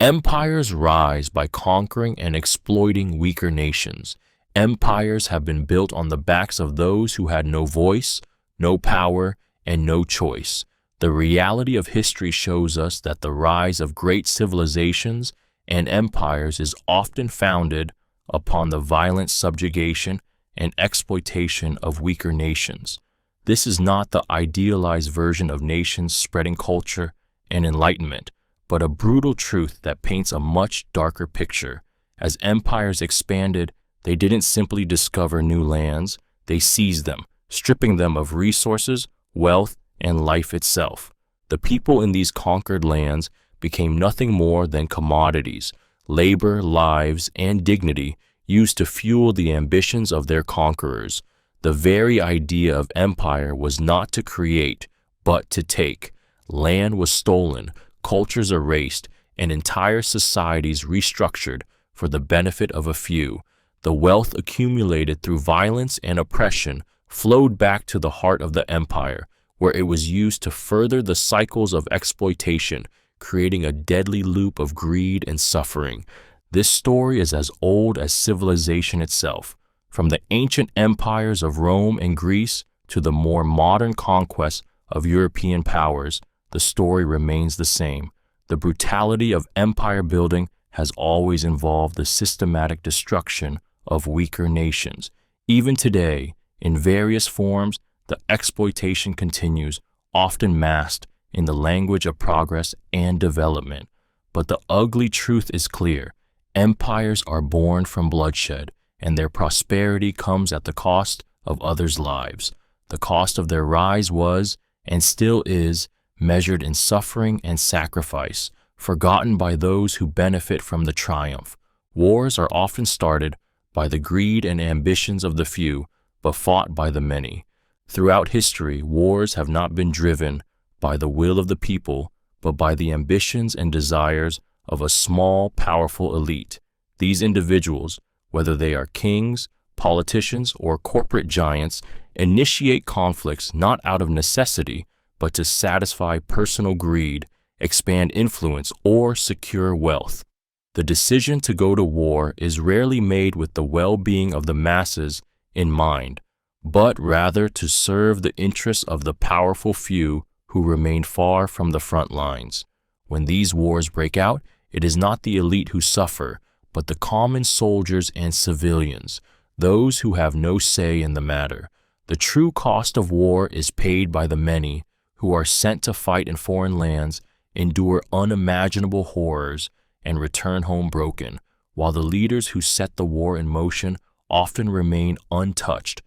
Empires rise by conquering and exploiting weaker nations. Empires have been built on the backs of those who had no voice, no power, and no choice. The reality of history shows us that the rise of great civilizations and empires is often founded upon the violent subjugation and exploitation of weaker nations. This is not the idealized version of nations spreading culture and enlightenment, but a brutal truth that paints a much darker picture. As empires expanded, they didn't simply discover new lands, they seized them, stripping them of resources, wealth, and life itself. The people in these conquered lands became nothing more than commodities, labor, lives, and dignity used to fuel the ambitions of their conquerors. The very idea of empire was not to create, but to take. Land was stolen, cultures erased, and entire societies restructured for the benefit of a few. The wealth accumulated through violence and oppression flowed back to the heart of the empire, where it was used to further the cycles of exploitation, creating a deadly loop of greed and suffering. This story is as old as civilization itself. From the ancient empires of Rome and Greece to the more modern conquests of European powers, the story remains the same. The brutality of empire building has always involved the systematic destruction of weaker nations. Even today, in various forms, the exploitation continues, often masked in the language of progress and development. But the ugly truth is clear. Empires are born from bloodshed, and their prosperity comes at the cost of others' lives. The cost of their rise was, and still is, measured in suffering and sacrifice, forgotten by those who benefit from the triumph. Wars are often started by the greed and ambitions of the few, but fought by the many. Throughout history, wars have not been driven by the will of the people, but by the ambitions and desires of a small, powerful elite. These individuals, whether they are kings, politicians, or corporate giants, initiate conflicts not out of necessity, but to satisfy personal greed, expand influence, or secure wealth. The decision to go to war is rarely made with the well-being of the masses in mind, but rather to serve the interests of the powerful few who remain far from the front lines. When these wars break out, it is not the elite who suffer, but the common soldiers and civilians, those who have no say in the matter. The true cost of war is paid by the many who are sent to fight in foreign lands, endure unimaginable horrors, and return home broken, while the leaders who set the war in motion often remain untouched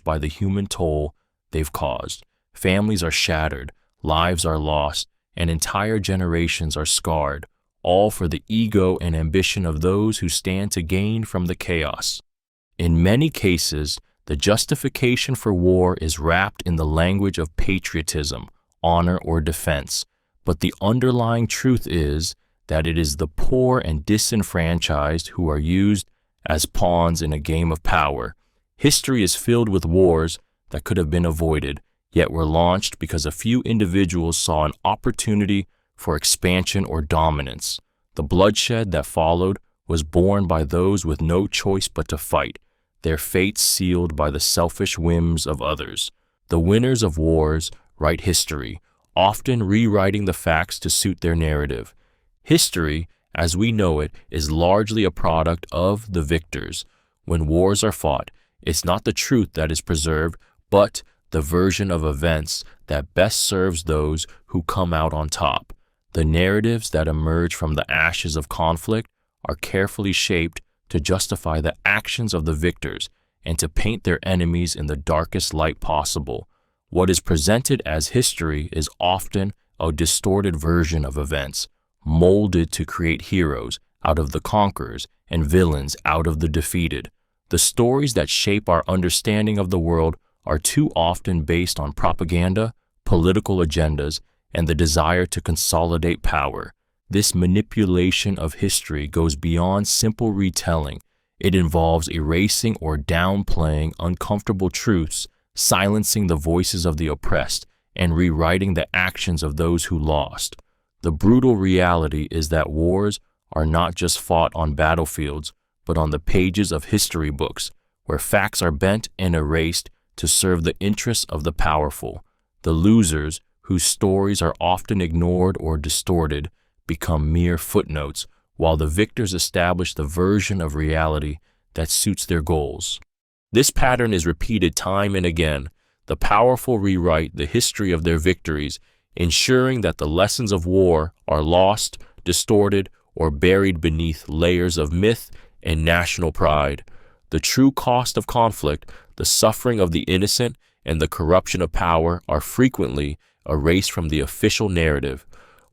by the human toll they've caused. Families are shattered, lives are lost, and entire generations are scarred, all for the ego and ambition of those who stand to gain from the chaos. In many cases, the justification for war is wrapped in the language of patriotism, honor, or defense, but the underlying truth is that it is the poor and disenfranchised who are used as pawns in a game of power. History is filled with wars that could have been avoided, yet were launched because a few individuals saw an opportunity for expansion or dominance. The bloodshed that followed was borne by those with no choice but to fight, their fates sealed by the selfish whims of others. The winners of wars write history, often rewriting the facts to suit their narrative. History, as we know it, is largely a product of the victors. When wars are fought, it's not the truth that is preserved, but the version of events that best serves those who come out on top. The narratives that emerge from the ashes of conflict are carefully shaped to justify the actions of the victors and to paint their enemies in the darkest light possible. What is presented as history is often a distorted version of events, molded to create heroes out of the conquerors and villains out of the defeated. The stories that shape our understanding of the world are too often based on propaganda, political agendas, and the desire to consolidate power. This manipulation of history goes beyond simple retelling. It involves erasing or downplaying uncomfortable truths, silencing the voices of the oppressed, and rewriting the actions of those who lost. The brutal reality is that wars are not just fought on battlefields, but on the pages of history books, where facts are bent and erased to serve the interests of the powerful. The losers, whose stories are often ignored or distorted, become mere footnotes, while the victors establish the version of reality that suits their goals. This pattern is repeated time and again. The powerful rewrite the history of their victories, ensuring that the lessons of war are lost, distorted, or buried beneath layers of myth and national pride. The true cost of conflict, the suffering of the innocent, and the corruption of power are frequently erased from the official narrative.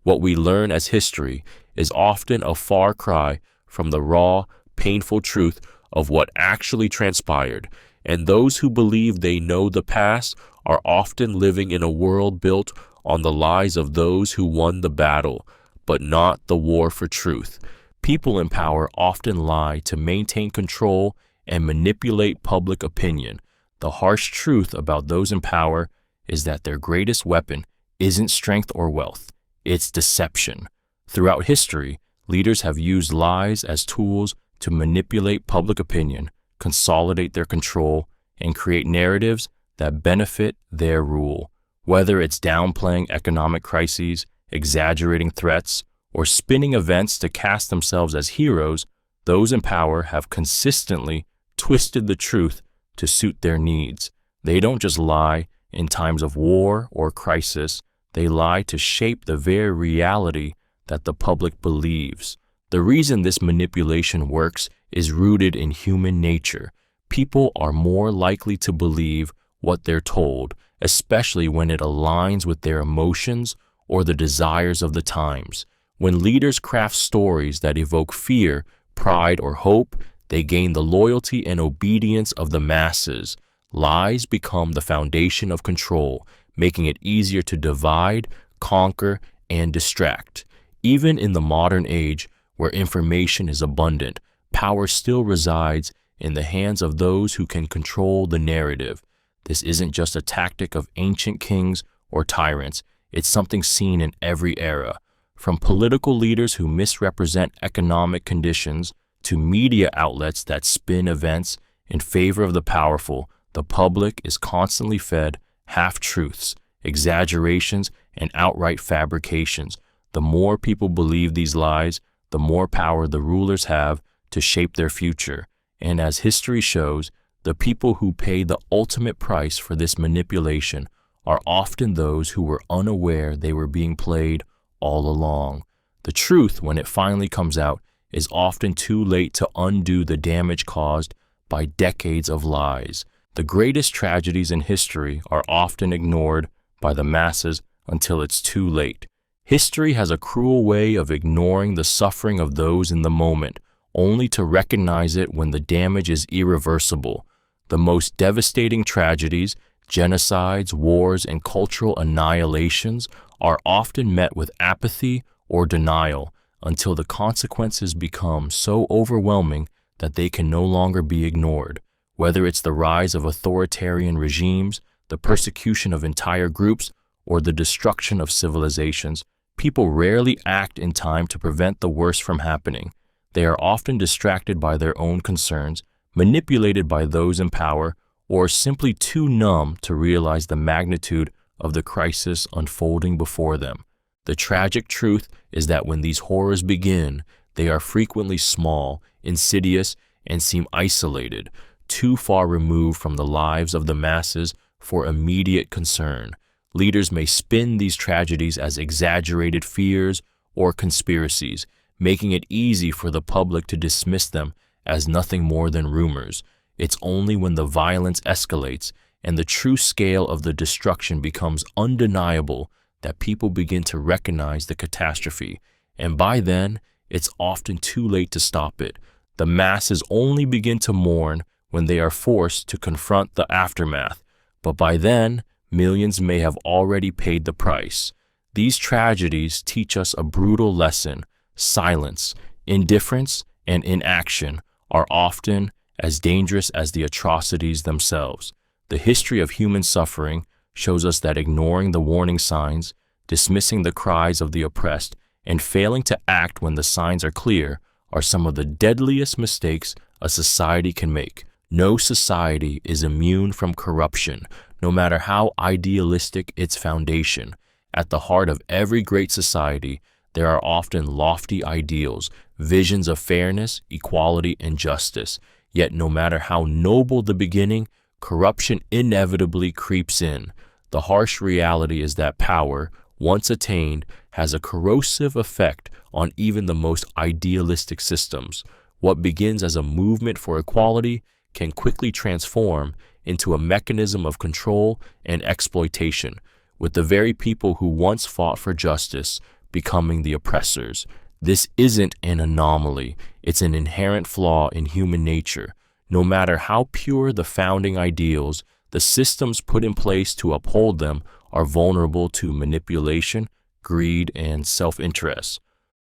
What we learn as history is often a far cry from the raw, painful truth of what actually transpired, and those who believe they know the past are often living in a world built on the lies of those who won the battle, but not the war for truth. People in power often lie to maintain control and manipulate public opinion. The harsh truth about those in power is that their greatest weapon isn't strength or wealth, it's deception. Throughout history, leaders have used lies as tools to manipulate public opinion, consolidate their control, and create narratives that benefit their rule. Whether it's downplaying economic crises, exaggerating threats, or spinning events to cast themselves as heroes, those in power have consistently twisted the truth to suit their needs. They don't just lie in times of war or crisis, they lie to shape the very reality that the public believes. The reason this manipulation works is rooted in human nature. People are more likely to believe what they're told, especially when it aligns with their emotions or the desires of the times. When leaders craft stories that evoke fear, pride, or hope, they gain the loyalty and obedience of the masses. Lies become the foundation of control, making it easier to divide, conquer, and distract. Even in the modern age, where information is abundant, power still resides in the hands of those who can control the narrative. This isn't just a tactic of ancient kings or tyrants, it's something seen in every era. From political leaders who misrepresent economic conditions to media outlets that spin events in favor of the powerful, the public is constantly fed half-truths, exaggerations, and outright fabrications. The more people believe these lies, the more power the rulers have to shape their future. And as history shows, the people who pay the ultimate price for this manipulation are often those who were unaware they were being played all along. The truth, when it finally comes out, is often too late to undo the damage caused by decades of lies. The greatest tragedies in history are often ignored by the masses until it's too late. History has a cruel way of ignoring the suffering of those in the moment, only to recognize it when the damage is irreversible. The most devastating tragedies, genocides, wars, and cultural annihilations are often met with apathy or denial until the consequences become so overwhelming that they can no longer be ignored. Whether it's the rise of authoritarian regimes, the persecution of entire groups, or the destruction of civilizations, people rarely act in time to prevent the worst from happening. They are often distracted by their own concerns, manipulated by those in power, or simply too numb to realize the magnitude of the crisis unfolding before them. The tragic truth is that when these horrors begin, they are frequently small, insidious, and seem isolated, too far removed from the lives of the masses for immediate concern. Leaders may spin these tragedies as exaggerated fears or conspiracies, making it easy for the public to dismiss them as nothing more than rumors. It's only when the violence escalates and the true scale of the destruction becomes undeniable that people begin to recognize the catastrophe, and by then, it's often too late to stop it. The masses only begin to mourn when they are forced to confront the aftermath, but by then, millions may have already paid the price. These tragedies teach us a brutal lesson. Silence, indifference, and inaction are often as dangerous as the atrocities themselves. The history of human suffering shows us that ignoring the warning signs, dismissing the cries of the oppressed, and failing to act when the signs are clear are some of the deadliest mistakes a society can make. No society is immune from corruption, no matter how idealistic its foundation. At the heart of every great society, there are often lofty ideals, visions of fairness, equality, and justice. Yet no matter how noble the beginning, corruption inevitably creeps in. The harsh reality is that power, once attained, has a corrosive effect on even the most idealistic systems. What begins as a movement for equality can quickly transform into a mechanism of control and exploitation, with the very people who once fought for justice becoming the oppressors. This isn't an anomaly, it's an inherent flaw in human nature. No matter how pure the founding ideals, the systems put in place to uphold them are vulnerable to manipulation, greed, and self-interest.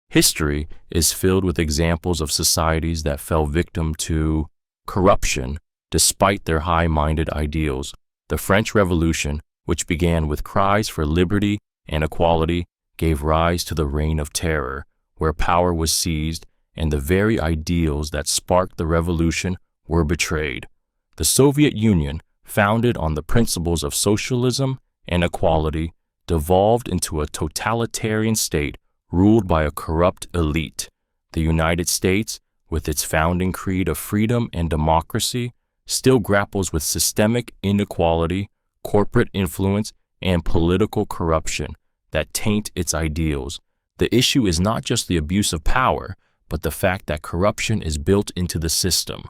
History is filled with examples of societies that fell victim to corruption despite their high-minded ideals. The French Revolution, which began with cries for liberty and equality, gave rise to the Reign of Terror, where power was seized and the very ideals that sparked the revolution were betrayed. The Soviet Union, founded on the principles of socialism and equality, devolved into a totalitarian state ruled by a corrupt elite. The United States, with its founding creed of freedom and democracy, still grapples with systemic inequality, corporate influence, and political corruption that taint its ideals. The issue is not just the abuse of power, but the fact that corruption is built into the system.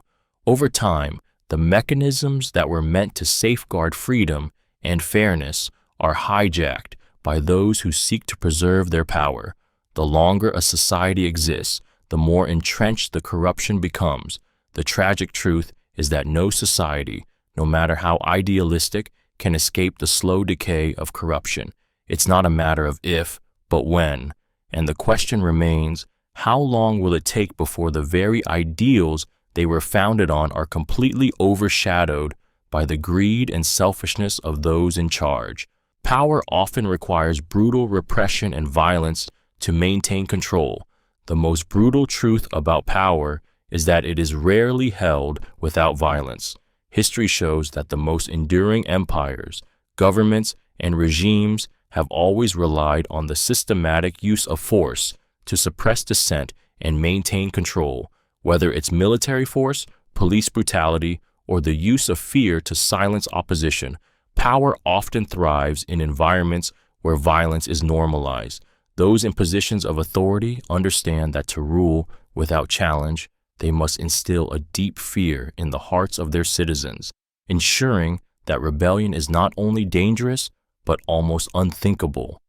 Over time, the mechanisms that were meant to safeguard freedom and fairness are hijacked by those who seek to preserve their power. The longer a society exists, the more entrenched the corruption becomes. The tragic truth is that no society, no matter how idealistic, can escape the slow decay of corruption. It's not a matter of if, but when. And the question remains, how long will it take before the very ideals they were founded on are completely overshadowed by the greed and selfishness of those in charge? Power often requires brutal repression and violence to maintain control. The most brutal truth about power is that it is rarely held without violence. History shows that the most enduring empires, governments, and regimes have always relied on the systematic use of force to suppress dissent and maintain control, whether it's military force, police brutality, or the use of fear to silence opposition. Power often thrives in environments where violence is normalized. Those in positions of authority understand that to rule without challenge, they must instill a deep fear in the hearts of their citizens, ensuring that rebellion is not only dangerous, but almost unthinkable.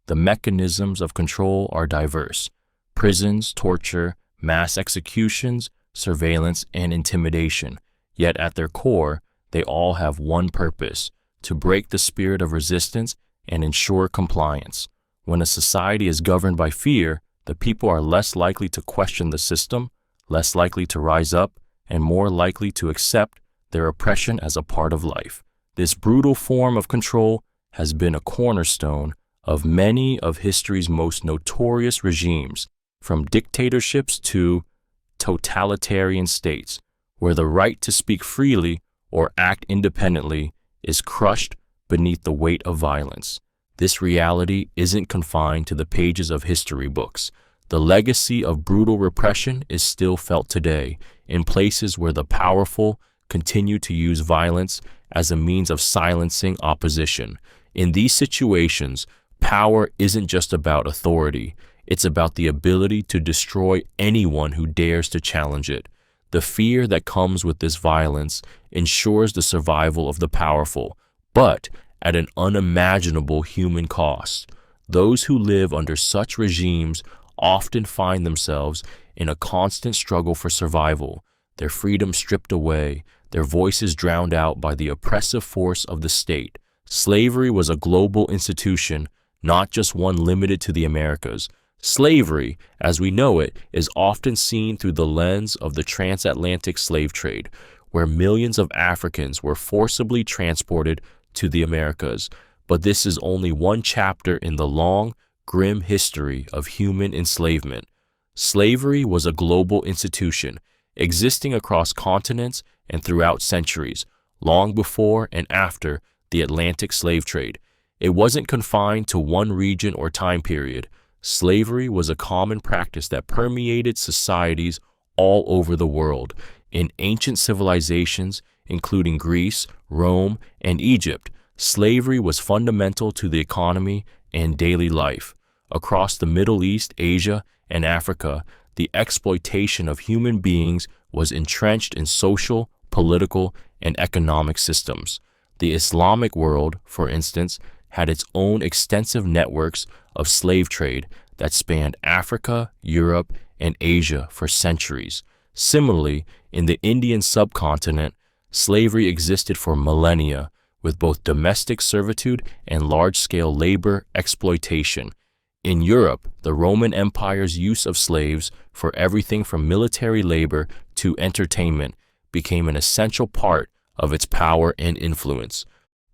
The mechanisms of control are diverse: prisons, torture, mass executions, surveillance, and intimidation. Yet at their core, they all have one purpose: to break the spirit of resistance and ensure compliance. When a society is governed by fear, the people are less likely to question the system, less likely to rise up, and more likely to accept their oppression as a part of life. This brutal form of control has been a cornerstone of many of history's most notorious regimes, from dictatorships to totalitarian states, where the right to speak freely or act independently is crushed beneath the weight of violence. This reality isn't confined to the pages of history books. The legacy of brutal repression is still felt today in places where the powerful continue to use violence as a means of silencing opposition. In these situations, power isn't just about authority. It's about the ability to destroy anyone who dares to challenge it. The fear that comes with this violence ensures the survival of the powerful, but at an unimaginable human cost. Those who live under such regimes often find themselves in a constant struggle for survival, their freedom stripped away, their voices drowned out by the oppressive force of the state. Slavery was a global institution, not just one limited to the Americas. Slavery, as we know it, is often seen through the lens of the transatlantic slave trade, where millions of Africans were forcibly transported to the Americas. but this is only one chapter in the long, grim history of human enslavement. Slavery was a global institution, existing across continents and throughout centuries, long before and after the Atlantic slave trade. It wasn't confined to one region or time period. Slavery was a common practice that permeated societies all over the world. In ancient civilizations, including Greece, Rome, and Egypt, slavery was fundamental to the economy and daily life. Across the Middle East, Asia, and Africa, the exploitation of human beings was entrenched in social, political, and economic systems. The Islamic world, for instance, had its own extensive networks of slave trade that spanned Africa, Europe, and Asia for centuries. Similarly, in the Indian subcontinent, slavery existed for millennia, with both domestic servitude and large-scale labor exploitation. In Europe, the Roman Empire's use of slaves for everything from military labor to entertainment became an essential part of its power and influence.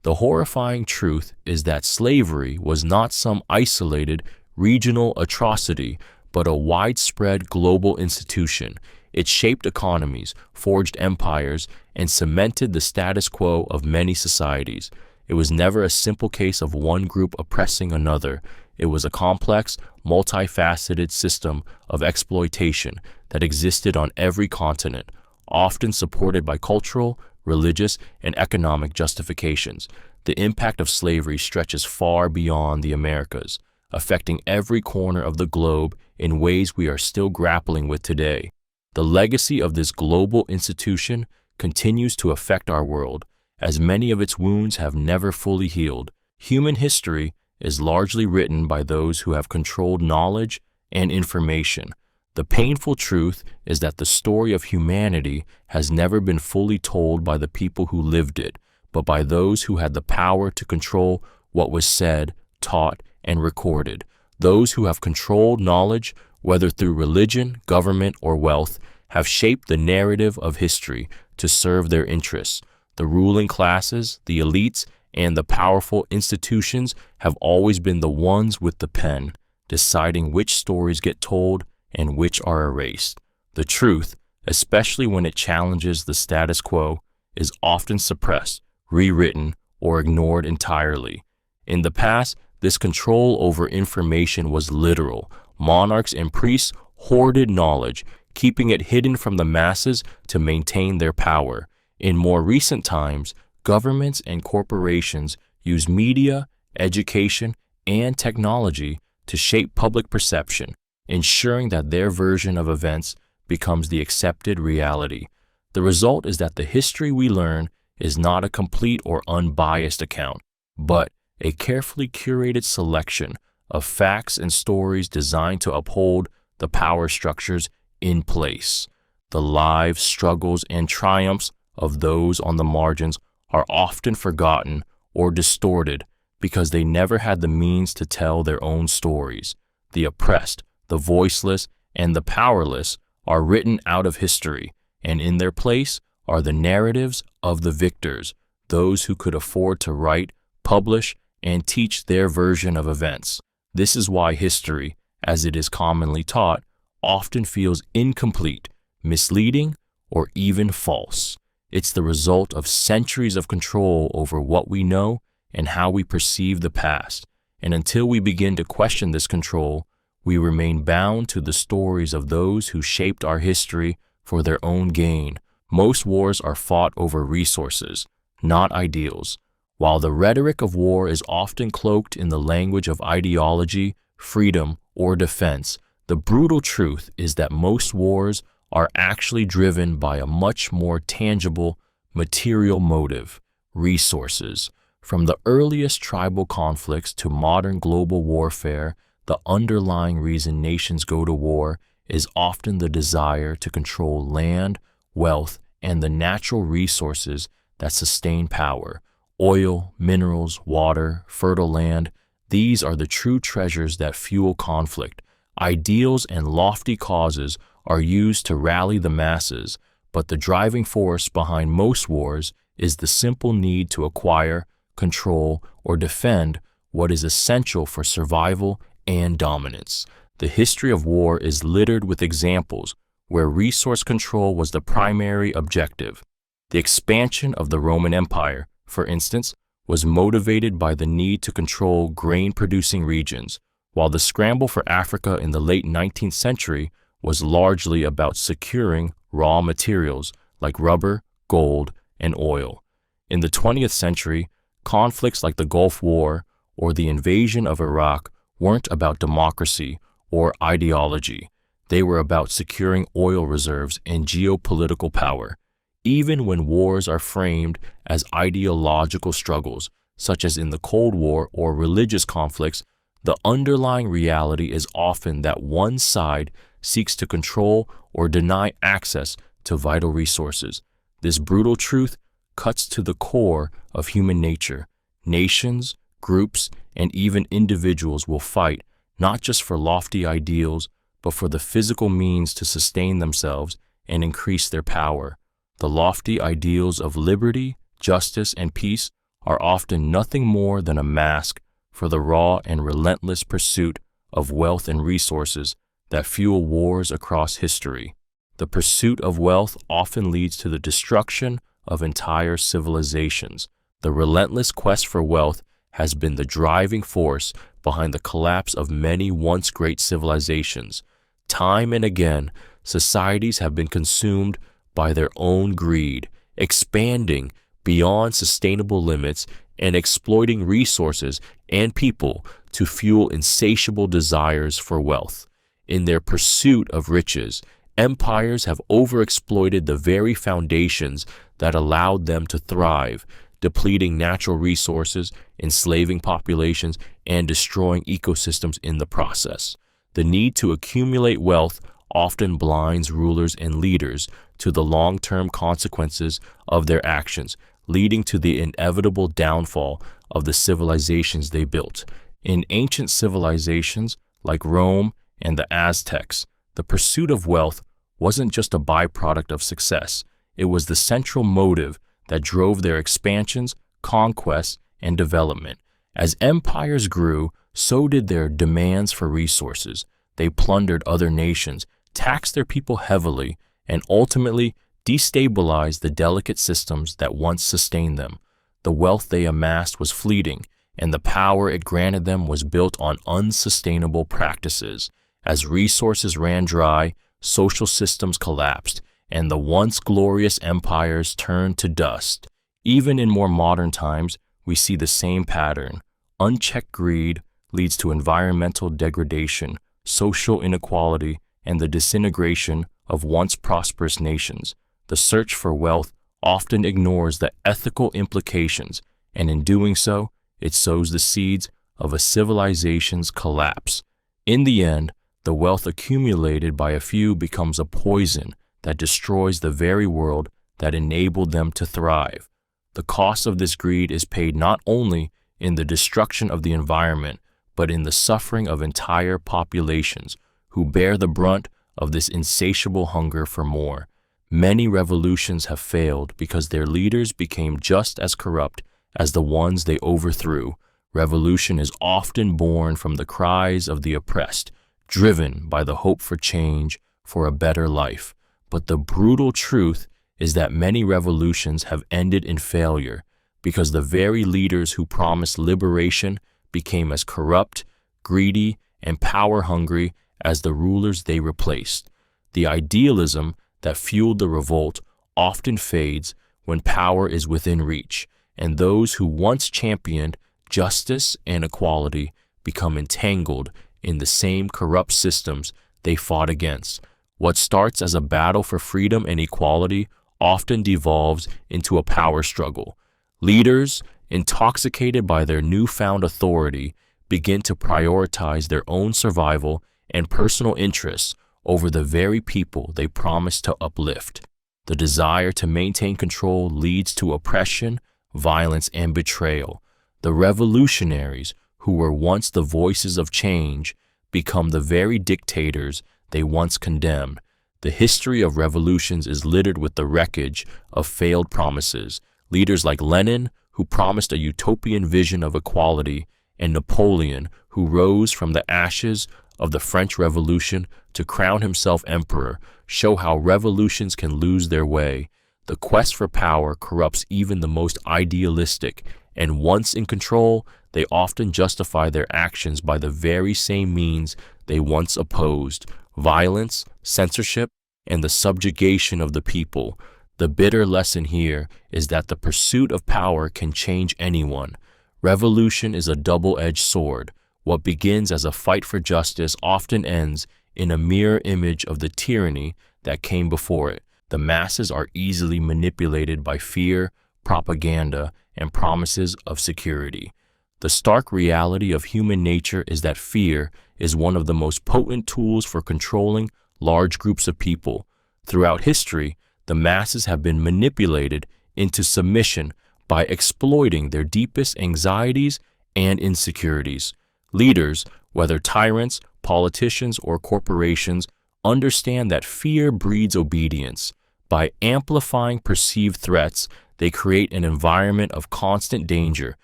The horrifying truth is that slavery was not some isolated, regional atrocity, but a widespread global institution. It shaped economies, forged empires, and cemented the status quo of many societies. It was never a simple case of one group oppressing another. It was a complex, multifaceted system of exploitation that existed on every continent, often supported by cultural, religious, and economic justifications. The impact of slavery stretches far beyond the Americas, affecting every corner of the globe in ways we are still grappling with today. The legacy of this global institution continues to affect our world, as many of its wounds have never fully healed. Human history is largely written by those who have controlled knowledge and information. The painful truth is that the story of humanity has never been fully told by the people who lived it, but by those who had the power to control what was said, taught, and recorded. Those who have controlled knowledge, whether through religion, government, or wealth, have shaped the narrative of history to serve their interests. The ruling classes, the elites, and the powerful institutions have always been the ones with the pen, deciding which stories get told and which are erased. The truth, especially when it challenges the status quo, is often suppressed, rewritten, or ignored entirely. In the past, this control over information was literal. Monarchs and priests hoarded knowledge, keeping it hidden from the masses to maintain their power. In more recent times, governments and corporations use media, education, and technology to shape public perception, ensuring that their version of events becomes the accepted reality. The result is that the history we learn is not a complete or unbiased account, but a carefully curated selection of facts and stories designed to uphold the power structures in place. The lives, struggles, and triumphs of those on the margins are often forgotten or distorted because they never had the means to tell their own stories. The oppressed, the voiceless, and the powerless are written out of history, and in their place are the narratives of the victors, those who could afford to write, publish, and teach their version of events. This is why history, as it is commonly taught, often feels incomplete, misleading, or even false. It's the result of centuries of control over what we know and how we perceive the past. And until we begin to question this control, we remain bound to the stories of those who shaped our history for their own gain. Most wars are fought over resources, not ideals. While the rhetoric of war is often cloaked in the language of ideology, freedom, or defense, the brutal truth is that most wars are actually driven by a much more tangible, material motive: resources. From the earliest tribal conflicts to modern global warfare, the underlying reason nations go to war is often the desire to control land, wealth, and the natural resources that sustain power. Oil, minerals, water, fertile land, these are the true treasures that fuel conflict. Ideals and lofty causes are used to rally the masses, but the driving force behind most wars is the simple need to acquire, control, or defend what is essential for survival and dominance. The history of war is littered with examples where resource control was the primary objective. The expansion of the Roman Empire, for instance, was motivated by the need to control grain-producing regions, while the scramble for Africa in the late 19th century was largely about securing raw materials like rubber, gold, and oil. In the 20th century, conflicts like the Gulf War or the invasion of Iraq weren't about democracy or ideology. They were about securing oil reserves and geopolitical power. Even when wars are framed as ideological struggles, such as in the Cold War or religious conflicts, the underlying reality is often that one side seeks to control or deny access to vital resources. This brutal truth cuts to the core of human nature. Nations, groups, and even individuals will fight not just for lofty ideals, but for the physical means to sustain themselves and increase their power. The lofty ideals of liberty, justice, and peace are often nothing more than a mask for the raw and relentless pursuit of wealth and resources that fuel wars across history. The pursuit of wealth often leads to the destruction of entire civilizations. The relentless quest for wealth has been the driving force behind the collapse of many once great civilizations. Time and again, societies have been consumed by their own greed, expanding beyond sustainable limits and exploiting resources and people to fuel insatiable desires for wealth. In their pursuit of riches, empires have overexploited the very foundations that allowed them to thrive, depleting natural resources, enslaving populations, and destroying ecosystems in the process. The need to accumulate wealth often blinds rulers and leaders to the long-term consequences of their actions, leading to the inevitable downfall of the civilizations they built. In ancient civilizations like Rome and the Aztecs, the pursuit of wealth wasn't just a byproduct of success. It was the central motive that drove their expansions, conquests, and development. As empires grew, so did their demands for resources. They plundered other nations, taxed their people heavily, and ultimately destabilized the delicate systems that once sustained them. The wealth they amassed was fleeting, and the power it granted them was built on unsustainable practices. As resources ran dry, social systems collapsed, and the once glorious empires turned to dust. Even in more modern times, we see the same pattern. Unchecked greed leads to environmental degradation, social inequality, and the disintegration of once prosperous nations. The search for wealth often ignores the ethical implications, and in doing so, it sows the seeds of a civilization's collapse. In the end, the wealth accumulated by a few becomes a poison that destroys the very world that enabled them to thrive. The cost of this greed is paid not only in the destruction of the environment, but in the suffering of entire populations who bear the brunt of this insatiable hunger for more. Many revolutions have failed because their leaders became just as corrupt as the ones they overthrew. Revolution is often born from the cries of the oppressed, driven by the hope for change, for a better life. But the brutal truth is that many revolutions have ended in failure because the very leaders who promised liberation became as corrupt, greedy, and power-hungry as the rulers they replaced. The idealism that fueled the revolt often fades when power is within reach, and those who once championed justice and equality become entangled in the same corrupt systems they fought against. What starts as a battle for freedom and equality often devolves into a power struggle. Leaders, intoxicated by their newfound authority, begin to prioritize their own survival and personal interests over the very people they promised to uplift. The desire to maintain control leads to oppression, violence, and betrayal. The revolutionaries, who were once the voices of change, become the very dictators they once condemned. The history of revolutions is littered with the wreckage of failed promises. Leaders like Lenin, who promised a utopian vision of equality, and Napoleon, who rose from the ashes of the French Revolution to crown himself emperor, show how revolutions can lose their way. The quest for power corrupts even the most idealistic, and once in control, they often justify their actions by the very same means they once opposed: violence, censorship, and the subjugation of the people. The bitter lesson here is that the pursuit of power can change anyone. Revolution is a double-edged sword. What begins as a fight for justice often ends in a mirror image of the tyranny that came before it. The masses are easily manipulated by fear, propaganda, and promises of security. The stark reality of human nature is that fear is one of the most potent tools for controlling large groups of people. Throughout history, the masses have been manipulated into submission by exploiting their deepest anxieties and insecurities. Leaders, whether tyrants, politicians, or corporations, understand that fear breeds obedience. By amplifying perceived threats, they create an environment of constant danger,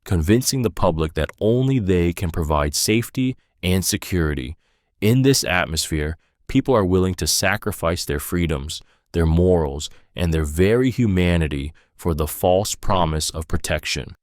convincing the public that only they can provide safety and security. In this atmosphere, people are willing to sacrifice their freedoms, their morals, and their very humanity for the false promise of protection.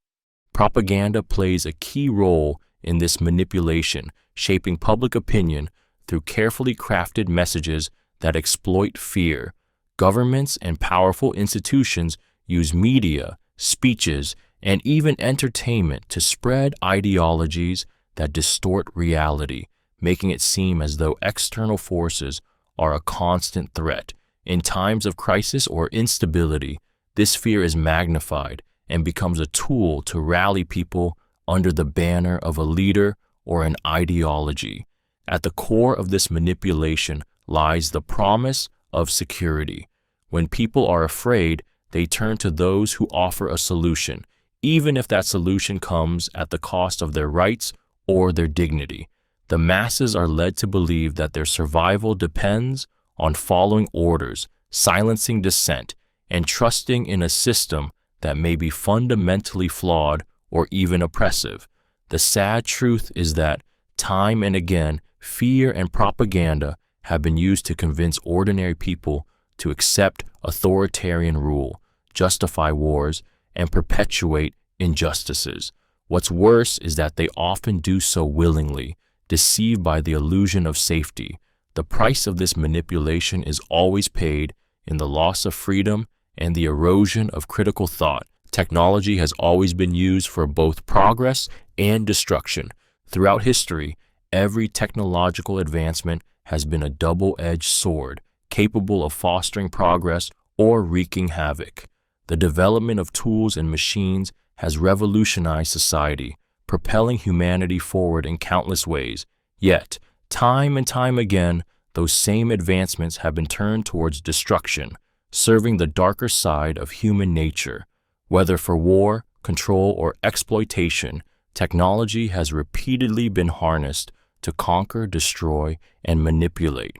Propaganda plays a key role in this manipulation, shaping public opinion through carefully crafted messages that exploit fear. Governments and powerful institutions use media, speeches, and even entertainment to spread ideologies that distort reality, making it seem as though external forces are a constant threat. In times of crisis or instability, this fear is magnified and becomes a tool to rally people under the banner of a leader or an ideology. At the core of this manipulation lies the promise of security. When people are afraid, they turn to those who offer a solution, even if that solution comes at the cost of their rights or their dignity. The masses are led to believe that their survival depends on following orders, silencing dissent, and trusting in a system that may be fundamentally flawed or even oppressive. The sad truth is that, time and again, fear and propaganda have been used to convince ordinary people to accept authoritarian rule, justify wars, and perpetuate injustices. What's worse is that they often do so willingly, deceived by the illusion of safety. The price of this manipulation is always paid in the loss of freedom and the erosion of critical thought. Technology has always been used for both progress and destruction. Throughout history, every technological advancement has been a double-edged sword, capable of fostering progress or wreaking havoc. The development of tools and machines has revolutionized society, propelling humanity forward in countless ways. Yet, time and time again, those same advancements have been turned towards destruction, serving the darker side of human nature. Whether for war, control, or exploitation, technology has repeatedly been harnessed to conquer, destroy, and manipulate.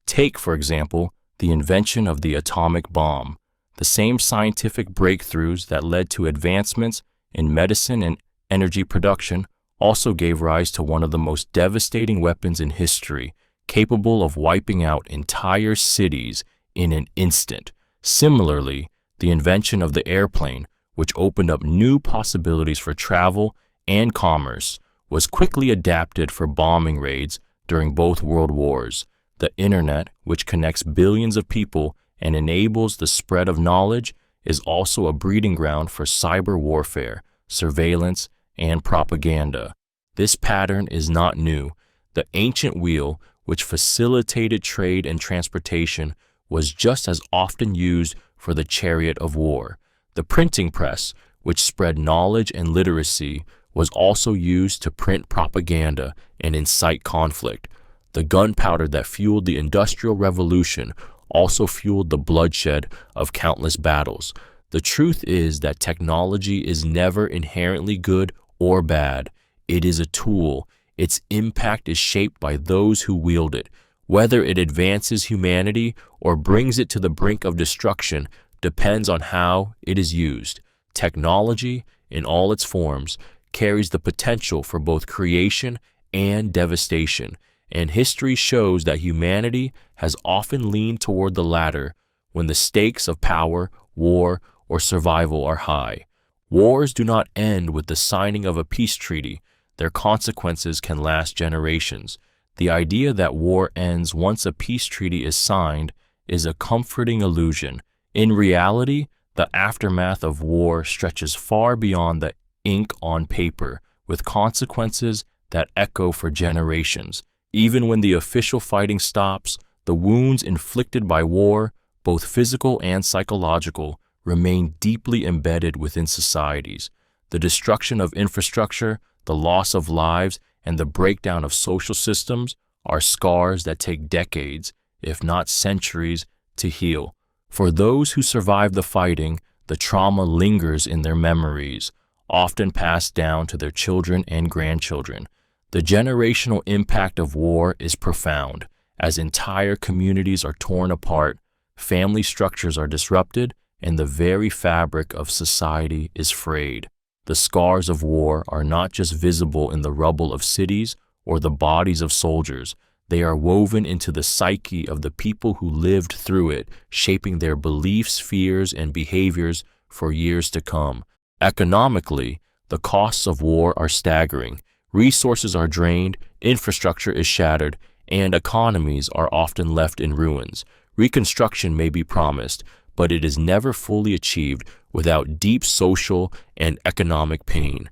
Take, for example, the invention of the atomic bomb. The same scientific breakthroughs that led to advancements in medicine and energy production also gave rise to one of the most devastating weapons in history, capable of wiping out entire cities in an instant. Similarly, the invention of the airplane, which opened up new possibilities for travel and commerce, was quickly adapted for bombing raids during both world wars. The internet, which connects billions of people and enables the spread of knowledge, is also a breeding ground for cyber warfare, surveillance, and propaganda. This pattern is not new. The ancient wheel, which facilitated trade and transportation, was just as often used for the chariot of war. The printing press, which spread knowledge and literacy, was also used to print propaganda and incite conflict. The gunpowder that fueled the Industrial Revolution also fueled the bloodshed of countless battles. The truth is that technology is never inherently good or bad. It is a tool. Its impact is shaped by those who wield it. Whether it advances humanity or brings it to the brink of destruction depends on how it is used. Technology, in all its forms, carries the potential for both creation and devastation, and history shows that humanity has often leaned toward the latter when the stakes of power, war, or survival are high. Wars do not end with the signing of a peace treaty. Their consequences can last generations. The idea that war ends once a peace treaty is signed is a comforting illusion. In reality, the aftermath of war stretches far beyond the ink on paper, with consequences that echo for generations. Even when the official fighting stops, the wounds inflicted by war, both physical and psychological, remain deeply embedded within societies. The destruction of infrastructure, the loss of lives, and the breakdown of social systems are scars that take decades, if not centuries, to heal. For those who survive the fighting, the trauma lingers in their memories, often passed down to their children and grandchildren. The generational impact of war is profound, as entire communities are torn apart, family structures are disrupted, and the very fabric of society is frayed. The scars of war are not just visible in the rubble of cities or the bodies of soldiers. They are woven into the psyche of the people who lived through it, shaping their beliefs, fears, and behaviors for years to come. Economically, the costs of war are staggering. Resources are drained, infrastructure is shattered, and economies are often left in ruins. Reconstruction may be promised, but it is never fully achieved without deep social and economic pain.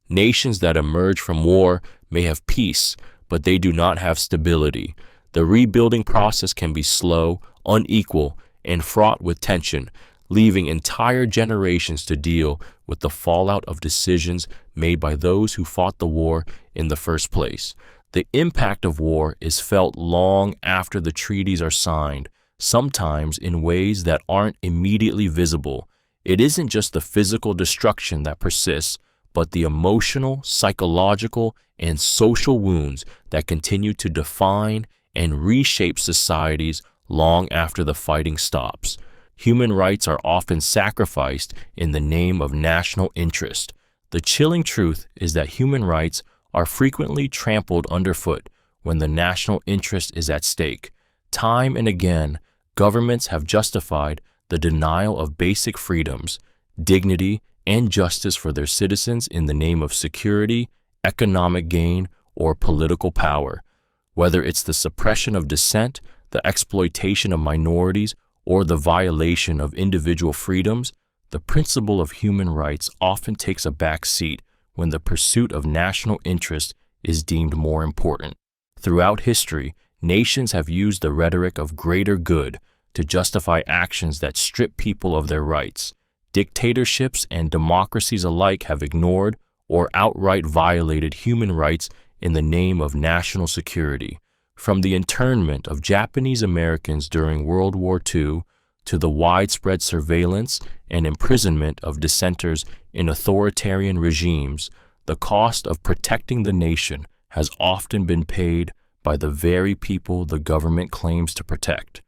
Nations that emerge from war may have peace, but they do not have stability. The rebuilding process can be slow, unequal, and fraught with tension, leaving entire generations to deal with the fallout of decisions made by those who fought the war in the first place. The impact of war is felt long after the treaties are signed, sometimes in ways that aren't immediately visible. It isn't just the physical destruction that persists, but the emotional, psychological, and social wounds that continue to define and reshape societies long after the fighting stops. Human rights are often sacrificed in the name of national interest. The chilling truth is that human rights are frequently trampled underfoot when the national interest is at stake. Time and again, governments have justified the denial of basic freedoms, dignity, and justice for their citizens in the name of security, economic gain, or political power. Whether it's the suppression of dissent, the exploitation of minorities, or the violation of individual freedoms, the principle of human rights often takes a back seat when the pursuit of national interest is deemed more important. Throughout history, nations have used the rhetoric of greater good to justify actions that strip people of their rights. Dictatorships and democracies alike have ignored or outright violated human rights in the name of national security. From the internment of Japanese Americans during World War II to the widespread surveillance and imprisonment of dissenters in authoritarian regimes, the cost of protecting the nation has often been paid by the very people the government claims to protect.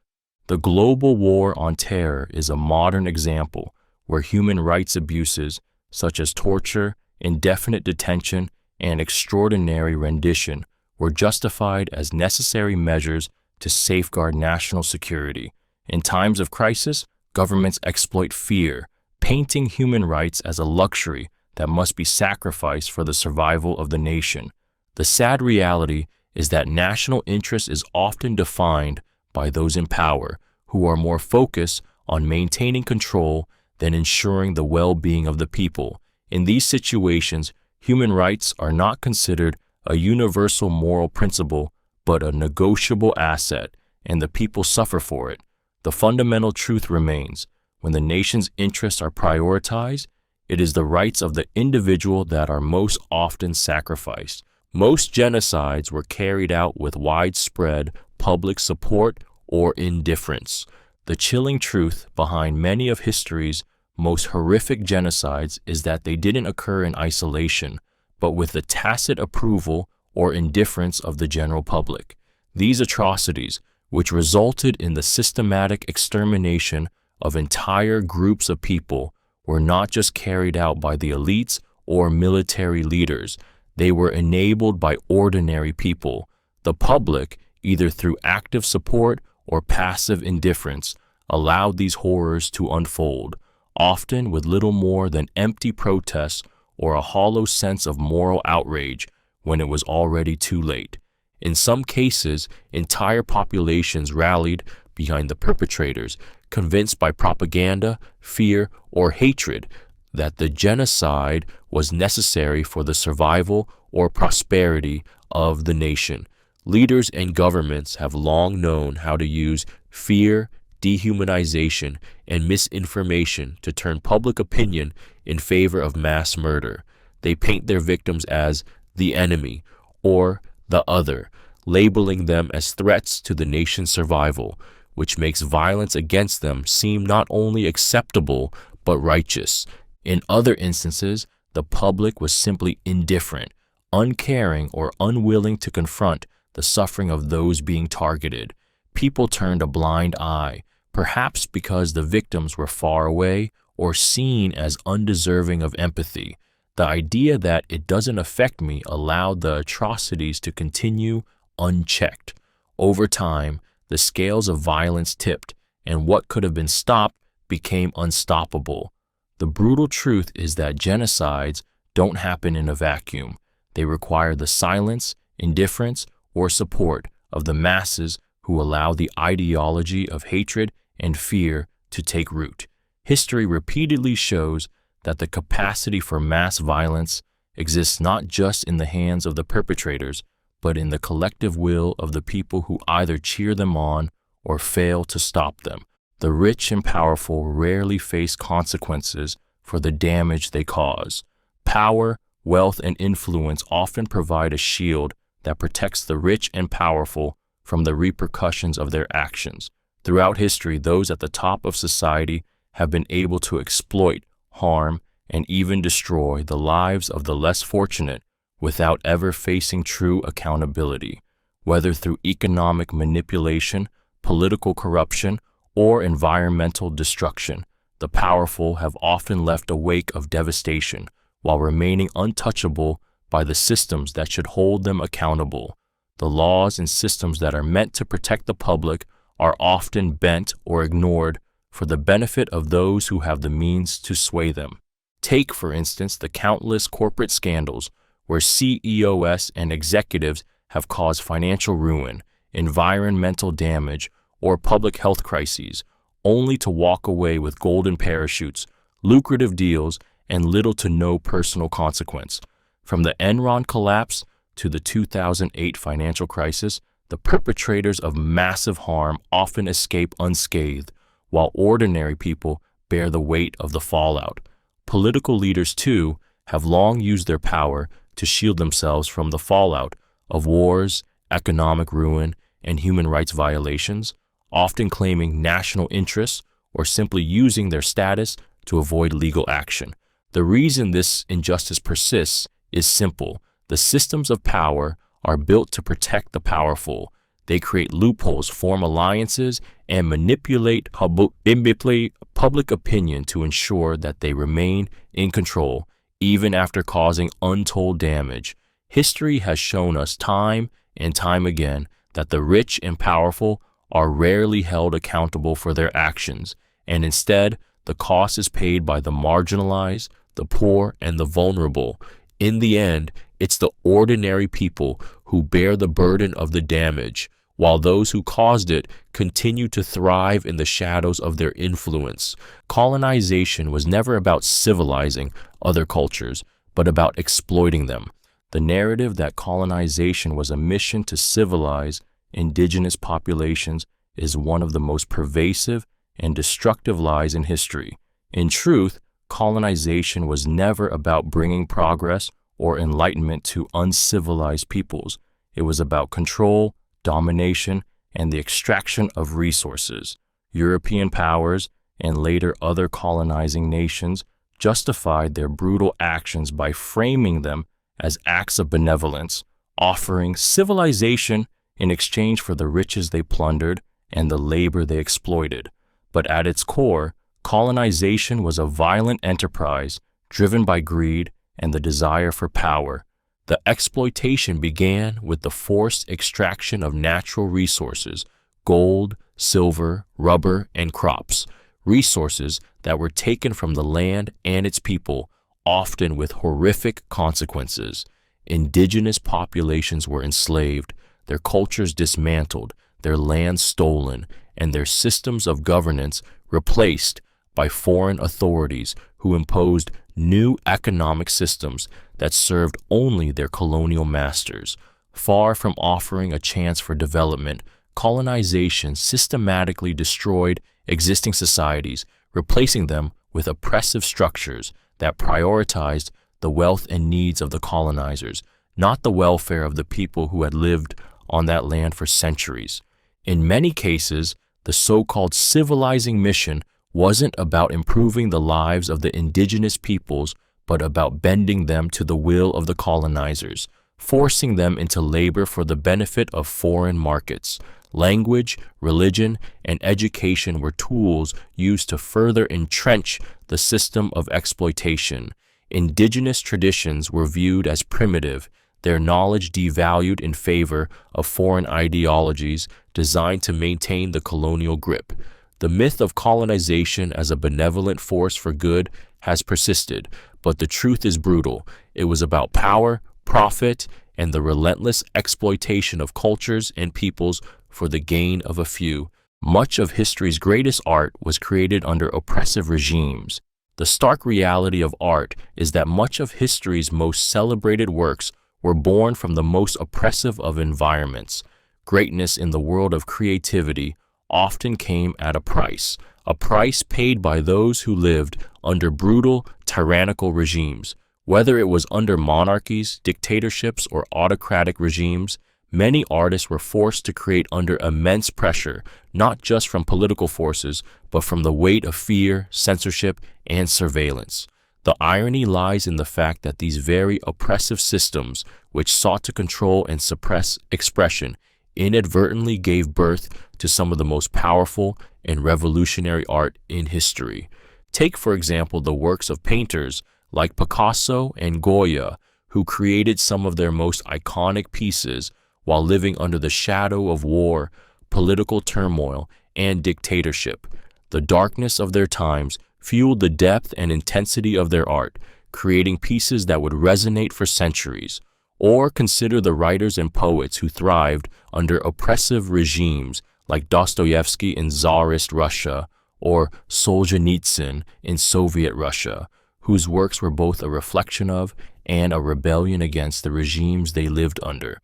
The global war on terror is a modern example where human rights abuses such as torture, indefinite detention, and extraordinary rendition were justified as necessary measures to safeguard national security. In times of crisis, governments exploit fear, painting human rights as a luxury that must be sacrificed for the survival of the nation. The sad reality is that national interest is often defined by those in power, who are more focused on maintaining control than ensuring the well-being of the people. In these situations, human rights are not considered a universal moral principle, but a negotiable asset, and the people suffer for it. The fundamental truth remains: when the nation's interests are prioritized, it is the rights of the individual that are most often sacrificed. Most genocides were carried out with widespread public support or indifference. The chilling truth behind many of history's most horrific genocides is that they didn't occur in isolation, but with the tacit approval or indifference of the general public. These atrocities, which resulted in the systematic extermination of entire groups of people, were not just carried out by the elites or military leaders. They were enabled by ordinary people. The public, either through active support or passive indifference, allowed these horrors to unfold, often with little more than empty protests or a hollow sense of moral outrage when it was already too late. In some cases, entire populations rallied behind the perpetrators, convinced by propaganda, fear, or hatred that the genocide was necessary for the survival or prosperity of the nation. Leaders and governments have long known how to use fear, dehumanization, and misinformation to turn public opinion in favor of mass murder. They paint their victims as the enemy or the other, labeling them as threats to the nation's survival, which makes violence against them seem not only acceptable but righteous. In other instances, the public was simply indifferent, uncaring, or unwilling to confront the suffering of those being targeted. People turned a blind eye, perhaps because the victims were far away or seen as undeserving of empathy. The idea that it doesn't affect me allowed the atrocities to continue unchecked. Over time, the scales of violence tipped, and what could have been stopped became unstoppable. The brutal truth is that genocides don't happen in a vacuum. They require the silence, indifference, or support of the masses who allow the ideology of hatred and fear to take root. History repeatedly shows that the capacity for mass violence exists not just in the hands of the perpetrators, but in the collective will of the people who either cheer them on or fail to stop them. The rich and powerful rarely face consequences for the damage they cause. Power, wealth, and influence often provide a shield that protects the rich and powerful from the repercussions of their actions. Throughout history, those at the top of society have been able to exploit, harm, and even destroy the lives of the less fortunate without ever facing true accountability. Whether through economic manipulation, political corruption, or environmental destruction, the powerful have often left a wake of devastation while remaining untouchable by the systems that should hold them accountable. The laws and systems that are meant to protect the public are often bent or ignored for the benefit of those who have the means to sway them. Take, for instance, the countless corporate scandals where CEOs and executives have caused financial ruin, environmental damage, or public health crises, only to walk away with golden parachutes, lucrative deals, and little to no personal consequence. From the Enron collapse to the 2008 financial crisis, the perpetrators of massive harm often escape unscathed, while ordinary people bear the weight of the fallout. Political leaders, too, have long used their power to shield themselves from the fallout of wars, economic ruin, and human rights violations, often claiming national interests or simply using their status to avoid legal action. The reason this injustice persists is simple. The systems of power are built to protect the powerful. They create loopholes, form alliances, and manipulate public opinion to ensure that they remain in control, even after causing untold damage. History has shown us time and time again that the rich and powerful are rarely held accountable for their actions, and instead, the cost is paid by the marginalized, the poor, and the vulnerable. In the end, it's the ordinary people who bear the burden of the damage, while those who caused it continue to thrive in the shadows of their influence. Colonization was never about civilizing other cultures, but about exploiting them. The narrative that colonization was a mission to civilize indigenous populations is one of the most pervasive and destructive lies in history. In truth, colonization was never about bringing progress or enlightenment to uncivilized peoples. It was about control, domination, and the extraction of resources. European powers, and later other colonizing nations, justified their brutal actions by framing them as acts of benevolence, offering civilization in exchange for the riches they plundered and the labor they exploited. But at its core, Colonization was a violent enterprise driven by greed and the desire for power. The exploitation began with the forced extraction of natural resources, gold, silver, rubber, and crops, resources that were taken from the land and its people, often with horrific consequences. Indigenous populations were enslaved, their cultures dismantled, their lands stolen, and their systems of governance replaced by foreign authorities who imposed new economic systems that served only their colonial masters. Far from offering a chance for development, colonization systematically destroyed existing societies, replacing them with oppressive structures that prioritized the wealth and needs of the colonizers, not the welfare of the people who had lived on that land for centuries. In many cases, the so-called civilizing mission wasn't about improving the lives of the indigenous peoples, but about bending them to the will of the colonizers, forcing them into labor for the benefit of foreign markets. Language, religion, and education were tools used to further entrench the system of exploitation. Indigenous traditions were viewed as primitive, their knowledge devalued in favor of foreign ideologies designed to maintain the colonial grip. The myth of colonization as a benevolent force for good has persisted, but the truth is brutal. It was about power, profit, and the relentless exploitation of cultures and peoples for the gain of a few. Much of history's greatest art was created under oppressive regimes. The stark reality of art is that much of history's most celebrated works were born from the most oppressive of environments. Greatness in the world of creativity often came at a price paid by those who lived under brutal, tyrannical regimes. Whether it was under monarchies, dictatorships, or autocratic regimes, many artists were forced to create under immense pressure, not just from political forces, but from the weight of fear, censorship, and surveillance. The irony lies in the fact that these very oppressive systems, which sought to control and suppress expression, inadvertently gave birth to some of the most powerful and revolutionary art in history. Take, for example, the works of painters like Picasso and Goya, who created some of their most iconic pieces while living under the shadow of war, political turmoil, and dictatorship. The darkness of their times fueled the depth and intensity of their art, creating pieces that would resonate for centuries. Or consider the writers and poets who thrived under oppressive regimes like Dostoevsky in Tsarist Russia or Solzhenitsyn in Soviet Russia, whose works were both a reflection of and a rebellion against the regimes they lived under.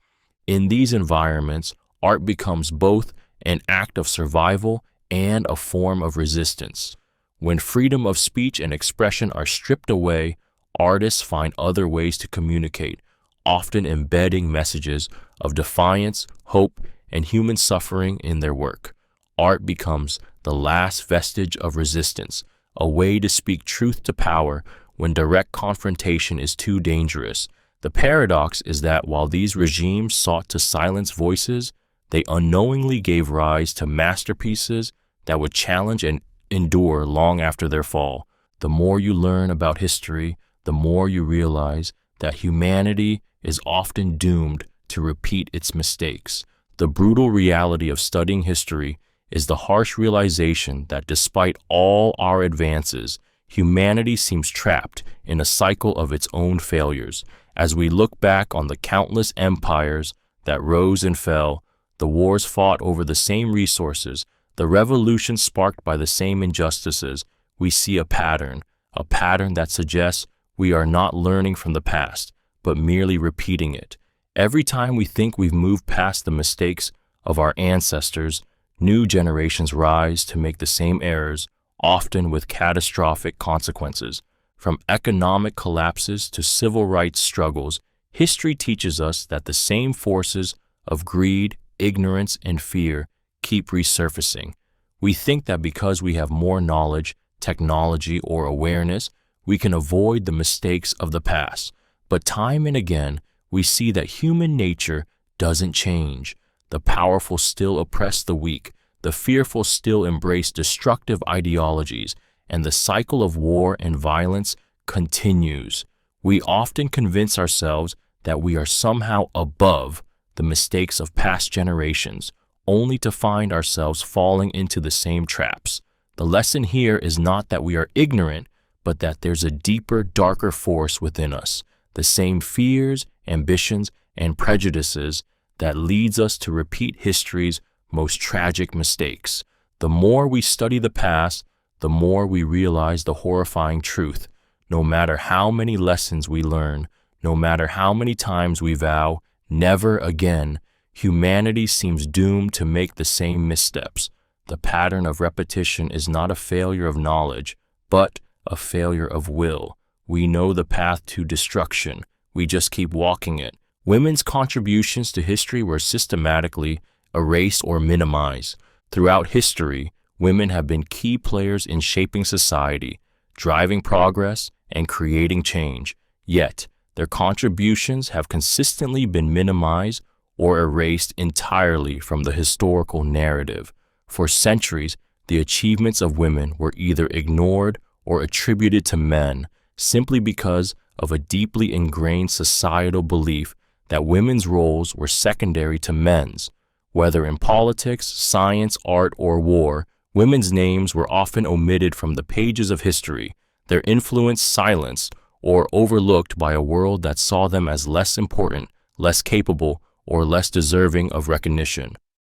In these environments, art becomes both an act of survival and a form of resistance. When freedom of speech and expression are stripped away, artists find other ways to communicate, often embedding messages of defiance, hope, and human suffering in their work. Art becomes the last vestige of resistance, a way to speak truth to power when direct confrontation is too dangerous. The paradox is that while these regimes sought to silence voices, they unknowingly gave rise to masterpieces that would challenge and endure long after their fall. The more you learn about history, the more you realize that humanity is often doomed to repeat its mistakes. The brutal reality of studying history is the harsh realization that despite all our advances, humanity seems trapped in a cycle of its own failures. As we look back on the countless empires that rose and fell, the wars fought over the same resources, the revolutions sparked by the same injustices, we see a pattern that suggests we are not learning from the past, but merely repeating it. Every time we think we've moved past the mistakes of our ancestors, new generations rise to make the same errors, often with catastrophic consequences. From economic collapses to civil rights struggles, history teaches us that the same forces of greed, ignorance, and fear keep resurfacing. We think that because we have more knowledge, technology, or awareness, we can avoid the mistakes of the past. But time and again, we see that human nature doesn't change. The powerful still oppress the weak, the fearful still embrace destructive ideologies, and the cycle of war and violence continues. We often convince ourselves that we are somehow above the mistakes of past generations, only to find ourselves falling into the same traps. The lesson here is not that we are ignorant, but that there's a deeper, darker force within us, the same fears, ambitions, and prejudices that leads us to repeat history's most tragic mistakes. The more we study the past, the more we realize the horrifying truth. No matter how many lessons we learn, no matter how many times we vow, never again, humanity seems doomed to make the same missteps. The pattern of repetition is not a failure of knowledge, but a failure of will. We know the path to destruction. We just keep walking it. Women's contributions to history were systematically erased or minimized. Throughout history, women have been key players in shaping society, driving progress, and creating change. Yet, their contributions have consistently been minimized or erased entirely from the historical narrative. For centuries, the achievements of women were either ignored or attributed to men simply because of a deeply ingrained societal belief that women's roles were secondary to men's. Whether in politics, science, art, or war, women's names were often omitted from the pages of history, their influence silenced or overlooked by a world that saw them as less important, less capable, or less deserving of recognition.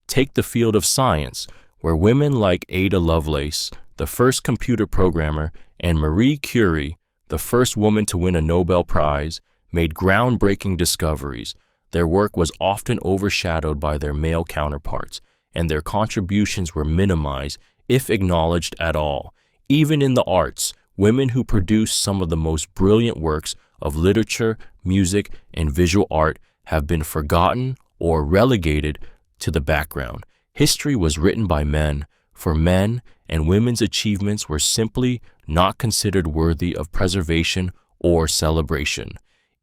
Take the field of science, where women like Ada Lovelace, the first computer programmer, and Marie Curie, the first woman to win a Nobel Prize, made groundbreaking discoveries. Their work was often overshadowed by their male counterparts, and their contributions were minimized, if acknowledged at all. Even in the arts, women who produced some of the most brilliant works of literature, music, and visual art have been forgotten or relegated to the background. History was written by men, for men, and women's achievements were simply not considered worthy of preservation or celebration.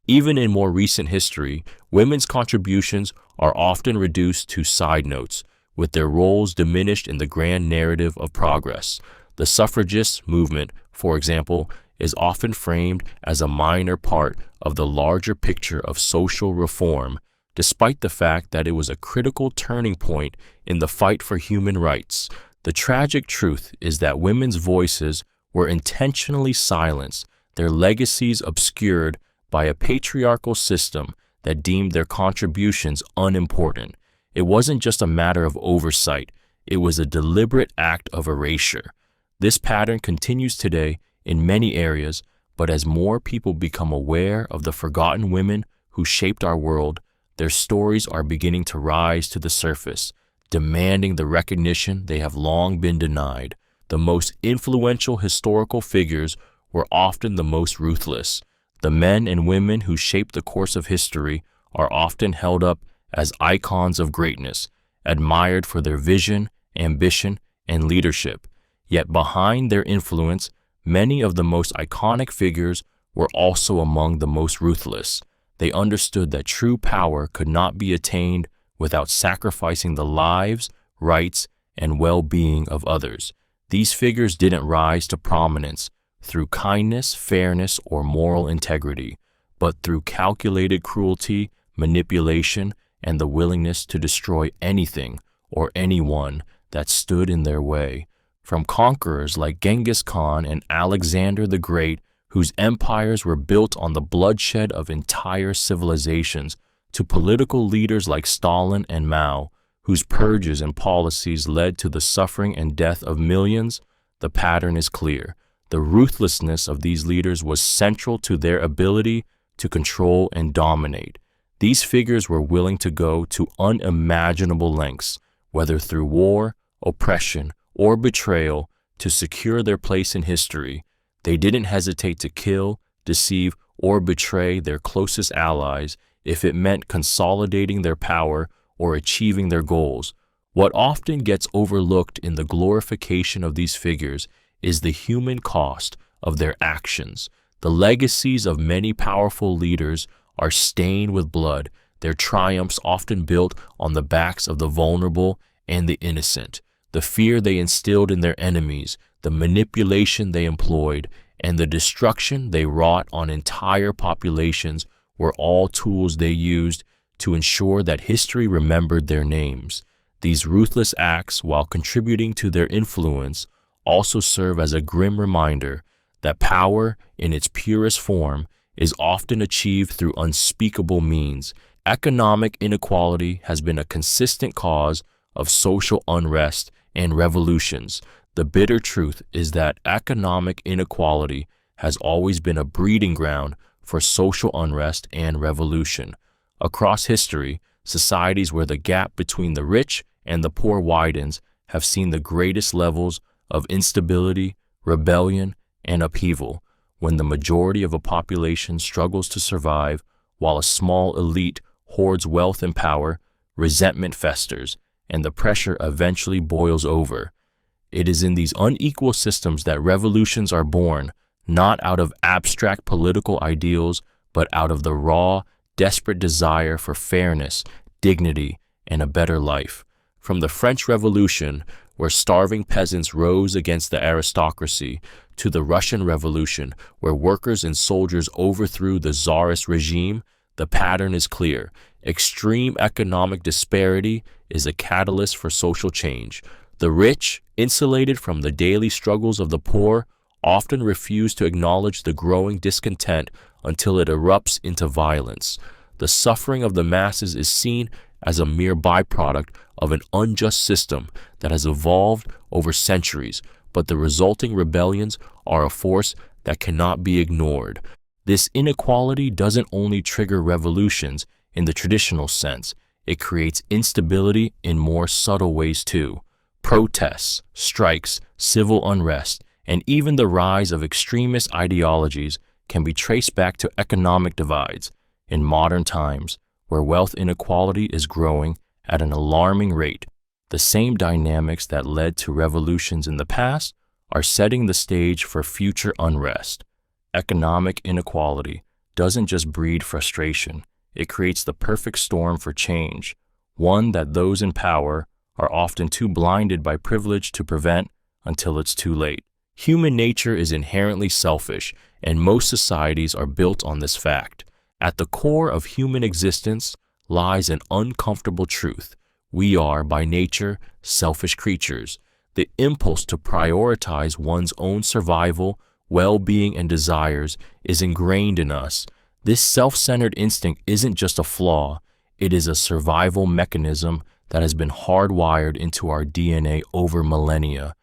Even in more recent history, women's contributions are often reduced to side notes, with their roles diminished in the grand narrative of progress. The suffragist movement, for example, is often framed as a minor part of the larger picture of social reform, despite the fact that it was a critical turning point in the fight for human rights. The tragic truth is that women's voices were intentionally silenced, their legacies obscured by a patriarchal system that deemed their contributions unimportant. It wasn't just a matter of oversight, it was a deliberate act of erasure. This pattern continues today in many areas, but as more people become aware of the forgotten women who shaped our world, their stories are beginning to rise to the surface, demanding the recognition they have long been denied. The most influential historical figures were often the most ruthless. The men and women who shaped the course of history are often held up as icons of greatness, admired for their vision, ambition, and leadership. Yet behind their influence, many of the most iconic figures were also among the most ruthless. They understood that true power could not be attained without sacrificing the lives, rights, and well-being of others. These figures didn't rise to prominence through kindness, fairness, or moral integrity, but through calculated cruelty, manipulation, and the willingness to destroy anything or anyone that stood in their way. From conquerors like Genghis Khan and Alexander the Great, whose empires were built on the bloodshed of entire civilizations, to political leaders like Stalin and Mao, whose purges and policies led to the suffering and death of millions, the pattern is clear. The ruthlessness of these leaders was central to their ability to control and dominate. These figures were willing to go to unimaginable lengths, whether through war, oppression, or betrayal, to secure their place in history. They didn't hesitate to kill, deceive, or betray their closest allies if it meant consolidating their power or achieving their goals. What often gets overlooked in the glorification of these figures is the human cost of their actions. The legacies of many powerful leaders are stained with blood, their triumphs often built on the backs of the vulnerable and the innocent. the fear they instilled in their enemies, the manipulation they employed, and the destruction they wrought on entire populations were all tools they used to ensure that history remembered their names. These ruthless acts, while contributing to their influence, also serve as a grim reminder that power, in its purest form, is often achieved through unspeakable means. Economic inequality has been a consistent cause of social unrest and revolutions. The bitter truth is that economic inequality has always been a breeding ground for social unrest and revolution. Across history, societies where the gap between the rich and the poor widens have seen the greatest levels of instability, rebellion, and upheaval. When the majority of a population struggles to survive while a small elite hoards wealth and power, resentment festers, and the pressure eventually boils over. It is in these unequal systems that revolutions are born, not out of abstract political ideals, but out of the raw, desperate desire for fairness, dignity, and a better life. From the French Revolution, where starving peasants rose against the aristocracy, to the Russian Revolution, where workers and soldiers overthrew the Tsarist regime, the pattern is clear. Extreme economic disparity is a catalyst for social change. The rich, insulated from the daily struggles of the poor, often refuse to acknowledge the growing discontent until it erupts into violence. The suffering of the masses is seen as a mere byproduct of an unjust system that has evolved over centuries, but the resulting rebellions are a force that cannot be ignored. This inequality doesn't only trigger revolutions in the traditional sense, it creates instability in more subtle ways too. Protests, strikes, civil unrest, and even the rise of extremist ideologies can be traced back to economic divides. In modern times, where wealth inequality is growing at an alarming rate, the same dynamics that led to revolutions in the past are setting the stage for future unrest. Economic inequality doesn't just breed frustration, it creates the perfect storm for change, one that those in power are often too blinded by privilege to prevent until it's too late. Human nature is inherently selfish, and most societies are built on this fact. At the core of human existence lies an uncomfortable truth. We are, by nature, selfish creatures. The impulse to prioritize one's own survival, well-being, and desires is ingrained in us. This self-centered instinct isn't just a flaw, it is a survival mechanism that has been hardwired into our DNA over millennia.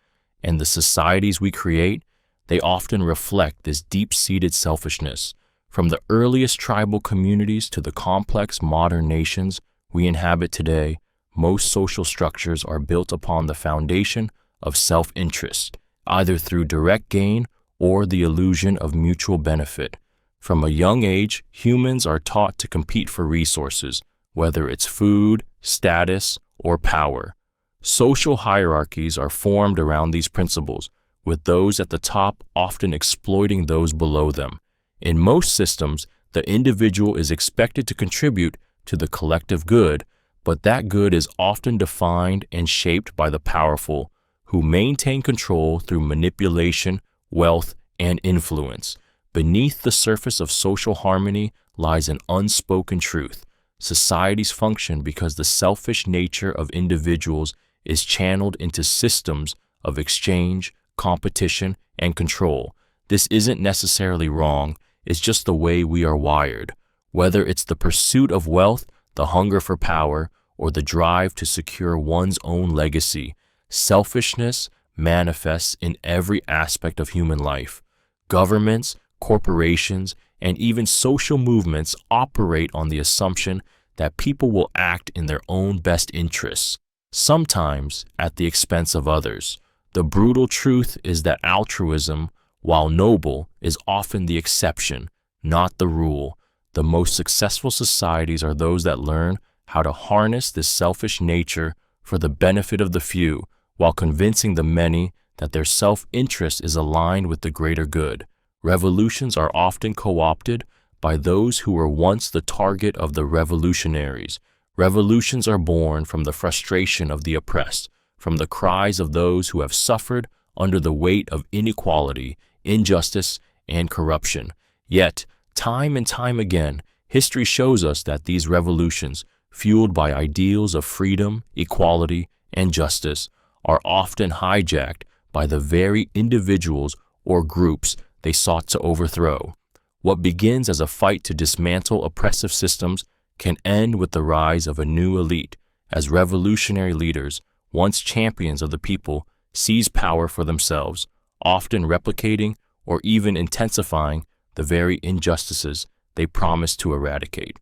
And the societies we create, they often reflect this deep-seated selfishness. From the earliest tribal communities to the complex modern nations we inhabit today, most social structures are built upon the foundation of self-interest, either through direct gain or the illusion of mutual benefit. From a young age, humans are taught to compete for resources, whether it's food, status, or power. Social hierarchies are formed around these principles, with those at the top often exploiting those below them. In most systems, the individual is expected to contribute to the collective good, but that good is often defined and shaped by the powerful, who maintain control through manipulation, wealth, and influence. Beneath the surface of social harmony lies an unspoken truth. Societies function because the selfish nature of individuals is channeled into systems of exchange, competition, and control. This isn't necessarily wrong, it's just the way we are wired. Whether it's the pursuit of wealth, the hunger for power, or the drive to secure one's own legacy, selfishness manifests in every aspect of human life. Governments, corporations, and even social movements operate on the assumption that people will act in their own best interests, sometimes at the expense of others. The brutal truth is that altruism, while noble, is often the exception, not the rule. The most successful societies are those that learn how to harness this selfish nature for the benefit of the few, while convincing the many that their self-interest is aligned with the greater good. Revolutions are often co-opted by those who were once the target of the revolutionaries. Revolutions are born from the frustration of the oppressed, from the cries of those who have suffered under the weight of inequality, injustice, and corruption. Yet, time and time again, history shows us that these revolutions, fueled by ideals of freedom, equality, and justice, are often hijacked by the very individuals or groups they sought to overthrow. What begins as a fight to dismantle oppressive systems can end with the rise of a new elite, as revolutionary leaders, once champions of the people, seize power for themselves, often replicating or even intensifying the very injustices they promised to eradicate.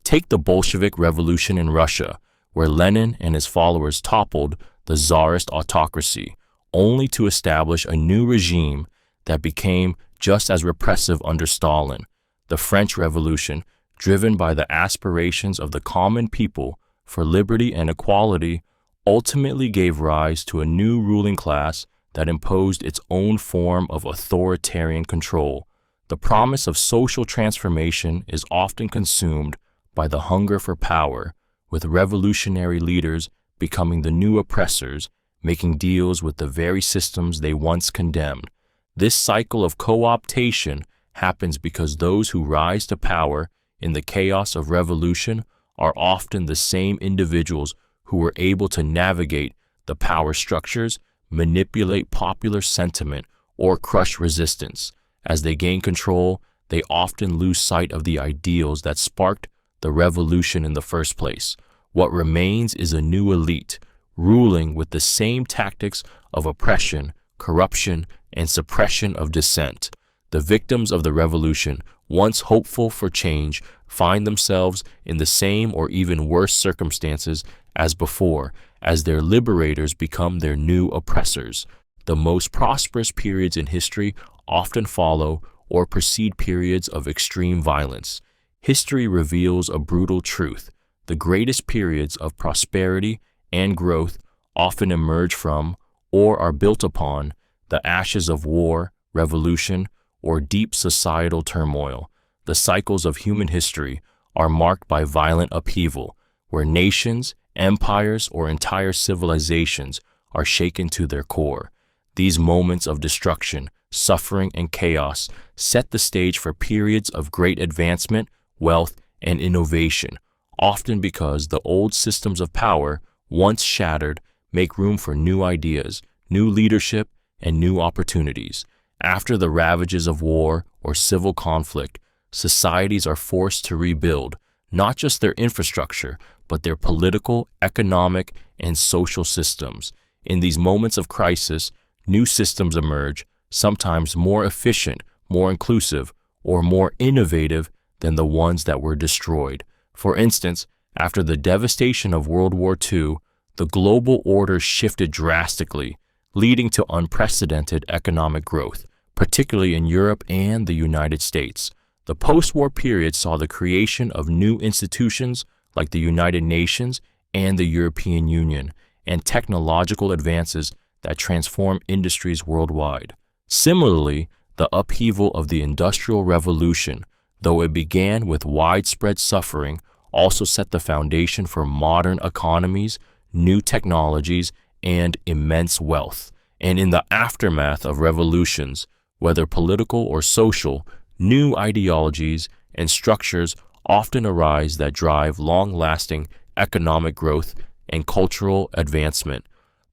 Take the Bolshevik Revolution in Russia, where Lenin and his followers toppled the Tsarist autocracy, only to establish a new regime that became just as repressive under Stalin. The French Revolution, driven by the aspirations of the common people for liberty and equality, ultimately gave rise to a new ruling class that imposed its own form of authoritarian control. The promise of social transformation is often consumed by the hunger for power, with revolutionary leaders becoming the new oppressors, making deals with the very systems they once condemned. This cycle of co-optation happens because those who rise to power in the chaos of revolution are often the same individuals who were able to navigate the power structures, manipulate popular sentiment, or crush resistance. As they gain control, they often lose sight of the ideals that sparked the revolution in the first place. What remains is a new elite, ruling with the same tactics of oppression, corruption, and suppression of dissent. The victims of the revolution, once hopeful for change, find themselves in the same or even worse circumstances as before, as their liberators become their new oppressors. The most prosperous periods in history often follow or precede periods of extreme violence. History reveals a brutal truth. The greatest periods of prosperity and growth often emerge from, or are built upon, the ashes of war, revolution, or deep societal turmoil. The cycles of human history are marked by violent upheaval, where nations, empires, or entire civilizations are shaken to their core. These moments of destruction, suffering, and chaos set the stage for periods of great advancement, wealth, and innovation, often because the old systems of power, once shattered, make room for new ideas, new leadership, and new opportunities. After the ravages of war or civil conflict, societies are forced to rebuild not just their infrastructure, but their political, economic, and social systems. In these moments of crisis, new systems emerge, sometimes more efficient, more inclusive, or more innovative than the ones that were destroyed. For instance, after the devastation of World War II, the global order shifted drastically, leading to unprecedented economic growth, particularly in Europe and the United States. The post-war period saw the creation of new institutions like the United Nations and the European Union, and technological advances that transform industries worldwide. Similarly, the upheaval of the Industrial Revolution, though it began with widespread suffering, also set the foundation for modern economies, new technologies, and immense wealth. And in the aftermath of revolutions, whether political or social, new ideologies and structures often arise that drive long-lasting economic growth and cultural advancement.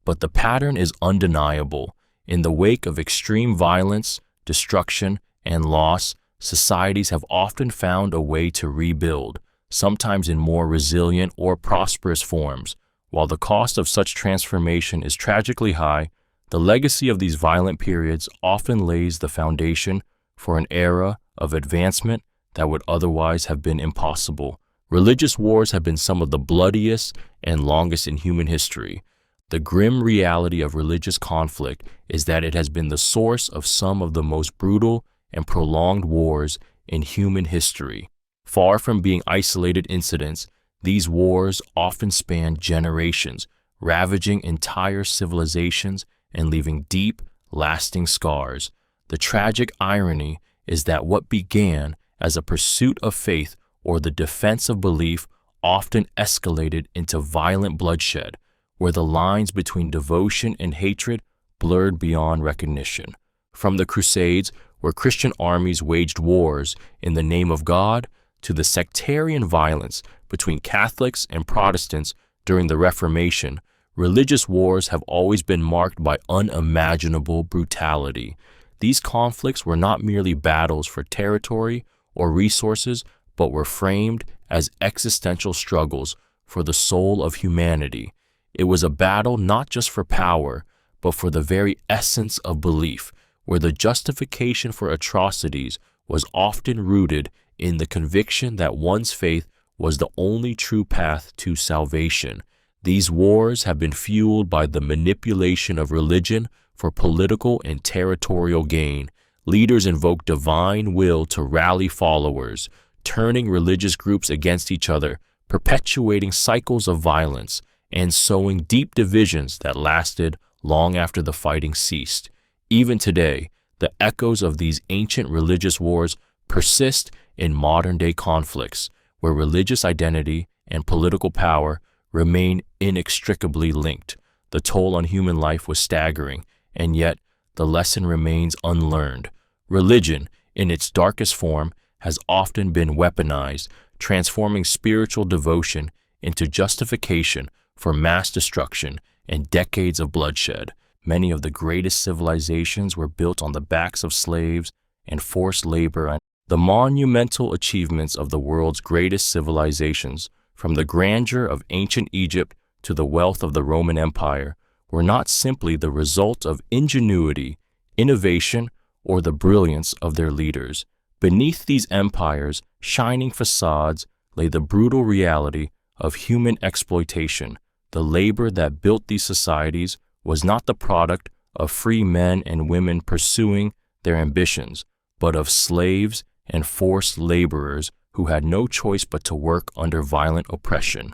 But the pattern is undeniable. In the wake of extreme violence, destruction, and loss, societies have often found a way to rebuild, sometimes in more resilient or prosperous forms. While the cost of such transformation is tragically high, the legacy of these violent periods often lays the foundation for an era of advancement that would otherwise have been impossible. Religious wars have been some of the bloodiest and longest in human history. The grim reality of religious conflict is that it has been the source of some of the most brutal and prolonged wars in human history. Far from being isolated incidents, these wars often span generations, ravaging entire civilizations and leaving deep, lasting scars. The tragic irony is that what began as a pursuit of faith or the defense of belief often escalated into violent bloodshed, where the lines between devotion and hatred blurred beyond recognition. From the Crusades, where Christian armies waged wars in the name of God, to the sectarian violence between Catholics and Protestants during the Reformation, religious wars have always been marked by unimaginable brutality. These conflicts were not merely battles for territory or resources, but were framed as existential struggles for the soul of humanity. It was a battle not just for power, but for the very essence of belief, where the justification for atrocities was often rooted in the conviction that one's faith was the only true path to salvation. These wars have been fueled by the manipulation of religion for political and territorial gain. Leaders invoke divine will to rally followers, turning religious groups against each other, perpetuating cycles of violence, and sowing deep divisions that lasted long after the fighting ceased. Even today, the echoes of these ancient religious wars persist in modern-day conflicts, where religious identity and political power remain inextricably linked. The toll on human life was staggering, and yet the lesson remains unlearned. Religion, in its darkest form, has often been weaponized, transforming spiritual devotion into justification for mass destruction and decades of bloodshed. Many of the greatest civilizations were built on the backs of slaves and forced labor. And the monumental achievements of the world's greatest civilizations, from the grandeur of ancient Egypt to the wealth of the Roman Empire, were not simply the result of ingenuity, innovation, or the brilliance of their leaders. Beneath these empires' shining facades lay the brutal reality of human exploitation. The labor that built these societies was not the product of free men and women pursuing their ambitions, but of slaves and forced laborers who had no choice but to work under violent oppression.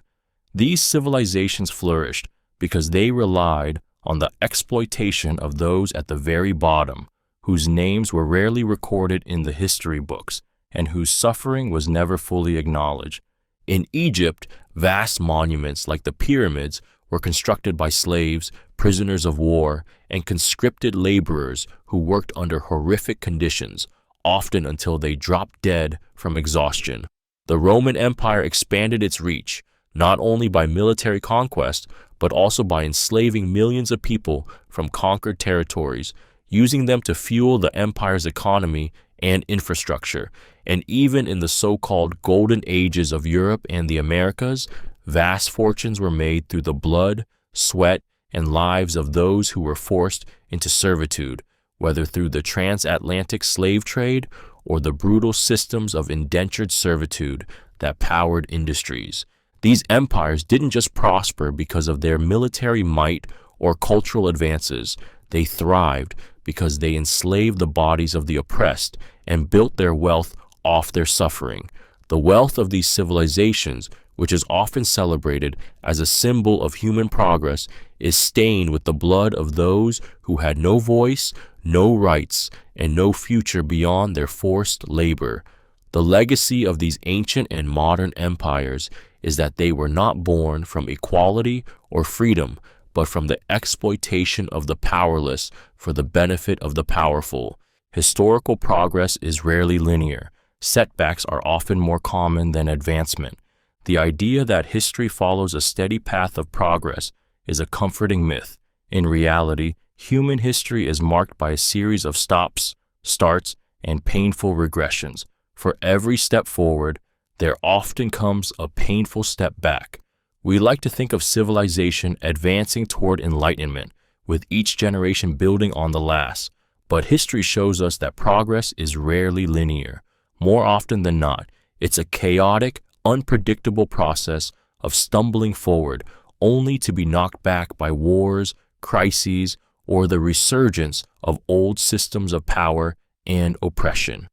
These civilizations flourished because they relied on the exploitation of those at the very bottom, whose names were rarely recorded in the history books and whose suffering was never fully acknowledged. In Egypt, vast monuments like the pyramids were constructed by slaves, prisoners of war, and conscripted laborers who worked under horrific conditions, often until they dropped dead from exhaustion. The Roman Empire expanded its reach, not only by military conquest, but also by enslaving millions of people from conquered territories, using them to fuel the empire's economy and infrastructure. And even in the so-called golden ages of Europe and the Americas, vast fortunes were made through the blood, sweat, and lives of those who were forced into servitude, whether through the transatlantic slave trade or the brutal systems of indentured servitude that powered industries. These empires didn't just prosper because of their military might or cultural advances. They thrived because they enslaved the bodies of the oppressed and built their wealth off their suffering. The wealth of these civilizations, which is often celebrated as a symbol of human progress, is stained with the blood of those who had no voice, no rights, and no future beyond their forced labor. The legacy of these ancient and modern empires is that they were not born from equality or freedom, but from the exploitation of the powerless for the benefit of the powerful. Historical progress is rarely linear. Setbacks are often more common than advancement. The idea that history follows a steady path of progress is a comforting myth. In reality, human history is marked by a series of stops, starts, and painful regressions. For every step forward, there often comes a painful step back. We like to think of civilization advancing toward enlightenment, with each generation building on the last. But history shows us that progress is rarely linear. More often than not, it's a chaotic, unpredictable process of stumbling forward, only to be knocked back by wars, crises, or the resurgence of old systems of power and oppression.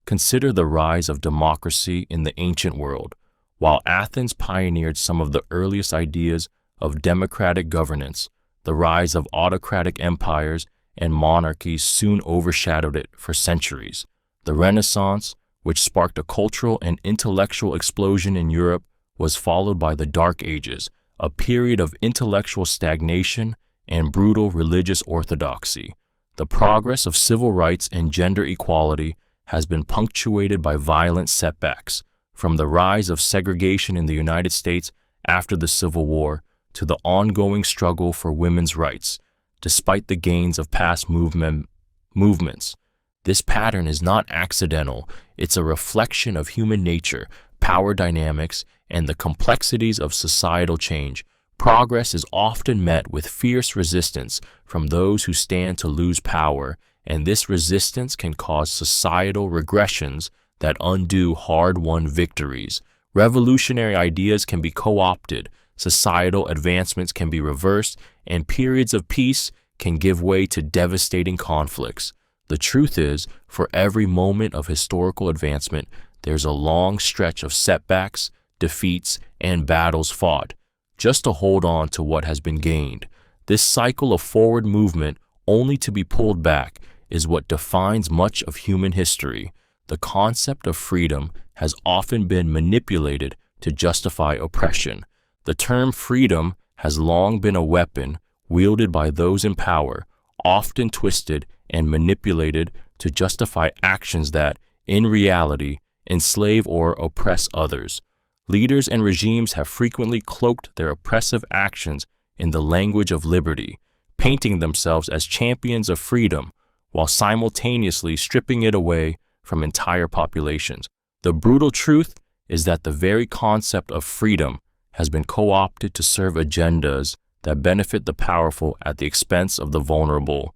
Consider the rise of democracy in the ancient world. While Athens pioneered some of the earliest ideas of democratic governance, the rise of autocratic empires and monarchies soon overshadowed it for centuries. The Renaissance, which sparked a cultural and intellectual explosion in Europe, was followed by the Dark Ages, a period of intellectual stagnation and brutal religious orthodoxy. The progress of civil rights and gender equality has been punctuated by violent setbacks, from the rise of segregation in the United States after the Civil War to the ongoing struggle for women's rights, despite the gains of past movements. This pattern is not accidental. It's a reflection of human nature, power dynamics, and the complexities of societal change. Progress is often met with fierce resistance from those who stand to lose power, and this resistance can cause societal regressions that undo hard-won victories. Revolutionary ideas can be co-opted, societal advancements can be reversed, and periods of peace can give way to devastating conflicts. The truth is, for every moment of historical advancement, there's a long stretch of setbacks, defeats, and battles fought, just to hold on to what has been gained. This cycle of forward movement, only to be pulled back, is what defines much of human history. The concept of freedom has often been manipulated to justify oppression. The term freedom has long been a weapon wielded by those in power, often twisted and manipulated to justify actions that, in reality, enslave or oppress others. Leaders and regimes have frequently cloaked their oppressive actions in the language of liberty, painting themselves as champions of freedom while simultaneously stripping it away from entire populations. The brutal truth is that the very concept of freedom has been co-opted to serve agendas that benefit the powerful at the expense of the vulnerable.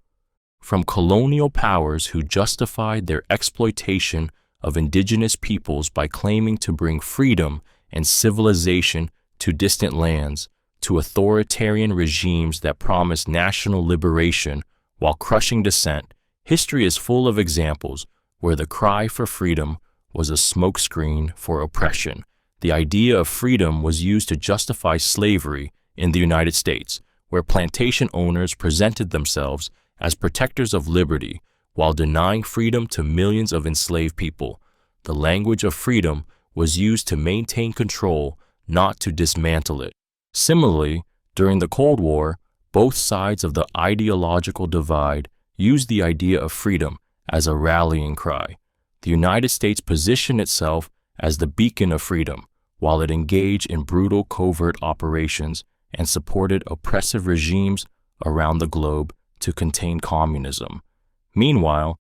From colonial powers who justified their exploitation of indigenous peoples by claiming to bring freedom and civilization to distant lands, to authoritarian regimes that promise national liberation while crushing dissent, history is full of examples where the cry for freedom was a smokescreen for oppression. The idea of freedom was used to justify slavery in the United States, where plantation owners presented themselves as protectors of liberty while denying freedom to millions of enslaved people. The language of freedom was used to maintain control, not to dismantle it. Similarly, during the Cold War, both sides of the ideological divide used the idea of freedom as a rallying cry. The United States positioned itself as the beacon of freedom, while it engaged in brutal covert operations and supported oppressive regimes around the globe to contain communism. Meanwhile,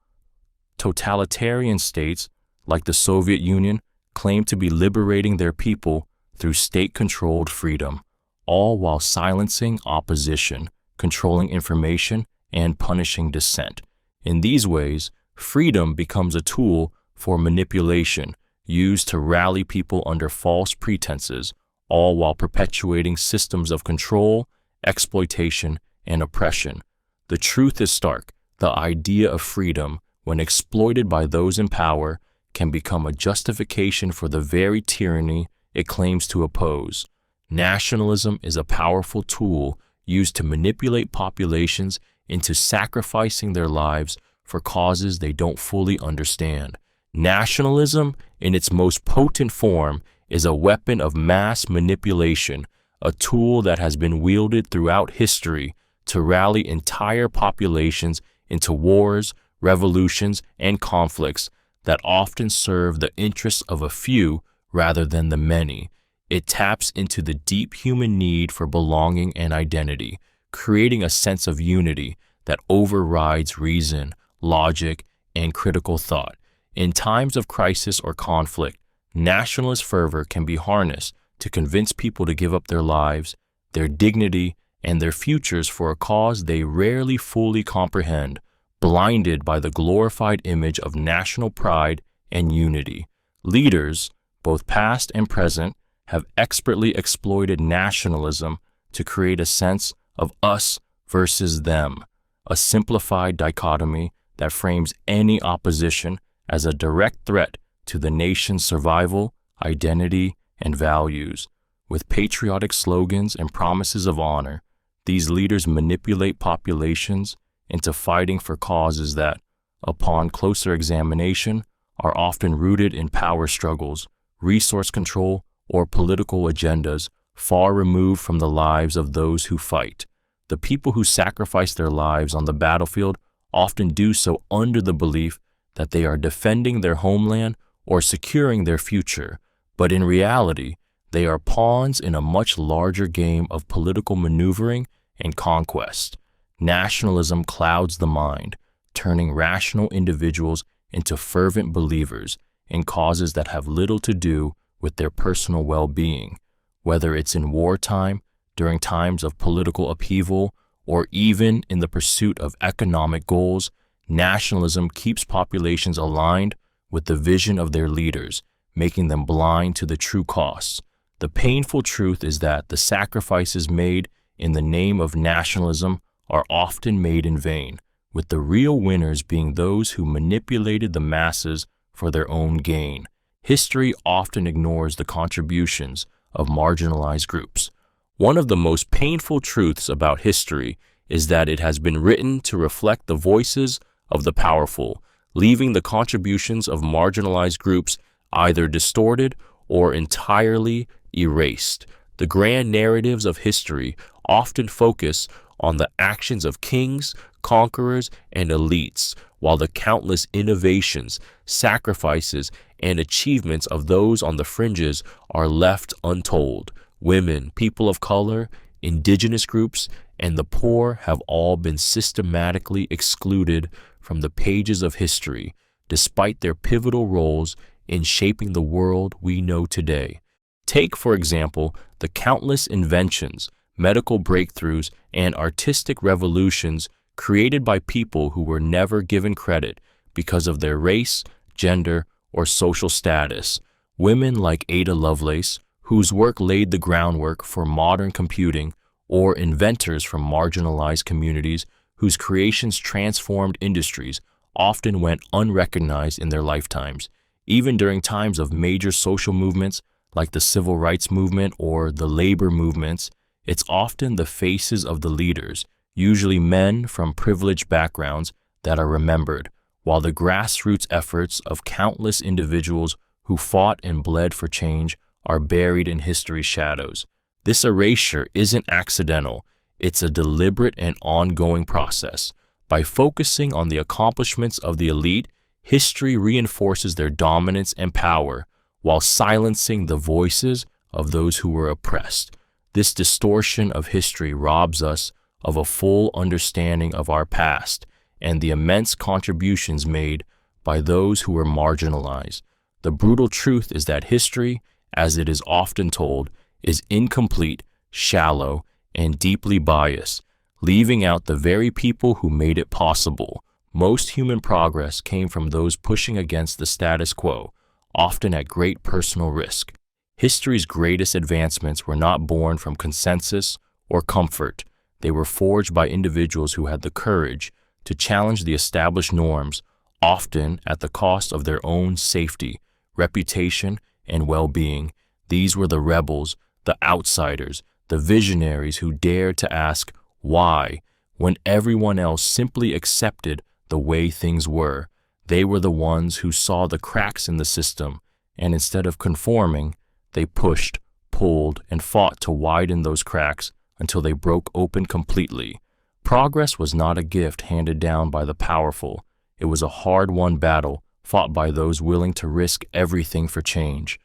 totalitarian states like the Soviet Union claimed to be liberating their people through state-controlled freedom, all while silencing opposition, controlling information, and punishing dissent. In these ways, freedom becomes a tool for manipulation, used to rally people under false pretenses, all while perpetuating systems of control, exploitation, and oppression. The truth is stark. The idea of freedom, when exploited by those in power, can become a justification for the very tyranny it claims to oppose. Nationalism is a powerful tool used to manipulate populations into sacrificing their lives for causes they don't fully understand. Nationalism, in its most potent form, is a weapon of mass manipulation, a tool that has been wielded throughout history to rally entire populations into wars, revolutions, and conflicts that often serve the interests of a few rather than the many. It taps into the deep human need for belonging and identity, creating a sense of unity that overrides reason, logic, and critical thought. In times of crisis or conflict, nationalist fervor can be harnessed to convince people to give up their lives, their dignity, and their futures for a cause they rarely fully comprehend, blinded by the glorified image of national pride and unity. Leaders, both past and present, have expertly exploited nationalism to create a sense of us versus them, a simplified dichotomy that frames any opposition as a direct threat to the nation's survival, identity, and values. With patriotic slogans and promises of honor, these leaders manipulate populations into fighting for causes that, upon closer examination, are often rooted in power struggles, resource control, or political agendas far removed from the lives of those who fight. The people who sacrifice their lives on the battlefield often do so under the belief that they are defending their homeland or securing their future, but in reality, they are pawns in a much larger game of political maneuvering and conquest. Nationalism clouds the mind, turning rational individuals into fervent believers in causes that have little to do with their personal well-being, whether it's in wartime, during times of political upheaval, or even in the pursuit of economic goals. Nationalism keeps populations aligned with the vision of their leaders, making them blind to the true costs. The painful truth is that the sacrifices made in the name of nationalism are often made in vain, with the real winners being those who manipulated the masses for their own gain. History often ignores the contributions of marginalized groups. One of the most painful truths about history is that it has been written to reflect the voices of the powerful, leaving the contributions of marginalized groups either distorted or entirely erased. The grand narratives of history often focus on the actions of kings, conquerors, and elites, while the countless innovations, sacrifices, and achievements of those on the fringes are left untold. Women, people of color, indigenous groups, and the poor have all been systematically excluded from the pages of history, despite their pivotal roles in shaping the world we know today. Take, for example, the countless inventions, medical breakthroughs, and artistic revolutions created by people who were never given credit because of their race, gender, or social status. Women like Ada Lovelace, whose work laid the groundwork for modern computing, or inventors from marginalized communities whose creations transformed industries, often went unrecognized in their lifetimes. Even during times of major social movements like the civil rights movement or the labor movements, it's often the faces of the leaders, usually men from privileged backgrounds, that are remembered, while the grassroots efforts of countless individuals who fought and bled for change are buried in history's shadows. This erasure isn't accidental, it's a deliberate and ongoing process. By focusing on the accomplishments of the elite, history reinforces their dominance and power, while silencing the voices of those who were oppressed. This distortion of history robs us of a full understanding of our past and the immense contributions made by those who were marginalized. The brutal truth is that history, as it is often told, is incomplete, shallow, and deeply biased, leaving out the very people who made it possible. Most human progress came from those pushing against the status quo, often at great personal risk. History's greatest advancements were not born from consensus or comfort. They were forged by individuals who had the courage to challenge the established norms, often at the cost of their own safety, reputation, and well-being. These were the rebels, the outsiders, the visionaries who dared to ask why when everyone else simply accepted the way things were. They were the ones who saw the cracks in the system, and instead of conforming, they pushed, pulled, and fought to widen those cracks until they broke open completely. Progress was not a gift handed down by the powerful. It was a hard-won battle fought by those willing to risk everything for change.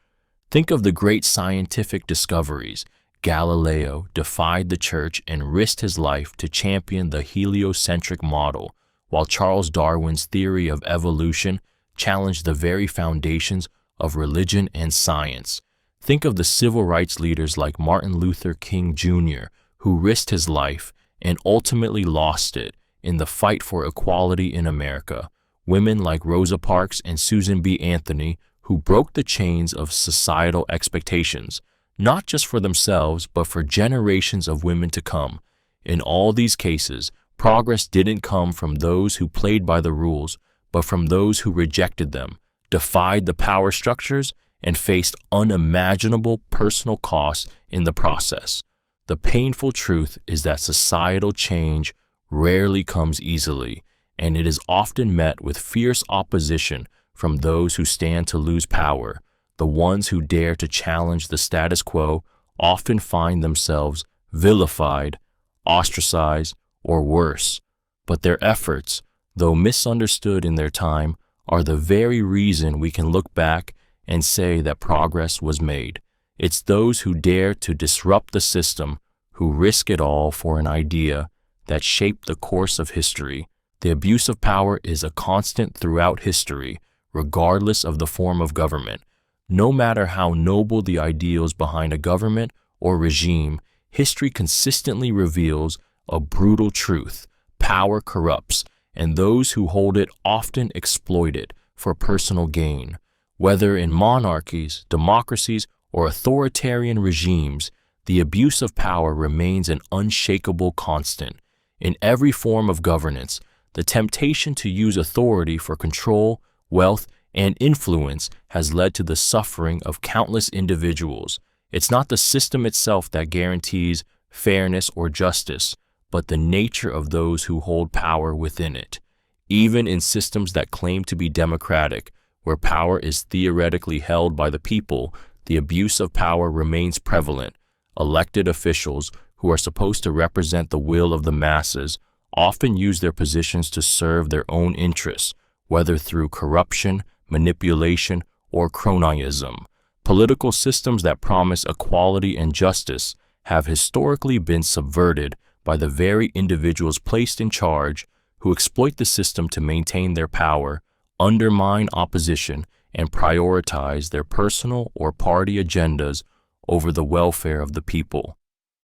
Think of the great scientific discoveries. Galileo defied the church and risked his life to champion the heliocentric model, while Charles Darwin's theory of evolution challenged the very foundations of religion and science. Think of the civil rights leaders like Martin Luther King Jr., who risked his life and ultimately lost it in the fight for equality in America. Women like Rosa Parks and Susan B. Anthony, who broke the chains of societal expectations, not just for themselves, but for generations of women to come. In all these cases, progress didn't come from those who played by the rules, but from those who rejected them, defied the power structures, and faced unimaginable personal costs in the process. The painful truth is that societal change rarely comes easily, and it is often met with fierce opposition from those who stand to lose power. The ones who dare to challenge the status quo often find themselves vilified, ostracized, or worse. But their efforts, though misunderstood in their time, are the very reason we can look back and say that progress was made. It's those who dare to disrupt the system, who risk it all for an idea, that shape the course of history. The abuse of power is a constant throughout history, regardless of the form of government. No matter how noble the ideals behind a government or regime, history consistently reveals a brutal truth. Power corrupts, and those who hold it often exploit it for personal gain. Whether in monarchies, democracies, or authoritarian regimes, the abuse of power remains an unshakable constant. In every form of governance, the temptation to use authority for control, wealth, and influence has led to the suffering of countless individuals. It's not the system itself that guarantees fairness or justice, but the nature of those who hold power within it. Even in systems that claim to be democratic, where power is theoretically held by the people, the abuse of power remains prevalent. Elected officials, who are supposed to represent the will of the masses, often use their positions to serve their own interests, whether through corruption, manipulation, or cronyism. Political systems that promise equality and justice have historically been subverted by the very individuals placed in charge, who exploit the system to maintain their power, undermine opposition, and prioritize their personal or party agendas over the welfare of the people.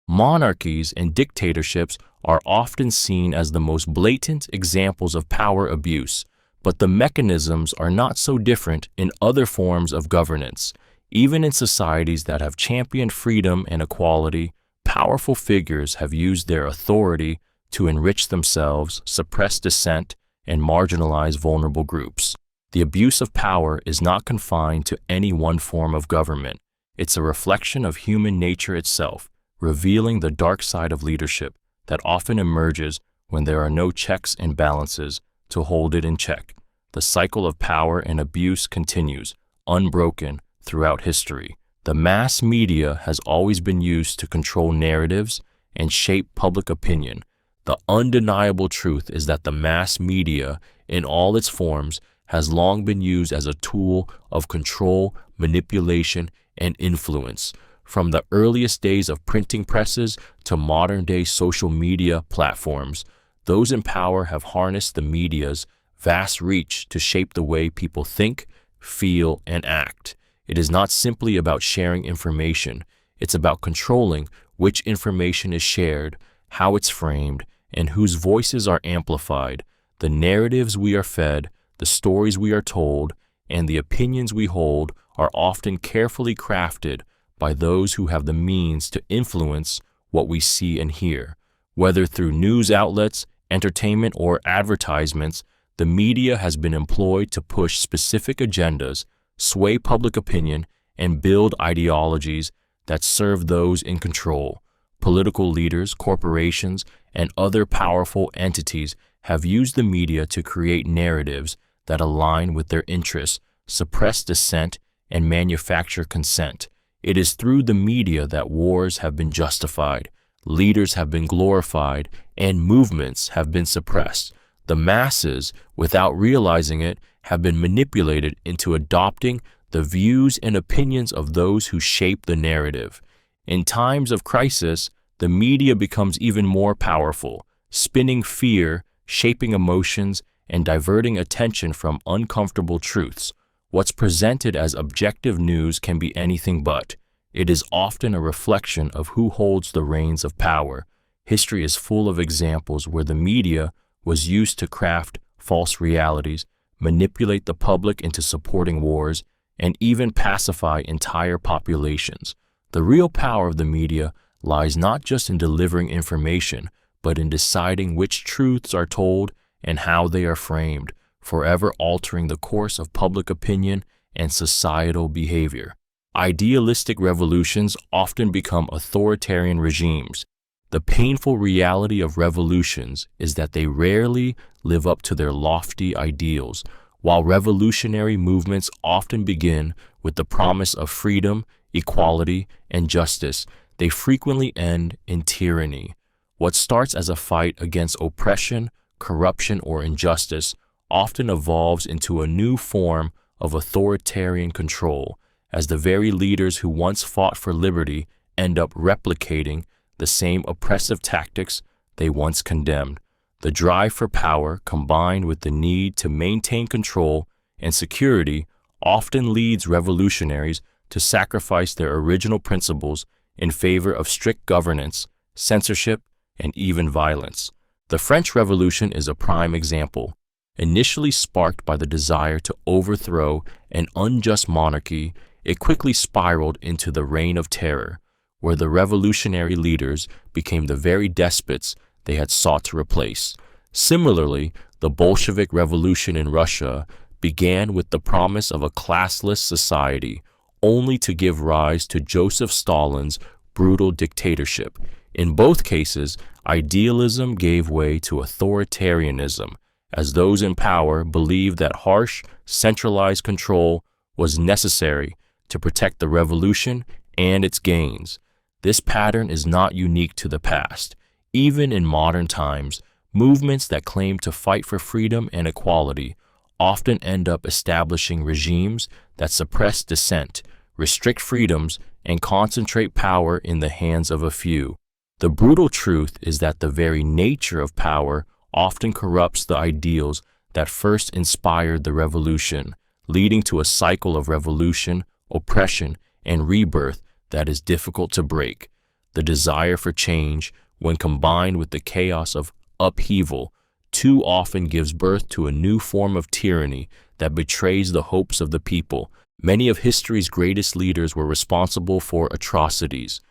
Monarchies and dictatorships are often seen as the most blatant examples of power abuse, but the mechanisms are not so different in other forms of governance. Even in societies that have championed freedom and equality, powerful figures have used their authority to enrich themselves, suppress dissent, and marginalize vulnerable groups. The abuse of power is not confined to any one form of government. It's a reflection of human nature itself, revealing the dark side of leadership that often emerges when there are no checks and balances to hold it in check. The cycle of power and abuse continues, unbroken, throughout history. The mass media has always been used to control narratives and shape public opinion. The undeniable truth is that the mass media, in all its forms, has long been used as a tool of control, manipulation, and influence. From the earliest days of printing presses to modern-day social media platforms, those in power have harnessed the media's vast reach to shape the way people think, feel, and act. It is not simply about sharing information. It's about controlling which information is shared, how it's framed, and whose voices are amplified. The narratives we are fed, the stories we are told, and the opinions we hold are often carefully crafted by those who have the means to influence what we see and hear. Whether through news outlets, entertainment, or advertisements, the media has been employed to push specific agendas, sway public opinion, and build ideologies that serve those in control. Political leaders, corporations, and other powerful entities have used the media to create narratives that align with their interests, suppress dissent, and manufacture consent. It is through the media that wars have been justified, leaders have been glorified, and movements have been suppressed. The masses, without realizing it, have been manipulated into adopting the views and opinions of those who shape the narrative. In times of crisis, the media becomes even more powerful, spinning fear, shaping emotions, and diverting attention from uncomfortable truths. What's presented as objective news can be anything but. It is often a reflection of who holds the reins of power. History is full of examples where the media was used to craft false realities, manipulate the public into supporting wars, and even pacify entire populations. The real power of the media lies not just in delivering information, but in deciding which truths are told and how they are framed, forever altering the course of public opinion and societal behavior. Idealistic revolutions often become authoritarian regimes. The painful reality of revolutions is that they rarely live up to their lofty ideals. While revolutionary movements often begin with the promise of freedom, equality, and justice, they frequently end in tyranny. What starts as a fight against oppression, corruption, or injustice often evolves into a new form of authoritarian control, as the very leaders who once fought for liberty end up replicating the same oppressive tactics they once condemned. The drive for power, combined with the need to maintain control and security, often leads revolutionaries to sacrifice their original principles in favor of strict governance, censorship, and even violence. The French Revolution is a prime example. Initially sparked by the desire to overthrow an unjust monarchy, it quickly spiraled into the Reign of Terror, where the revolutionary leaders became the very despots they had sought to replace. Similarly, the Bolshevik Revolution in Russia began with the promise of a classless society, only to give rise to Joseph Stalin's brutal dictatorship. In both cases, idealism gave way to authoritarianism, as those in power believed that harsh, centralized control was necessary to protect the revolution and its gains. This pattern is not unique to the past. Even in modern times, movements that claim to fight for freedom and equality often end up establishing regimes that suppress dissent, restrict freedoms, and concentrate power in the hands of a few. The brutal truth is that the very nature of power often corrupts the ideals that first inspired the revolution, leading to a cycle of revolution, oppression, and rebirth that is difficult to break. The desire for change, when combined with the chaos of upheaval, too often gives birth to a new form of tyranny that betrays the hopes of the people. Many of history's greatest leaders were responsible for atrocities.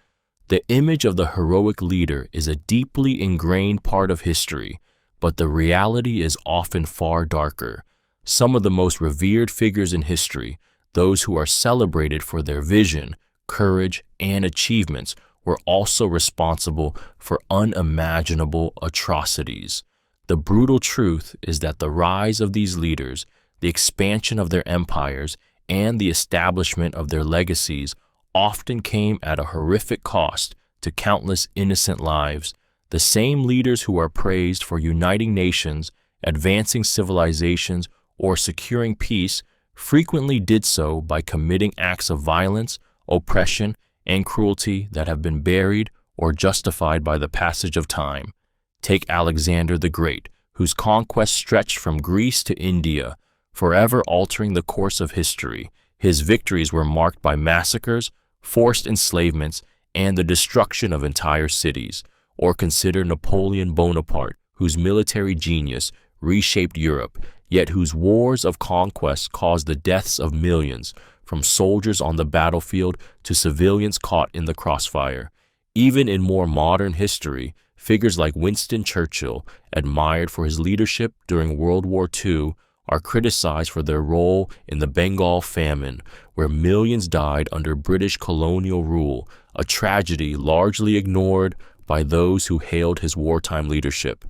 The image of the heroic leader is a deeply ingrained part of history, but the reality is often far darker. Some of the most revered figures in history, those who are celebrated for their vision, courage, and achievements, were also responsible for unimaginable atrocities. The brutal truth is that the rise of these leaders, the expansion of their empires, and the establishment of their legacies often came at a horrific cost to countless innocent lives. The same leaders who are praised for uniting nations, advancing civilizations, or securing peace frequently did so by committing acts of violence, oppression, and cruelty that have been buried or justified by the passage of time. Take Alexander the Great, whose conquest stretched from Greece to India, forever altering the course of history. His victories were marked by massacres, forced enslavements, and the destruction of entire cities. Or consider Napoleon Bonaparte, whose military genius reshaped Europe, yet whose wars of conquest caused the deaths of millions, from soldiers on the battlefield to civilians caught in the crossfire. Even in more modern history, figures like Winston Churchill, admired for his leadership during World War II, are criticized for their role in the Bengal famine, where millions died under British colonial rule, a tragedy largely ignored by those who hailed his wartime leadership.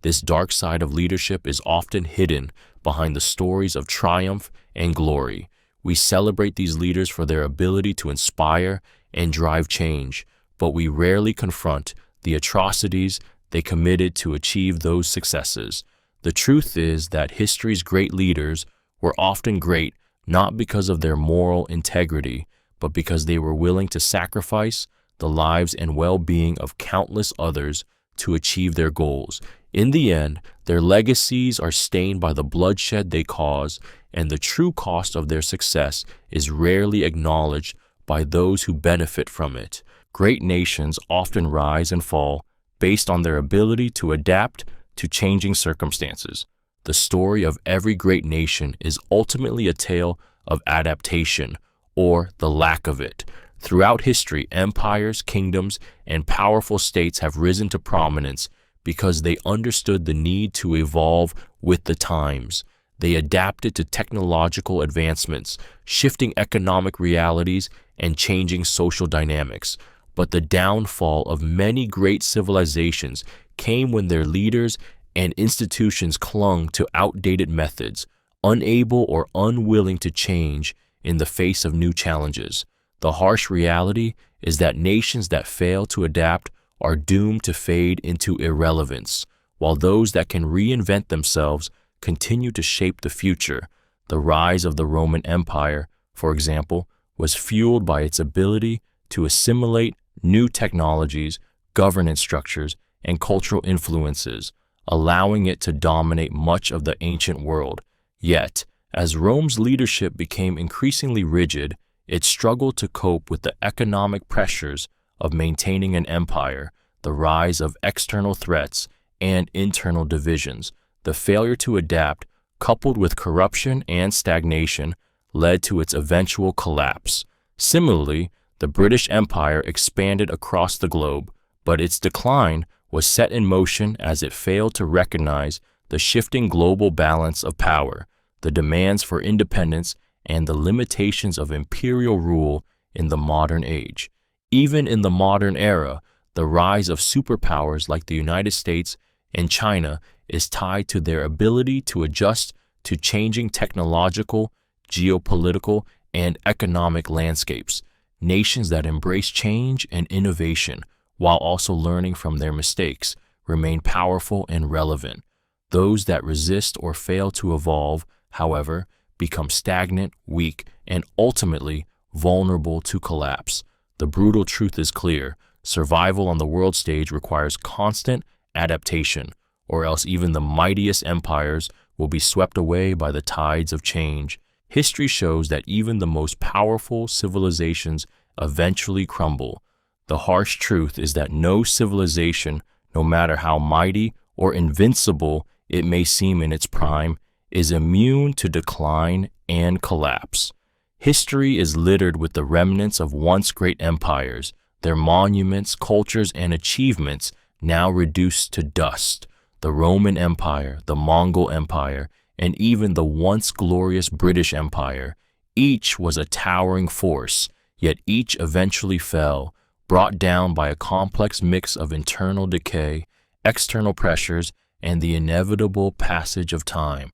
This dark side of leadership is often hidden behind the stories of triumph and glory. We celebrate these leaders for their ability to inspire and drive change, but we rarely confront the atrocities they committed to achieve those successes. The truth is that history's great leaders were often great not because of their moral integrity, but because they were willing to sacrifice the lives and well-being of countless others to achieve their goals. In the end, their legacies are stained by the bloodshed they cause, and the true cost of their success is rarely acknowledged by those who benefit from it. Great nations often rise and fall based on their ability to adapt to changing circumstances. The story of every great nation is ultimately a tale of adaptation, or the lack of it. Throughout history, empires, kingdoms, and powerful states have risen to prominence because they understood the need to evolve with the times. They adapted to technological advancements, shifting economic realities, and changing social dynamics. But the downfall of many great civilizations came when their leaders and institutions clung to outdated methods, unable or unwilling to change in the face of new challenges. The harsh reality is that nations that fail to adapt are doomed to fade into irrelevance, while those that can reinvent themselves continue to shape the future. The rise of the Roman Empire, for example, was fueled by its ability to assimilate new technologies, governance structures, and cultural influences, allowing it to dominate much of the ancient world. Yet, as Rome's leadership became increasingly rigid, it struggled to cope with the economic pressures of maintaining an empire, the rise of external threats, and internal divisions. The failure to adapt, coupled with corruption and stagnation, led to its eventual collapse. Similarly, the British Empire expanded across the globe, but its decline was set in motion as it failed to recognize the shifting global balance of power, the demands for independence, and the limitations of imperial rule in the modern age. Even in the modern era, the rise of superpowers like the United States and China is tied to their ability to adjust to changing technological, geopolitical, and economic landscapes. Nations that embrace change and innovation while also learning from their mistakes remain powerful and relevant. Those that resist or fail to evolve, however, become stagnant, weak, and ultimately vulnerable to collapse. The brutal truth is clear. Survival on the world stage requires constant adaptation, or else even the mightiest empires will be swept away by the tides of change. History shows that even the most powerful civilizations eventually crumble. The harsh truth is that no civilization, no matter how mighty or invincible it may seem in its prime, is immune to decline and collapse. History is littered with the remnants of once great empires, their monuments, cultures, and achievements now reduced to dust. The Roman Empire, the Mongol Empire, and even the once glorious British Empire, each was a towering force, yet each eventually fell, brought down by a complex mix of internal decay, external pressures, and the inevitable passage of time.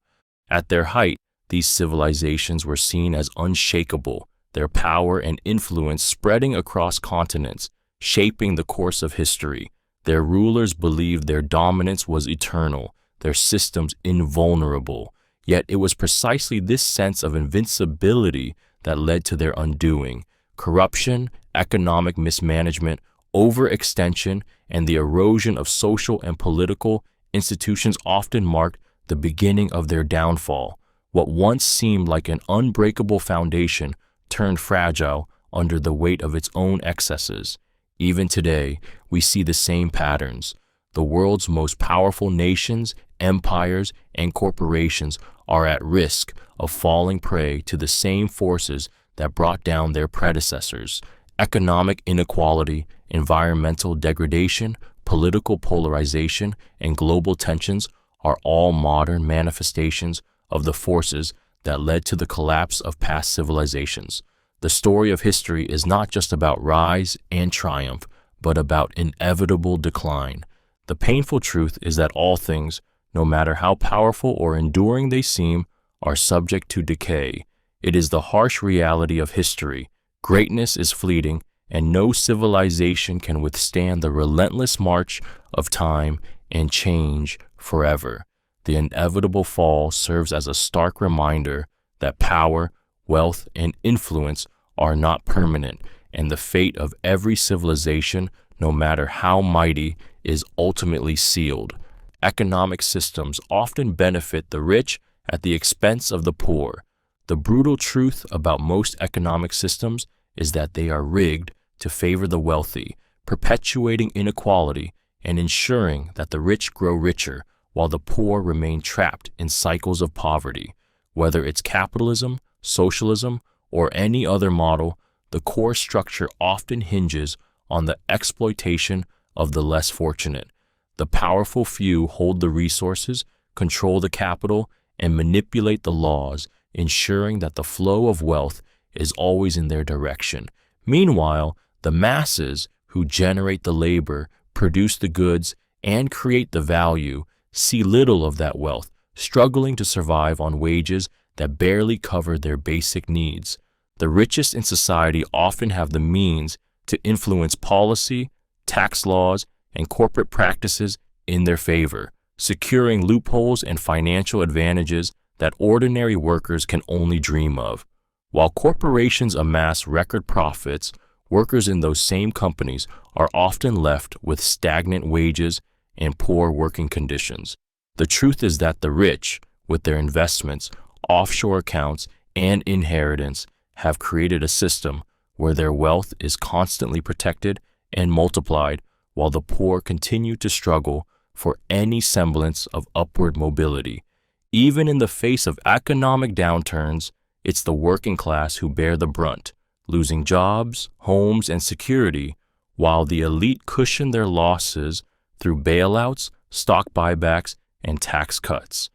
At their height, these civilizations were seen as unshakable, their power and influence spreading across continents, shaping the course of history. Their rulers believed their dominance was eternal, their systems invulnerable. Yet it was precisely this sense of invincibility that led to their undoing. Corruption, economic mismanagement, overextension, and the erosion of social and political institutions often marked the beginning of their downfall. What once seemed like an unbreakable foundation turned fragile under the weight of its own excesses. Even today, we see the same patterns. The world's most powerful nations, empires, and corporations are at risk of falling prey to the same forces that brought down their predecessors. Economic inequality, environmental degradation, political polarization, and global tensions are all modern manifestations of the forces that led to the collapse of past civilizations. The story of history is not just about rise and triumph, but about inevitable decline. The painful truth is that all things, no matter how powerful or enduring they seem, are subject to decay. It is the harsh reality of history. Greatness is fleeting, and no civilization can withstand the relentless march of time and change forever. The inevitable fall serves as a stark reminder that power, wealth, and influence are not permanent, and the fate of every civilization, no matter how mighty, is ultimately sealed. Economic systems often benefit the rich at the expense of the poor. The brutal truth about most economic systems is that they are rigged to favor the wealthy, perpetuating inequality and ensuring that the rich grow richer while the poor remain trapped in cycles of poverty. Whether it's capitalism, socialism, or any other model, the core structure often hinges on the exploitation of the less fortunate. The powerful few hold the resources, control the capital, and manipulate the laws, ensuring that the flow of wealth is always in their direction. Meanwhile, the masses, who generate the labor, produce the goods, and create the value, see little of that wealth, struggling to survive on wages that barely cover their basic needs. The richest in society often have the means to influence policy, tax laws, and corporate practices in their favor, securing loopholes and financial advantages that ordinary workers can only dream of. While corporations amass record profits, workers in those same companies are often left with stagnant wages and poor working conditions. The truth is that the rich, with their investments, offshore accounts, and inheritance, have created a system where their wealth is constantly protected and multiplied, while the poor continue to struggle for any semblance of upward mobility. Even in the face of economic downturns, it's the working class who bear the brunt, losing jobs, homes, and security, while the elite cushion their losses through bailouts, stock buybacks, and tax cuts.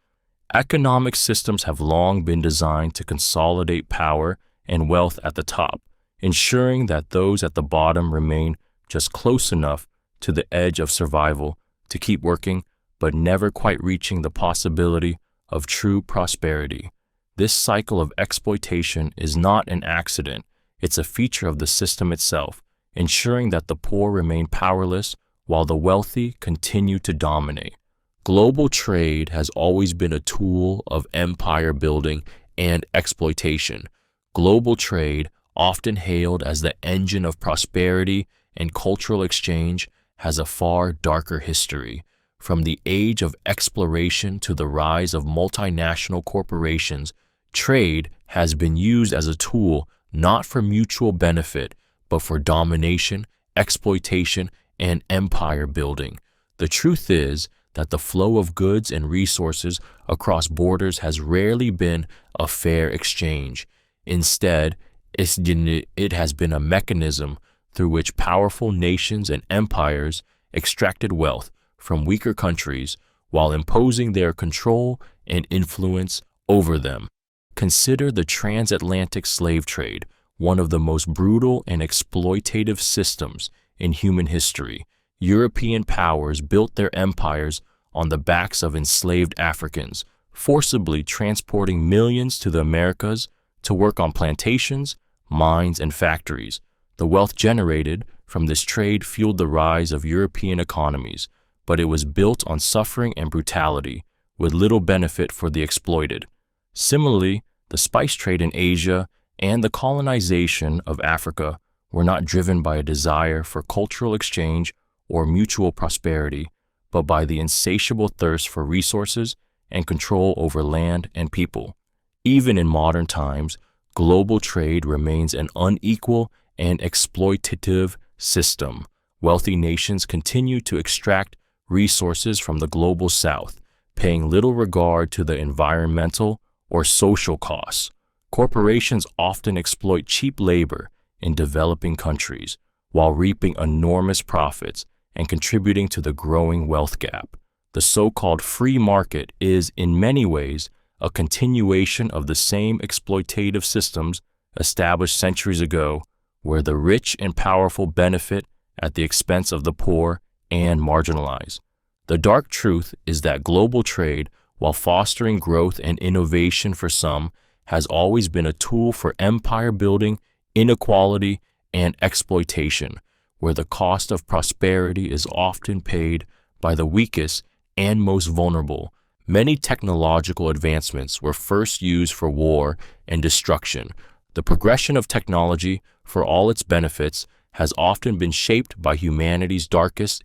Economic systems have long been designed to consolidate power and wealth at the top, ensuring that those at the bottom remain just close enough to the edge of survival to keep working, but never quite reaching the possibility of true prosperity. This cycle of exploitation is not an accident, it's a feature of the system itself, ensuring that the poor remain powerless while the wealthy continue to dominate. Global trade has always been a tool of empire building and exploitation. Global trade, often hailed as the engine of prosperity and cultural exchange, has a far darker history. From the age of exploration to the rise of multinational corporations, trade has been used as a tool not for mutual benefit, but for domination, exploitation, and empire building. The truth is that the flow of goods and resources across borders has rarely been a fair exchange. Instead, it has been a mechanism through which powerful nations and empires extracted wealth from weaker countries while imposing their control and influence over them. Consider the transatlantic slave trade, one of the most brutal and exploitative systems in human history. European powers built their empires on the backs of enslaved Africans, forcibly transporting millions to the Americas to work on plantations, mines, and factories. The wealth generated from this trade fueled the rise of European economies, but it was built on suffering and brutality, with little benefit for the exploited. Similarly, the spice trade in Asia and the colonization of Africa were not driven by a desire for cultural exchange or mutual prosperity, but by the insatiable thirst for resources and control over land and people. Even in modern times, global trade remains an unequal and exploitative system. Wealthy nations continue to extract resources from the global south, paying little regard to the environmental or social costs. Corporations often exploit cheap labor in developing countries while reaping enormous profits and contributing to the growing wealth gap. The so-called free market is, in many ways, a continuation of the same exploitative systems established centuries ago, where the rich and powerful benefit at the expense of the poor and marginalized. The dark truth is that global trade, while fostering growth and innovation for some, has always been a tool for empire building, inequality, and exploitation, where the cost of prosperity is often paid by the weakest and most vulnerable. Many technological advancements were first used for war and destruction. The progression of technology, for all its benefits, has often been shaped by humanity's darkest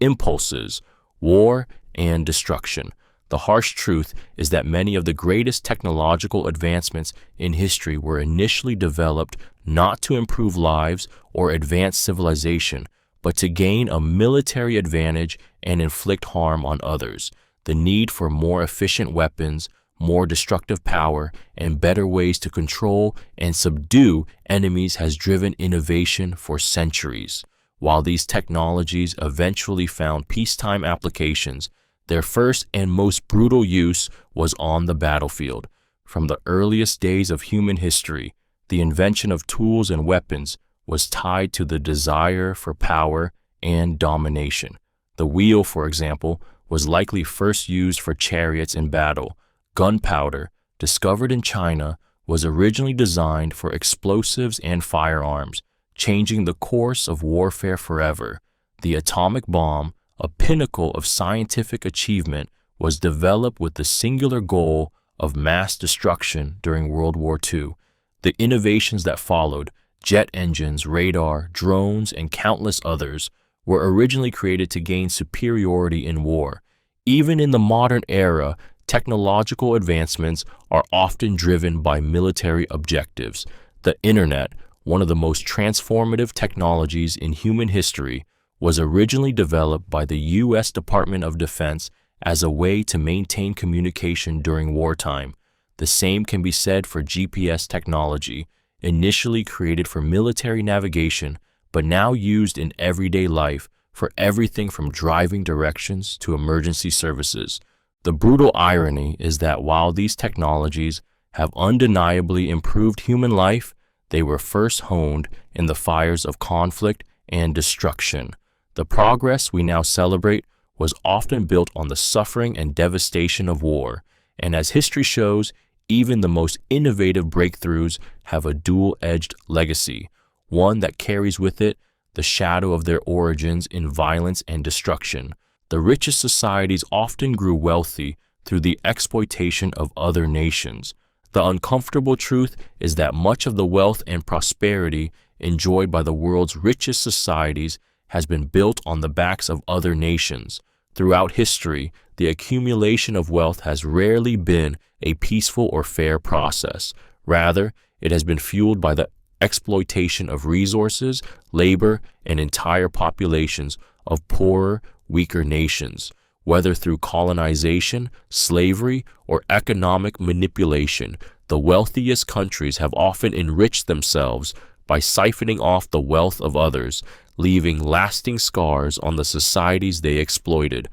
impulses, war and destruction. The harsh truth is that many of the greatest technological advancements in history were initially developed not to improve lives or advance civilization, but to gain a military advantage and inflict harm on others. The need for more efficient weapons, more destructive power, and better ways to control and subdue enemies has driven innovation for centuries. While these technologies eventually found peacetime applications, their first and most brutal use was on the battlefield. From the earliest days of human history, the invention of tools and weapons was tied to the desire for power and domination. The wheel, for example, was likely first used for chariots in battle. Gunpowder, discovered in China, was originally designed for explosives and firearms, changing the course of warfare forever. The atomic bomb, a pinnacle of scientific achievement, was developed with the singular goal of mass destruction during World War II. The innovations that followed, jet engines, radar, drones, and countless others, were originally created to gain superiority in war. Even in the modern era, technological advancements are often driven by military objectives. The Internet, one of the most transformative technologies in human history, was originally developed by the U.S. Department of Defense as a way to maintain communication during wartime. The same can be said for GPS technology, initially created for military navigation, but now used in everyday life for everything from driving directions to emergency services. The brutal irony is that while these technologies have undeniably improved human life, they were first honed in the fires of conflict and destruction. The progress we now celebrate was often built on the suffering and devastation of war, and as history shows, even the most innovative breakthroughs have a dual-edged legacy, one that carries with it the shadow of their origins in violence and destruction. The richest societies often grew wealthy through the exploitation of other nations. The uncomfortable truth is that much of the wealth and prosperity enjoyed by the world's richest societies has been built on the backs of other nations. Throughout history, the accumulation of wealth has rarely been a peaceful or fair process. Rather, it has been fueled by the exploitation of resources, labor, and entire populations of poorer, weaker nations. Whether through colonization, slavery, or economic manipulation, the wealthiest countries have often enriched themselves by siphoning off the wealth of others, leaving lasting scars on the societies they exploited.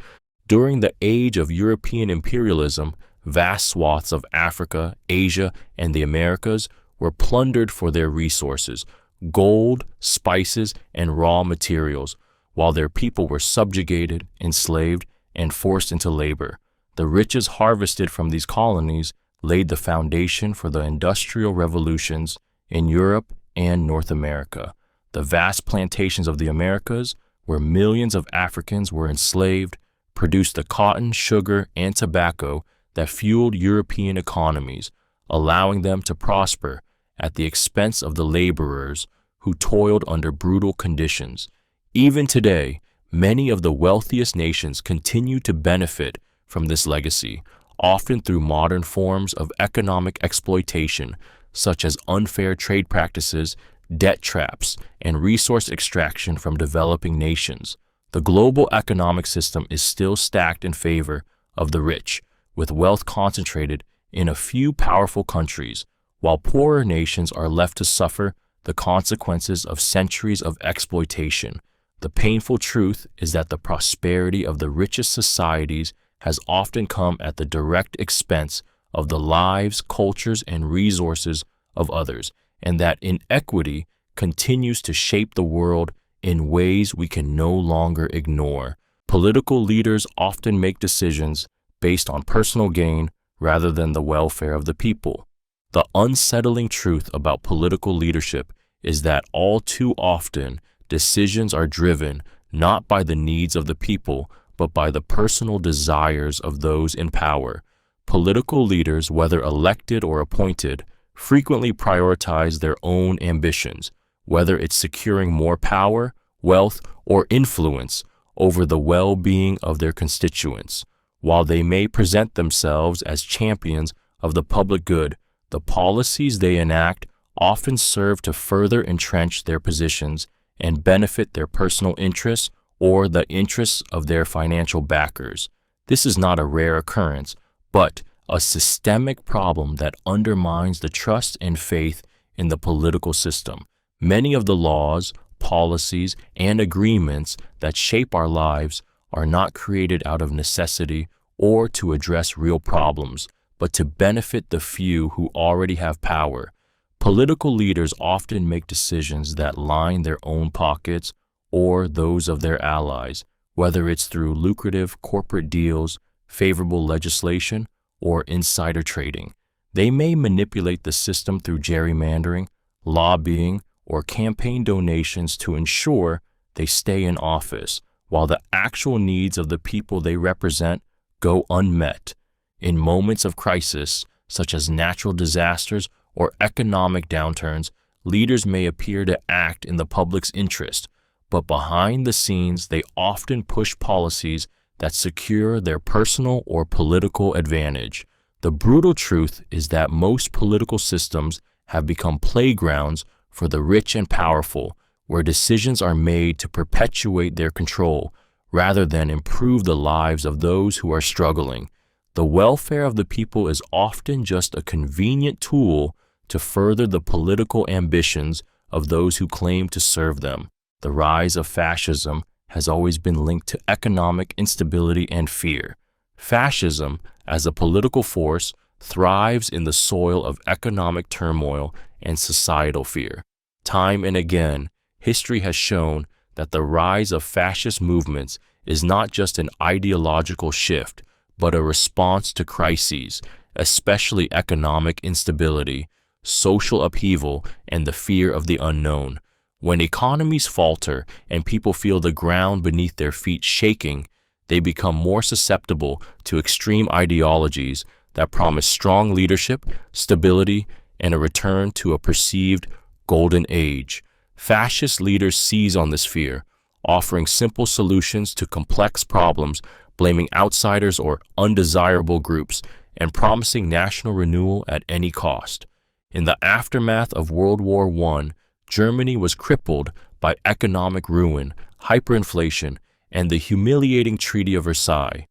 During the age of European imperialism, vast swaths of Africa, Asia, and the Americas were plundered for their resources, gold, spices, and raw materials, while their people were subjugated, enslaved, and forced into labor. The riches harvested from these colonies laid the foundation for the industrial revolutions in Europe and North America. The vast plantations of the Americas, where millions of Africans were enslaved, produced the cotton, sugar, and tobacco that fueled European economies, allowing them to prosper at the expense of the laborers who toiled under brutal conditions. Even today, many of the wealthiest nations continue to benefit from this legacy, often through modern forms of economic exploitation, such as unfair trade practices, debt traps, and resource extraction from developing nations. The global economic system is still stacked in favor of the rich, with wealth concentrated in a few powerful countries, while poorer nations are left to suffer the consequences of centuries of exploitation. The painful truth is that the prosperity of the richest societies has often come at the direct expense of the lives, cultures, and resources of others, and that inequity continues to shape the world in ways we can no longer ignore. Political leaders often make decisions based on personal gain rather than the welfare of the people. The unsettling truth about political leadership is that all too often decisions are driven not by the needs of the people, but by the personal desires of those in power. Political leaders, whether elected or appointed, frequently prioritize their own ambitions, whether it's securing more power, wealth, or influence over the well-being of their constituents. While they may present themselves as champions of the public good, the policies they enact often serve to further entrench their positions and benefit their personal interests or the interests of their financial backers. This is not a rare occurrence, but a systemic problem that undermines the trust and faith in the political system. Many of the laws, policies, and agreements that shape our lives are not created out of necessity or to address real problems, but to benefit the few who already have power. Political leaders often make decisions that line their own pockets or those of their allies, whether it's through lucrative corporate deals, favorable legislation, or insider trading. They may manipulate the system through gerrymandering, lobbying, or campaign donations to ensure they stay in office, while the actual needs of the people they represent go unmet. In moments of crisis, such as natural disasters or economic downturns, leaders may appear to act in the public's interest, but behind the scenes they often push policies that secure their personal or political advantage. The brutal truth is that most political systems have become playgrounds for the rich and powerful, where decisions are made to perpetuate their control rather than improve the lives of those who are struggling. The welfare of the people is often just a convenient tool to further the political ambitions of those who claim to serve them. The rise of fascism has always been linked to economic instability and fear. Fascism, as a political force, thrives in the soil of economic turmoil and societal fear. Time and again, history has shown that the rise of fascist movements is not just an ideological shift, but a response to crises, especially economic instability, social upheaval, and the fear of the unknown. When economies falter and people feel the ground beneath their feet shaking, they become more susceptible to extreme ideologies that promise strong leadership, stability, and a return to a perceived golden age. Fascist leaders seize on this fear, offering simple solutions to complex problems, blaming outsiders or undesirable groups, and promising national renewal at any cost. In the aftermath of World War I, Germany was crippled by economic ruin, hyperinflation, and the humiliating Treaty of Versailles.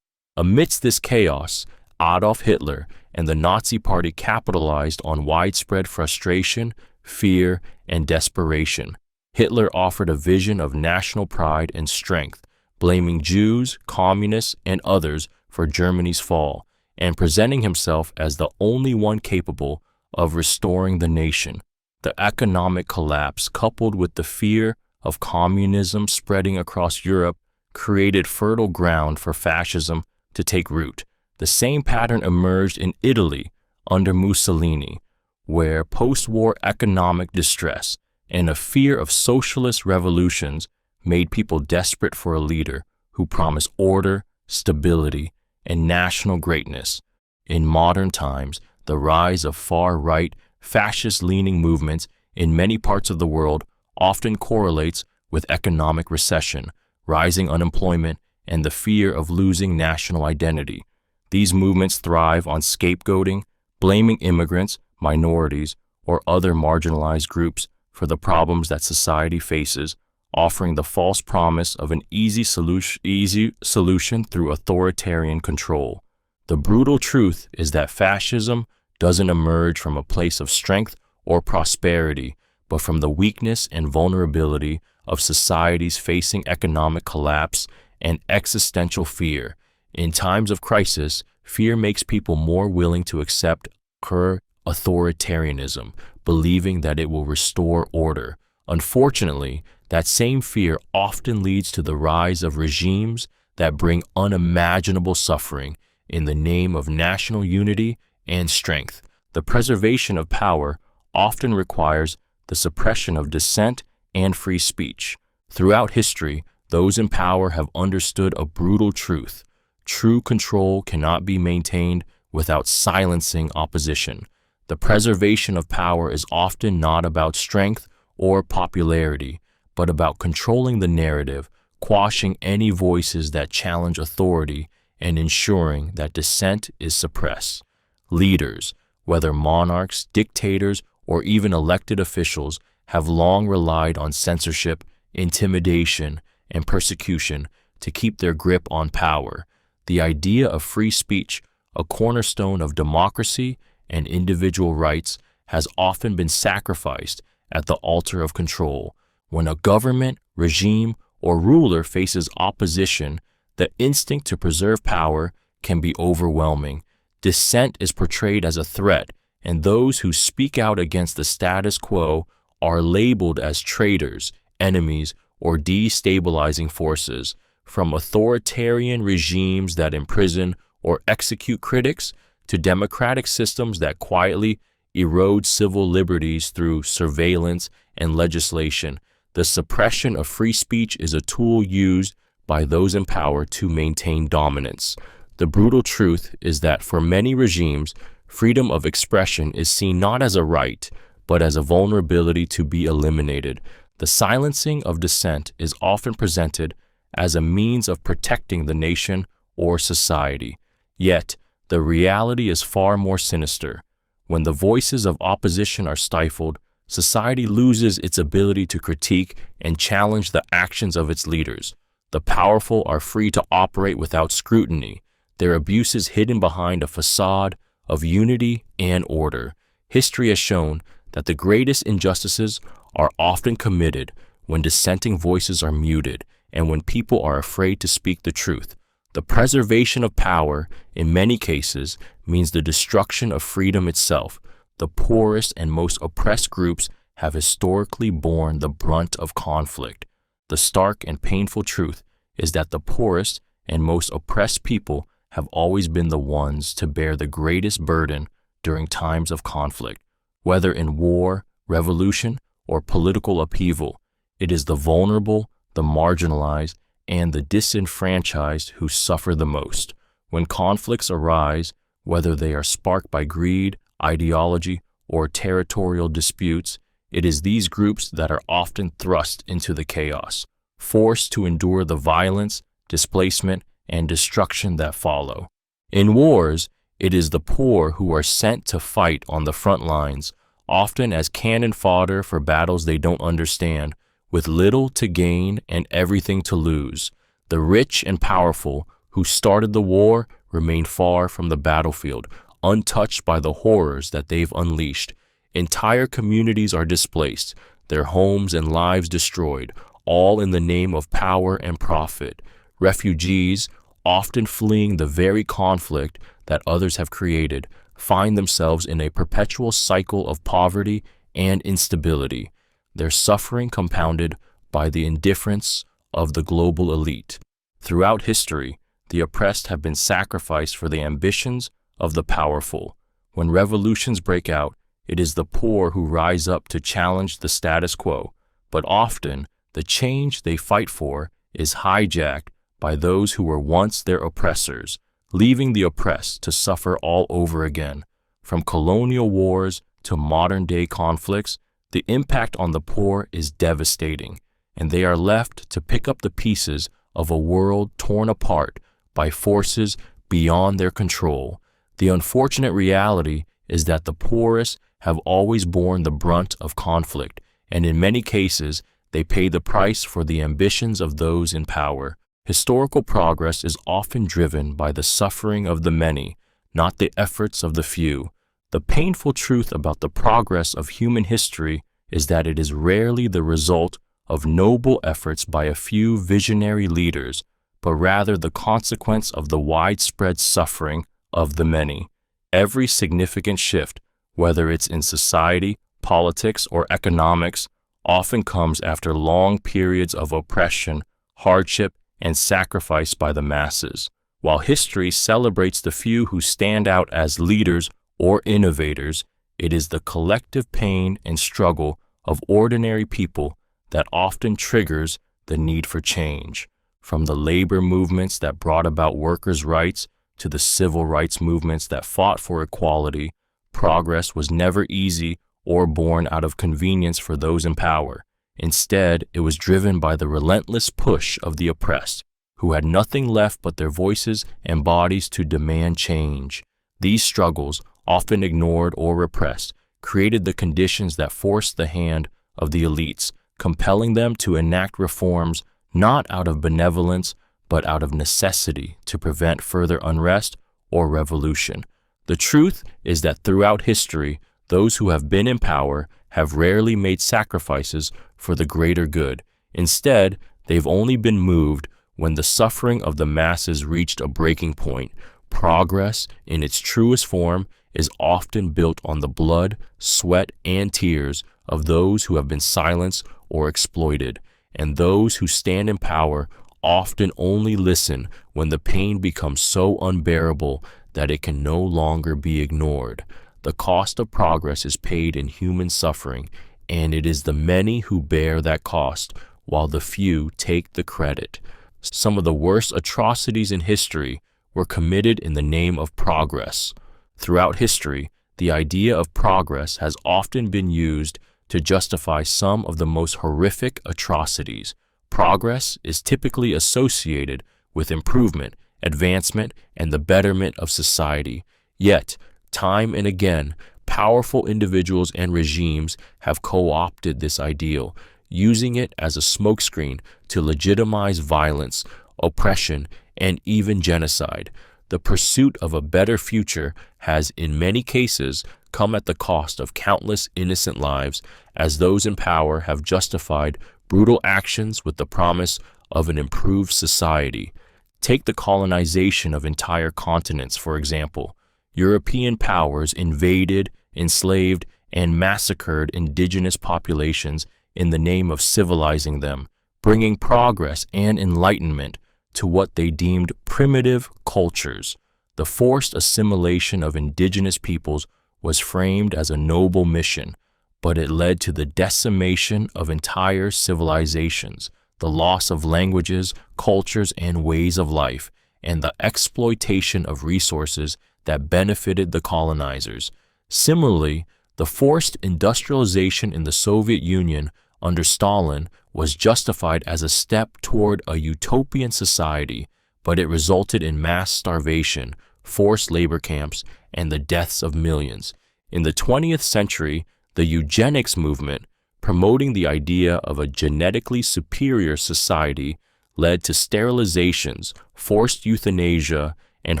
Amidst this chaos, Adolf Hitler and the Nazi Party capitalized on widespread frustration, fear, and desperation. Hitler offered a vision of national pride and strength, blaming Jews, communists, and others for Germany's fall, and presenting himself as the only one capable of restoring the nation. The economic collapse, coupled with the fear of communism spreading across Europe, created fertile ground for fascism to take root. The same pattern emerged in Italy under Mussolini, where post-war economic distress and a fear of socialist revolutions made people desperate for a leader who promised order, stability, and national greatness. In modern times, the rise of far-right, fascist-leaning movements in many parts of the world often correlates with economic recession, rising unemployment, and the fear of losing national identity. These movements thrive on scapegoating, blaming immigrants, minorities, or other marginalized groups for the problems that society faces, offering the false promise of an easy solution through authoritarian control. The brutal truth is that fascism doesn't emerge from a place of strength or prosperity, but from the weakness and vulnerability of societies facing economic collapse and existential fear. In times of crisis, fear makes people more willing to accept authoritarianism, believing that it will restore order. Unfortunately, that same fear often leads to the rise of regimes that bring unimaginable suffering in the name of national unity and strength. The preservation of power often requires the suppression of dissent and free speech. Throughout history, those in power have understood a brutal truth. True control cannot be maintained without silencing opposition. The preservation of power is often not about strength or popularity, but about controlling the narrative, quashing any voices that challenge authority, and ensuring that dissent is suppressed. Leaders, whether monarchs, dictators, or even elected officials, have long relied on censorship, intimidation, and persecution to keep their grip on power. The idea of free speech, a cornerstone of democracy and individual rights, has often been sacrificed at the altar of control. When a government, regime, or ruler faces opposition, the instinct to preserve power can be overwhelming. Dissent is portrayed as a threat, and those who speak out against the status quo are labeled as traitors, enemies, or destabilizing forces. From authoritarian regimes that imprison or execute critics to democratic systems that quietly erode civil liberties through surveillance and legislation. The suppression of free speech is a tool used by those in power to maintain dominance. The brutal truth is that for many regimes, freedom of expression is seen not as a right, but as a vulnerability to be eliminated. The silencing of dissent is often presented as a means of protecting the nation or society. Yet, the reality is far more sinister. When the voices of opposition are stifled, society loses its ability to critique and challenge the actions of its leaders. The powerful are free to operate without scrutiny, their abuses hidden behind a facade of unity and order. History has shown that the greatest injustices are often committed when dissenting voices are muted and when people are afraid to speak the truth. The preservation of power, in many cases, means the destruction of freedom itself. The poorest and most oppressed groups have historically borne the brunt of conflict. The stark and painful truth is that the poorest and most oppressed people have always been the ones to bear the greatest burden during times of conflict. Whether in war, revolution, or political upheaval, it is the vulnerable, the marginalized, and the disenfranchised who suffer the most. When conflicts arise, whether they are sparked by greed, ideology, or territorial disputes, it is these groups that are often thrust into the chaos, forced to endure the violence, displacement, and destruction that follow. In wars, it is the poor who are sent to fight on the front lines, often as cannon fodder for battles they don't understand, with little to gain and everything to lose. The rich and powerful who started the war remain far from the battlefield, untouched by the horrors that they've unleashed. Entire communities are displaced, their homes and lives destroyed, all in the name of power and profit. Refugees, often fleeing the very conflict that others have created, find themselves in a perpetual cycle of poverty and instability, their suffering compounded by the indifference of the global elite. Throughout history, the oppressed have been sacrificed for the ambitions of the powerful. When revolutions break out, it is the poor who rise up to challenge the status quo, but often the change they fight for is hijacked by those who were once their oppressors, leaving the oppressed to suffer all over again. From colonial wars to modern-day conflicts, the impact on the poor is devastating, and they are left to pick up the pieces of a world torn apart by forces beyond their control. The unfortunate reality is that the poorest have always borne the brunt of conflict, and in many cases, they pay the price for the ambitions of those in power. Historical progress is often driven by the suffering of the many, not the efforts of the few. The painful truth about the progress of human history is that it is rarely the result of noble efforts by a few visionary leaders, but rather the consequence of the widespread suffering of the many. Every significant shift, whether it's in society, politics, or economics, often comes after long periods of oppression, hardship, and sacrifice by the masses. While history celebrates the few who stand out as leaders or innovators, it is the collective pain and struggle of ordinary people that often triggers the need for change. From the labor movements that brought about workers' rights to the civil rights movements that fought for equality, progress was never easy or born out of convenience for those in power. Instead, it was driven by the relentless push of the oppressed, who had nothing left but their voices and bodies to demand change. These struggles, often ignored or repressed, created the conditions that forced the hand of the elites, compelling them to enact reforms not out of benevolence, but out of necessity to prevent further unrest or revolution. The truth is that throughout history, those who have been in power have rarely made sacrifices for the greater good. Instead, they've only been moved when the suffering of the masses reached a breaking point. Progress, in its truest form, is often built on the blood, sweat, and tears of those who have been silenced or exploited, and those who stand in power often only listen when the pain becomes so unbearable that it can no longer be ignored. The cost of progress is paid in human suffering, and it is the many who bear that cost, while the few take the credit. Some of the worst atrocities in history were committed in the name of progress. Throughout history, the idea of progress has often been used to justify some of the most horrific atrocities. Progress is typically associated with improvement, advancement, and the betterment of society. Yet, time and again, powerful individuals and regimes have co-opted this ideal, using it as a smokescreen to legitimize violence, oppression, and even genocide. The pursuit of a better future has, in many cases, come at the cost of countless innocent lives, as those in power have justified brutal actions with the promise of an improved society. Take the colonization of entire continents, for example. European powers invaded, enslaved, and massacred indigenous populations in the name of civilizing them, bringing progress and enlightenment to what they deemed primitive cultures. The forced assimilation of indigenous peoples was framed as a noble mission, but it led to the decimation of entire civilizations, the loss of languages, cultures, and ways of life, and the exploitation of resources that benefited the colonizers. Similarly, the forced industrialization in the Soviet Union under Stalin was justified as a step toward a utopian society, but it resulted in mass starvation, forced labor camps, and the deaths of millions. In the 20th century, the eugenics movement, promoting the idea of a genetically superior society, led to sterilizations, forced euthanasia, and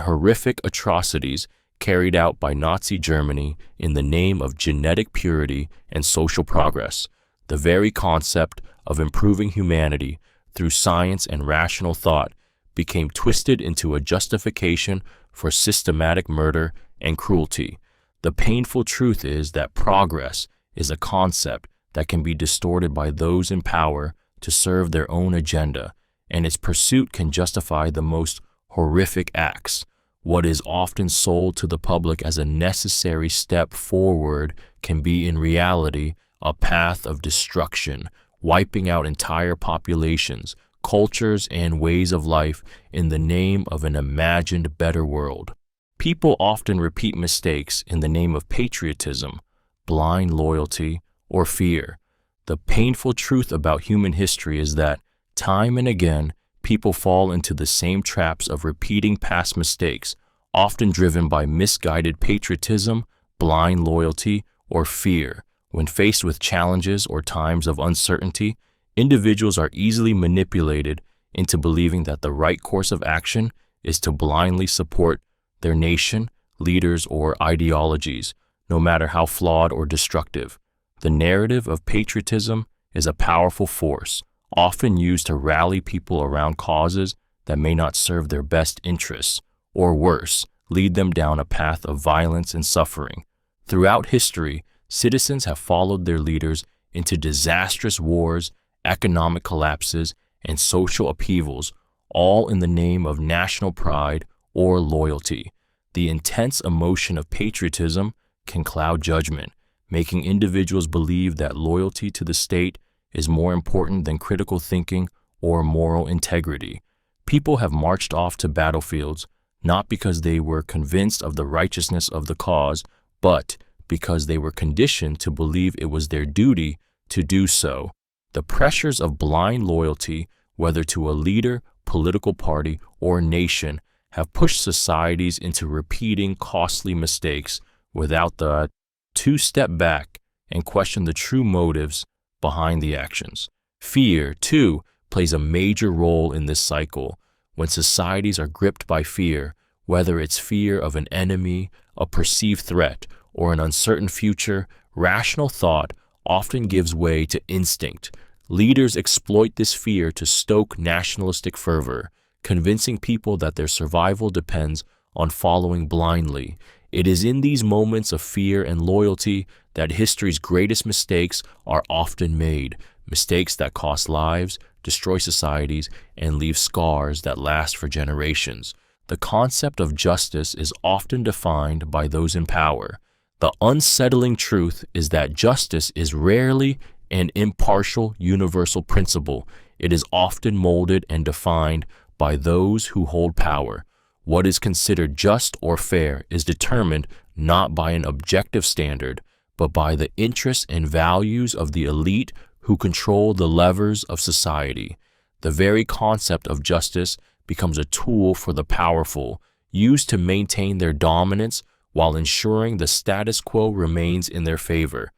horrific atrocities carried out by Nazi Germany in the name of genetic purity and social progress. The very concept of improving humanity through science and rational thought became twisted into a justification for systematic murder and cruelty. The painful truth is that progress is a concept that can be distorted by those in power to serve their own agenda, and its pursuit can justify the most horrific acts. What is often sold to the public as a necessary step forward can be in reality a path of destruction, wiping out entire populations, cultures, and ways of life in the name of an imagined better world. People often repeat mistakes in the name of patriotism, blind loyalty, or fear. The painful truth about human history is that, time and again, people fall into the same traps of repeating past mistakes, often driven by misguided patriotism, blind loyalty, or fear. When faced with challenges or times of uncertainty, individuals are easily manipulated into believing that the right course of action is to blindly support their nation, leaders, or ideologies, no matter how flawed or destructive. The narrative of patriotism is a powerful force, often used to rally people around causes that may not serve their best interests, or worse, lead them down a path of violence and suffering. Throughout history, citizens have followed their leaders into disastrous wars, economic collapses, and social upheavals, all in the name of national pride or loyalty. The intense emotion of patriotism can cloud judgment, making individuals believe that loyalty to the state is more important than critical thinking or moral integrity. People have marched off to battlefields not because they were convinced of the righteousness of the cause, but because they were conditioned to believe it was their duty to do so. The pressures of blind loyalty, whether to a leader, political party, or nation, have pushed societies into repeating costly mistakes without the to step back and question the true motives behind the actions. Fear, too, plays a major role in this cycle. When societies are gripped by fear, whether it's fear of an enemy, a perceived threat, or an uncertain future, rational thought often gives way to instinct. Leaders exploit this fear to stoke nationalistic fervor, convincing people that their survival depends on following blindly. It is in these moments of fear and loyalty that history's greatest mistakes are often made, mistakes that cost lives, destroy societies, and leave scars that last for generations. the concept of justice is often defined by those in power. The unsettling truth is that justice is rarely an impartial, universal principle. It is often molded and defined by those who hold power. What is considered just or fair is determined not by an objective standard, but by the interests and values of the elite who control the levers of society. The very concept of justice becomes a tool for the powerful, used to maintain their dominance while ensuring the status quo remains in their favor.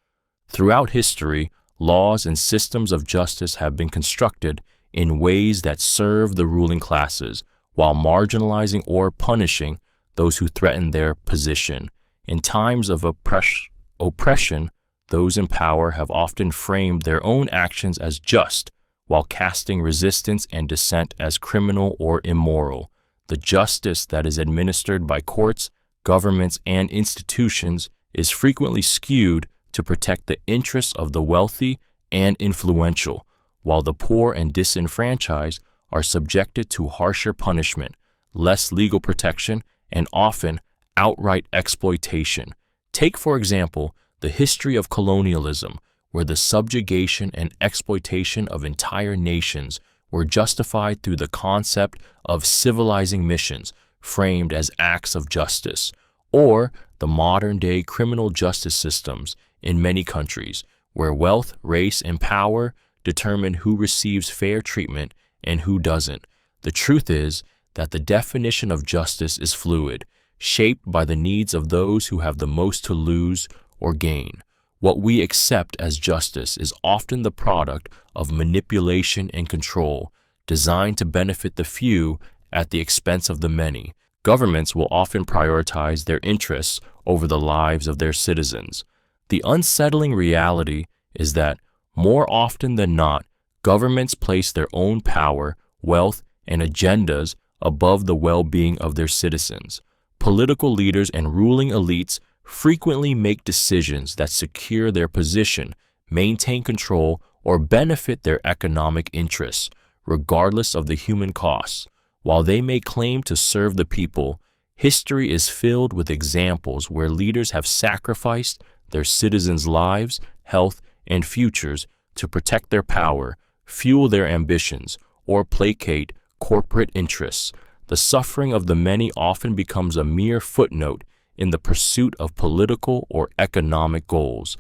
Throughout history, laws and systems of justice have been constructed in ways that serve the ruling classes, while marginalizing or punishing those who threaten their position. In times of oppression, those in power have often framed their own actions as just, while casting resistance and dissent as criminal or immoral. The justice that is administered by courts, governments, and institutions is frequently skewed to protect the interests of the wealthy and influential, while the poor and disenfranchised are subjected to harsher punishment, less legal protection, and often outright exploitation. Take, for example, the history of colonialism, where the subjugation and exploitation of entire nations were justified through the concept of civilizing missions framed as acts of justice, or the modern-day criminal justice systems in many countries, where wealth, race, and power determine who receives fair treatment and who doesn't. The truth is that the definition of justice is fluid, shaped by the needs of those who have the most to lose or gain. What we accept as justice is often the product of manipulation and control, designed to benefit the few at the expense of the many. Governments will often prioritize their interests over the lives of their citizens. The unsettling reality is that, more often than not, governments place their own power, wealth, and agendas above the well-being of their citizens. Political leaders and ruling elites frequently make decisions that secure their position, maintain control, or benefit their economic interests, regardless of the human costs. While they may claim to serve the people, history is filled with examples where leaders have sacrificed their citizens' lives, health, and futures to protect their power, fuel their ambitions, or placate corporate interests. The suffering of the many often becomes a mere footnote in the pursuit of political or economic goals.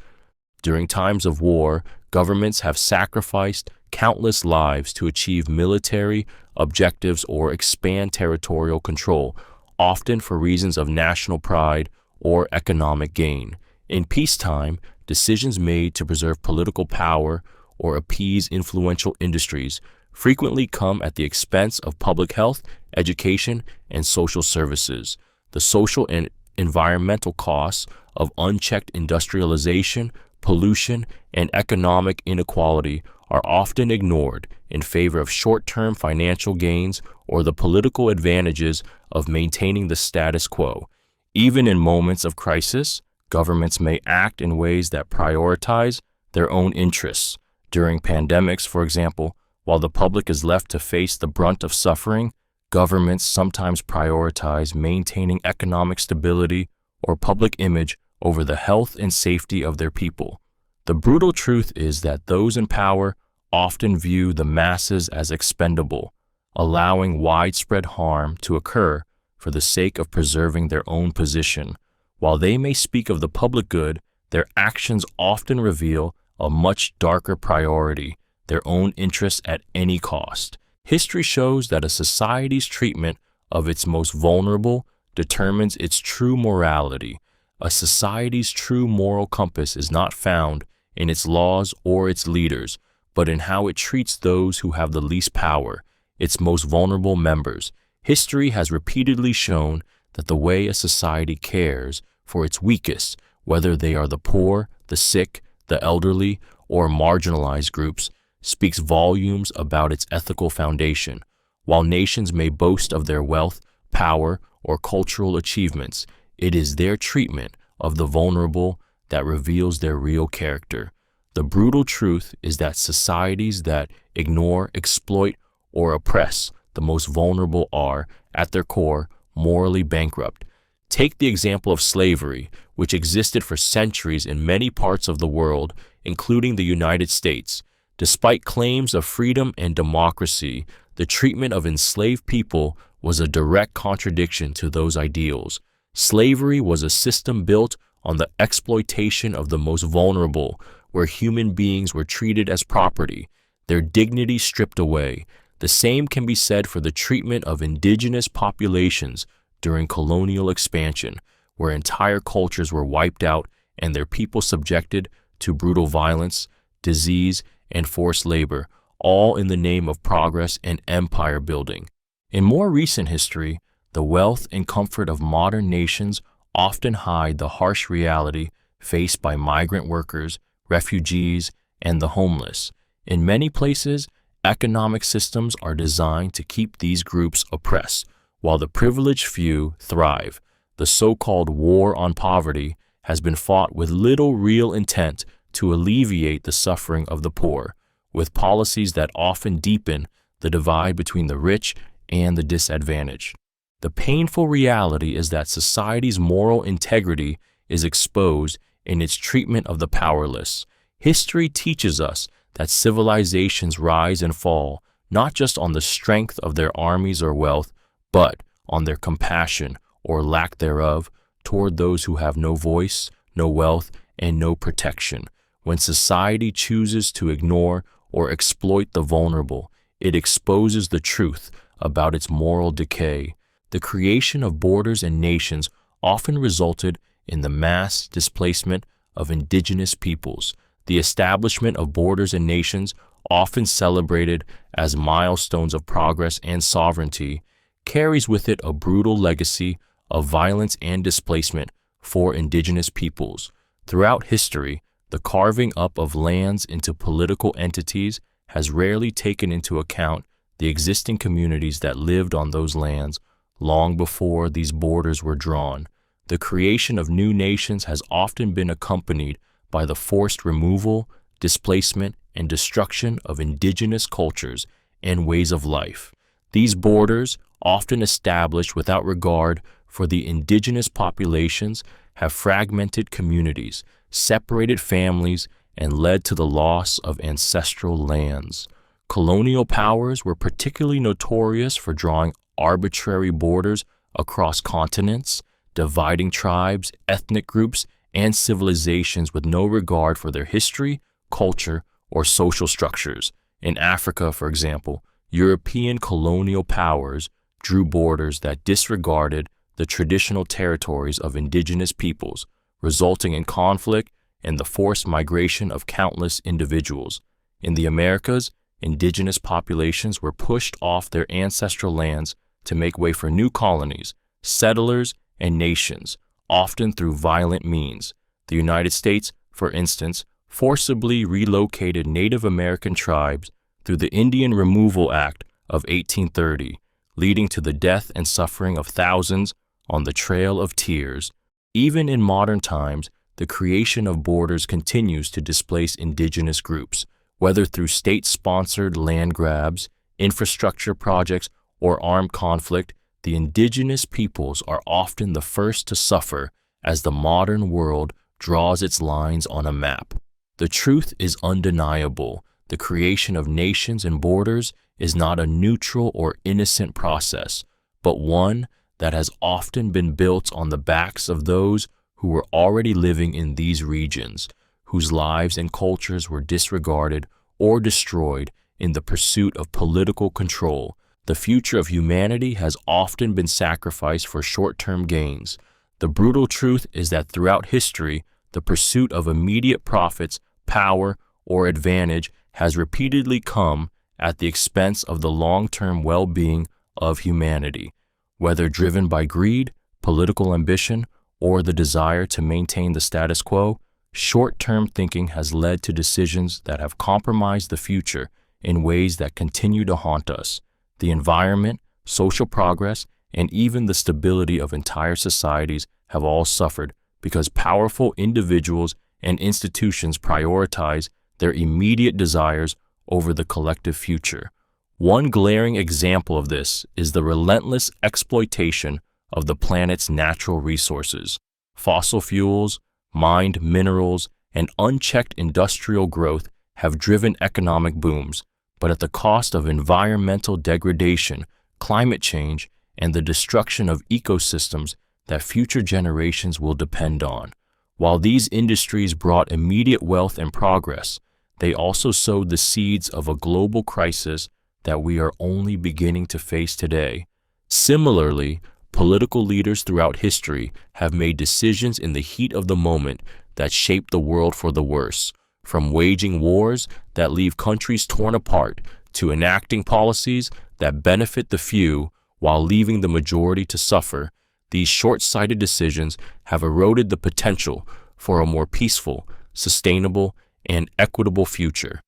During times of war, governments have sacrificed countless lives to achieve military objectives or expand territorial control, often for reasons of national pride or economic gain. In peacetime, decisions made to preserve political power or appease influential industries frequently come at the expense of public health, education, and social services. The social and environmental costs of unchecked industrialization, pollution, and economic inequality are often ignored in favor of short-term financial gains or the political advantages of maintaining the status quo. Even in moments of crisis, governments may act in ways that prioritize their own interests. During pandemics, for example, while the public is left to face the brunt of suffering, governments sometimes prioritize maintaining economic stability or public image over the health and safety of their people. The brutal truth is that those in power often view the masses as expendable, allowing widespread harm to occur for the sake of preserving their own position. While they may speak of the public good, their actions often reveal a much darker priority, their own interests at any cost. History shows that a society's treatment of its most vulnerable determines its true morality. A society's true moral compass is not found in its laws or its leaders, but in how it treats those who have the least power, its most vulnerable members. History has repeatedly shown that the way a society cares for its weakest, whether they are the poor, the sick, the elderly, or marginalized groups, speaks volumes about its ethical foundation. While nations may boast of their wealth, power, or cultural achievements, it is their treatment of the vulnerable that reveals their real character. The brutal truth is that societies that ignore, exploit, or oppress the most vulnerable are, at their core, morally bankrupt. Take the example of slavery, which existed for centuries in many parts of the world, including the United States. Despite claims of freedom and democracy, the treatment of enslaved people was a direct contradiction to those ideals. Slavery was a system built on the exploitation of the most vulnerable, where human beings were treated as property, their dignity stripped away. The same can be said for the treatment of indigenous populations during colonial expansion, where entire cultures were wiped out and their people subjected to brutal violence, disease, and forced labor, all in the name of progress and empire building. In more recent history, the wealth and comfort of modern nations often hide the harsh reality faced by migrant workers, refugees, and the homeless. In many places, economic systems are designed to keep these groups oppressed, while the privileged few thrive. The so-called war on poverty has been fought with little real intent to alleviate the suffering of the poor, with policies that often deepen the divide between the rich and the disadvantaged. The painful reality is that society's moral integrity is exposed in its treatment of the powerless. History teaches us that civilizations rise and fall not just on the strength of their armies or wealth, but on their compassion, or lack thereof, toward those who have no voice, no wealth, and no protection. When society chooses to ignore or exploit the vulnerable, it exposes the truth about its moral decay. The creation of borders and nations often resulted in the mass displacement of indigenous peoples. The establishment of borders and nations, often celebrated as milestones of progress and sovereignty, carries with it a brutal legacy of violence and displacement for indigenous peoples. Throughout history, the carving up of lands into political entities has rarely taken into account the existing communities that lived on those lands long before these borders were drawn. The creation of new nations has often been accompanied by the forced removal, displacement, and destruction of indigenous cultures and ways of life. These borders, often established without regard for the indigenous populations, have fragmented communities, separated families, and led to the loss of ancestral lands. Colonial powers were particularly notorious for drawing arbitrary borders across continents, dividing tribes, ethnic groups, and civilizations with no regard for their history, culture, or social structures. In Africa, for example, European colonial powers drew borders that disregarded the traditional territories of indigenous peoples, resulting in conflict and the forced migration of countless individuals. In the Americas, indigenous populations were pushed off their ancestral lands to make way for new colonies, settlers, and nations, often through violent means. The United States, for instance, forcibly relocated Native American tribes through the Indian Removal Act of 1830, leading to the death and suffering of thousands on the Trail of Tears. Even in modern times, the creation of borders continues to displace indigenous groups, whether through state-sponsored land grabs, infrastructure projects, or armed conflict. The indigenous peoples are often the first to suffer as the modern world draws its lines on a map. The truth is undeniable. The creation of nations and borders is not a neutral or innocent process, but one that has often been built on the backs of those who were already living in these regions, whose lives and cultures were disregarded or destroyed in the pursuit of political control. The future of humanity has often been sacrificed for short-term gains. The brutal truth is that throughout history, the pursuit of immediate profits, power, or advantage has repeatedly come at the expense of the long-term well-being of humanity. Whether driven by greed, political ambition, or the desire to maintain the status quo, short-term thinking has led to decisions that have compromised the future in ways that continue to haunt us. The environment, social progress, and even the stability of entire societies have all suffered because powerful individuals and institutions prioritize their immediate desires over the collective future. One glaring example of this is the relentless exploitation of the planet's natural resources. Fossil fuels, mined minerals, and unchecked industrial growth have driven economic booms, but at the cost of environmental degradation, climate change, and the destruction of ecosystems that future generations will depend on. While these industries brought immediate wealth and progress, they also sowed the seeds of a global crisis that we are only beginning to face today. Similarly, political leaders throughout history have made decisions in the heat of the moment that shape the world for the worse, from waging wars that leave countries torn apart to enacting policies that benefit the few while leaving the majority to suffer. These short-sighted decisions have eroded the potential for a more peaceful, sustainable, and equitable future.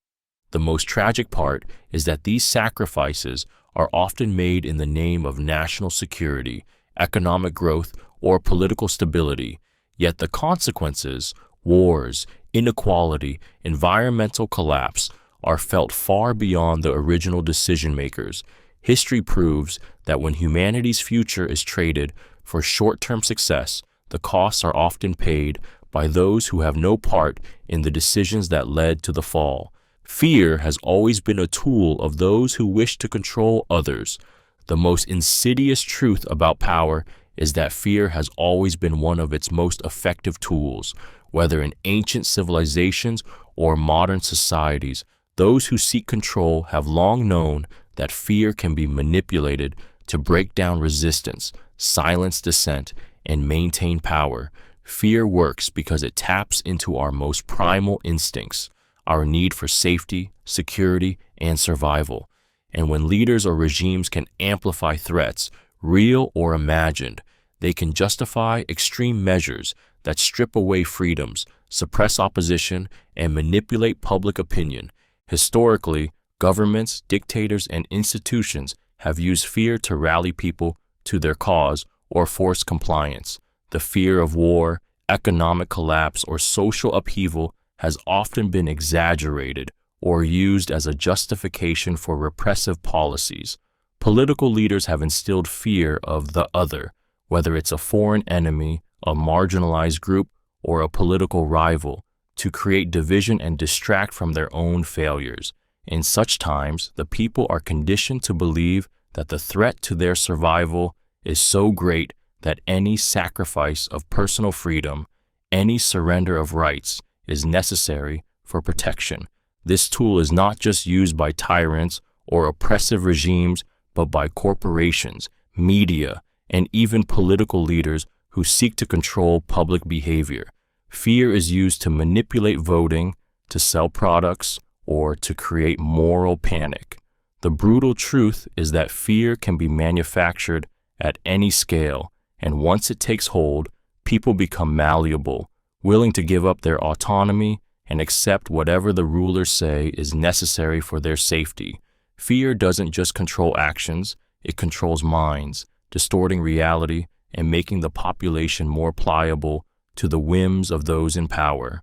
The most tragic part is that these sacrifices are often made in the name of national security, economic growth, or political stability, yet the consequences, wars, inequality, environmental collapse, are felt far beyond the original decision-makers. History proves that when humanity's future is traded for short-term success, the costs are often paid by those who have no part in the decisions that led to the fall. Fear has always been a tool of those who wish to control others. The most insidious truth about power is that fear has always been one of its most effective tools. Whether in ancient civilizations or modern societies, those who seek control have long known that fear can be manipulated to break down resistance, silence dissent, and maintain power. Fear works because it taps into our most primal instincts, our need for safety, security, and survival. And when leaders or regimes can amplify threats, real or imagined, they can justify extreme measures that strip away freedoms, suppress opposition, and manipulate public opinion. Historically, governments, dictators, and institutions have used fear to rally people to their cause or force compliance. The fear of war, economic collapse, or social upheaval has often been exaggerated or used as a justification for repressive policies. Political leaders have instilled fear of the other, whether it's a foreign enemy, a marginalized group, or a political rival, to create division and distract from their own failures. In such times, the people are conditioned to believe that the threat to their survival is so great that any sacrifice of personal freedom, any surrender of rights, is necessary for protection. This tool is not just used by tyrants or oppressive regimes, but by corporations, media, and even political leaders who seek to control public behavior. Fear is used to manipulate voting, to sell products, or to create moral panic. The brutal truth is that fear can be manufactured at any scale, and once it takes hold, people become malleable, willing to give up their autonomy and accept whatever the rulers say is necessary for their safety. Fear doesn't just control actions, it controls minds, distorting reality and making the population more pliable to the whims of those in power.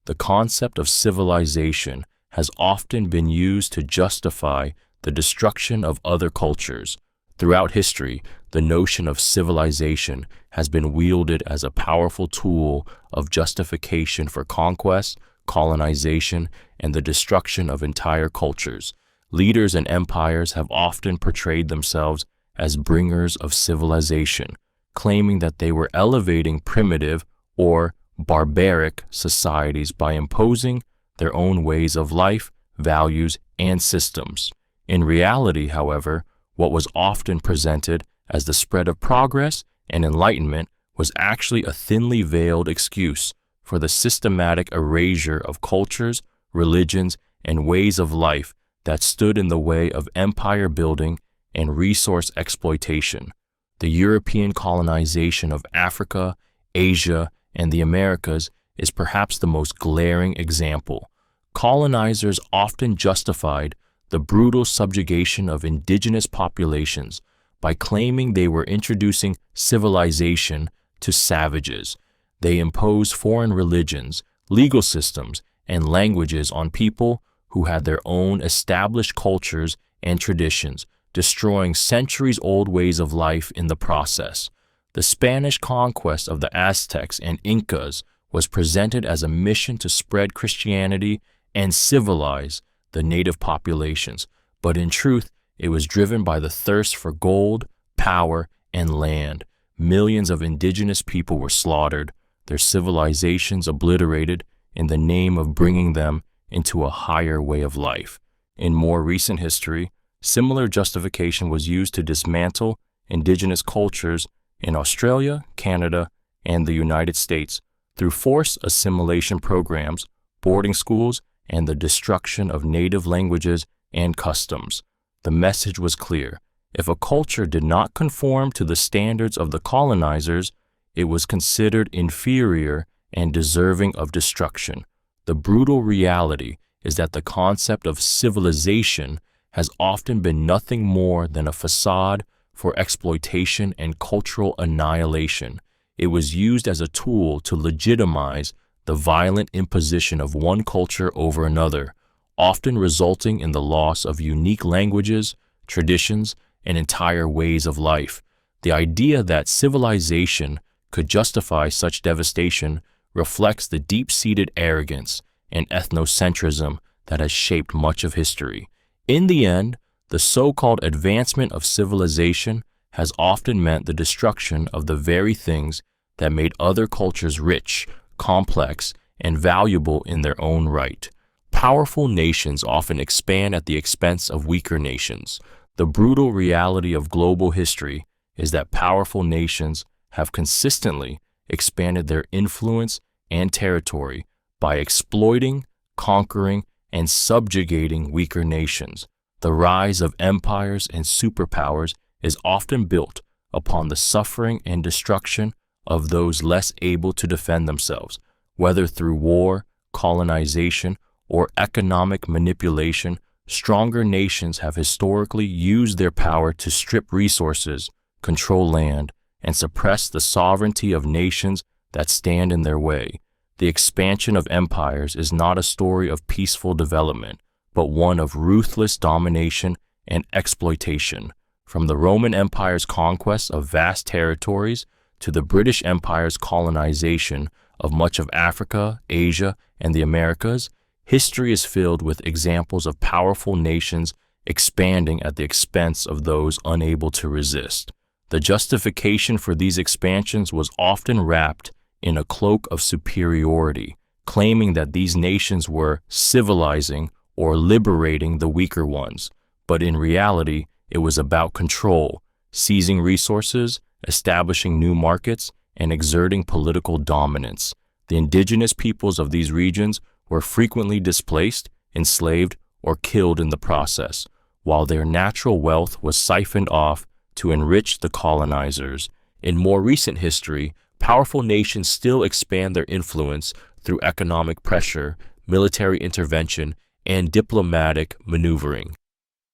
The concept of civilization has often been used to justify the destruction of other cultures. Throughout history, the notion of civilization has been wielded as a powerful tool of justification for conquest, colonization, and the destruction of entire cultures. Leaders and empires have often portrayed themselves as bringers of civilization, claiming that they were elevating primitive or barbaric societies by imposing their own ways of life, values, and systems. In reality, however, what was often presented as the spread of progress and enlightenment was actually a thinly veiled excuse for the systematic erasure of cultures, religions, and ways of life that stood in the way of empire building and resource exploitation. The European colonization of Africa, Asia, and the Americas is perhaps the most glaring example. Colonizers often justified the brutal subjugation of indigenous populations by claiming they were introducing civilization to savages. They imposed foreign religions, legal systems, and languages on people who had their own established cultures and traditions, destroying centuries-old ways of life in the process. The Spanish conquest of the Aztecs and Incas was presented as a mission to spread Christianity and civilize the native populations, but in truth, it was driven by the thirst for gold, power, and land. Millions of indigenous people were slaughtered, their civilizations obliterated in the name of bringing them into a higher way of life. In more recent history, similar justification was used to dismantle indigenous cultures in Australia, Canada, and the United States through forced assimilation programs, boarding schools, and the destruction of native languages and customs. The message was clear. If a culture did not conform to the standards of the colonizers, it was considered inferior and deserving of destruction. The brutal reality is that the concept of civilization has often been nothing more than a facade for exploitation and cultural annihilation. It was used as a tool to legitimize the violent imposition of one culture over another, often resulting in the loss of unique languages, traditions, and entire ways of life. The idea that civilization could justify such devastation reflects the deep-seated arrogance and ethnocentrism that has shaped much of history. In the end, the so-called advancement of civilization has often meant the destruction of the very things that made other cultures rich, complex, and valuable in their own right. Powerful nations often expand at the expense of weaker nations. The brutal reality of global history is that powerful nations have consistently expanded their influence and territory by exploiting, conquering, and subjugating weaker nations. The rise of empires and superpowers is often built upon the suffering and destruction of those less able to defend themselves, whether through war, colonization, or economic manipulation. Stronger nations have historically used their power to strip resources, control land, and suppress the sovereignty of nations that stand in their way. The expansion of empires is not a story of peaceful development, but one of ruthless domination and exploitation. From the Roman Empire's conquest of vast territories to the British Empire's colonization of much of Africa, Asia, and the Americas, history is filled with examples of powerful nations expanding at the expense of those unable to resist. The justification for these expansions was often wrapped in a cloak of superiority, claiming that these nations were civilizing or liberating the weaker ones. But in reality, it was about control, seizing resources, establishing new markets, and exerting political dominance. The indigenous peoples of these regions were frequently displaced, enslaved, or killed in the process, while their natural wealth was siphoned off to enrich the colonizers. In more recent history, powerful nations still expand their influence through economic pressure, military intervention, and diplomatic maneuvering.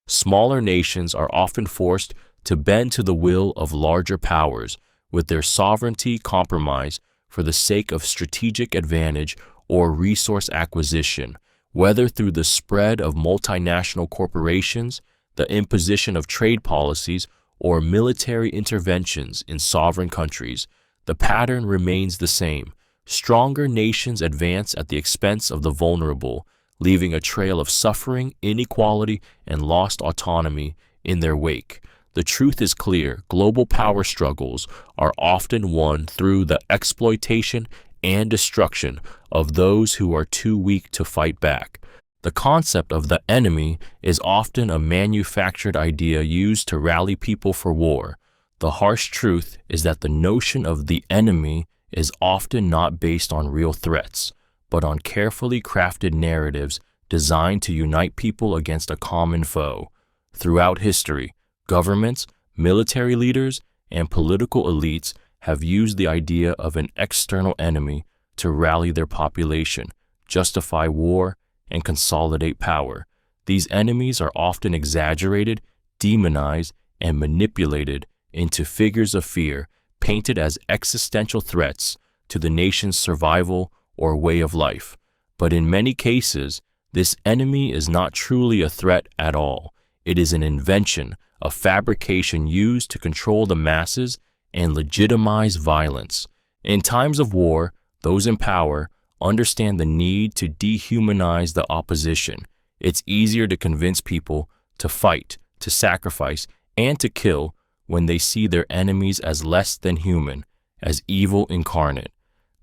Smaller nations are often forced to bend to the will of larger powers, with their sovereignty compromised for the sake of strategic advantage or resource acquisition, whether through the spread of multinational corporations, the imposition of trade policies, or military interventions in sovereign countries. The pattern remains the same. Stronger nations advance at the expense of the vulnerable, leaving a trail of suffering, inequality, and lost autonomy in their wake. The truth is clear. Global power struggles are often won through the exploitation and destruction of those who are too weak to fight back. The concept of the enemy is often a manufactured idea used to rally people for war. The harsh truth is that the notion of the enemy is often not based on real threats, but on carefully crafted narratives designed to unite people against a common foe. Throughout history, governments, military leaders, and political elites have used the idea of an external enemy to rally their population, justify war, and consolidate power. These enemies are often exaggerated, demonized, and manipulated into figures of fear, painted as existential threats to the nation's survival or way of life. But in many cases, this enemy is not truly a threat at all. It is an invention, a fabrication used to control the masses and legitimize violence. In times of war, those in power understand the need to dehumanize the opposition. It's easier to convince people to fight, to sacrifice, and to kill when they see their enemies as less than human, as evil incarnate.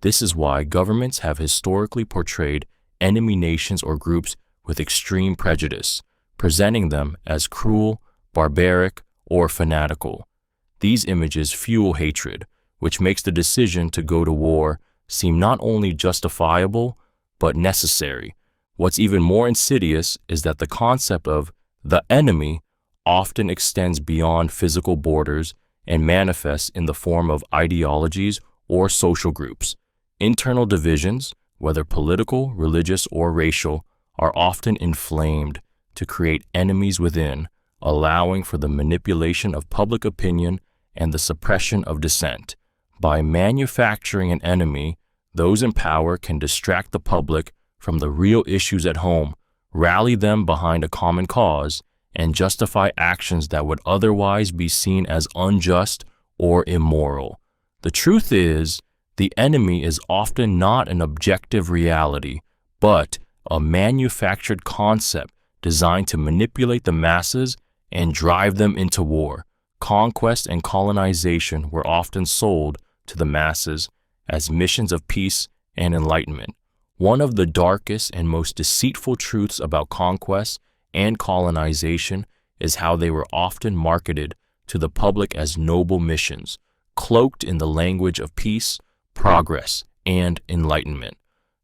This is why governments have historically portrayed enemy nations or groups with extreme prejudice, presenting them as cruel, barbaric, or fanatical. These images fuel hatred, which makes the decision to go to war seem not only justifiable, but necessary. What's even more insidious is that the concept of the enemy often extends beyond physical borders and manifests in the form of ideologies or social groups. Internal divisions, whether political, religious, or racial, are often inflamed to create enemies within, allowing for the manipulation of public opinion and the suppression of dissent. By manufacturing an enemy, those in power can distract the public from the real issues at home, rally them behind a common cause, and justify actions that would otherwise be seen as unjust or immoral. The truth is, the enemy is often not an objective reality, but a manufactured concept designed to manipulate the masses and drive them into war. Conquest and colonization were often sold to the masses as missions of peace and enlightenment. One of the darkest and most deceitful truths about conquest and colonization is how they were often marketed to the public as noble missions, cloaked in the language of peace, progress, and enlightenment.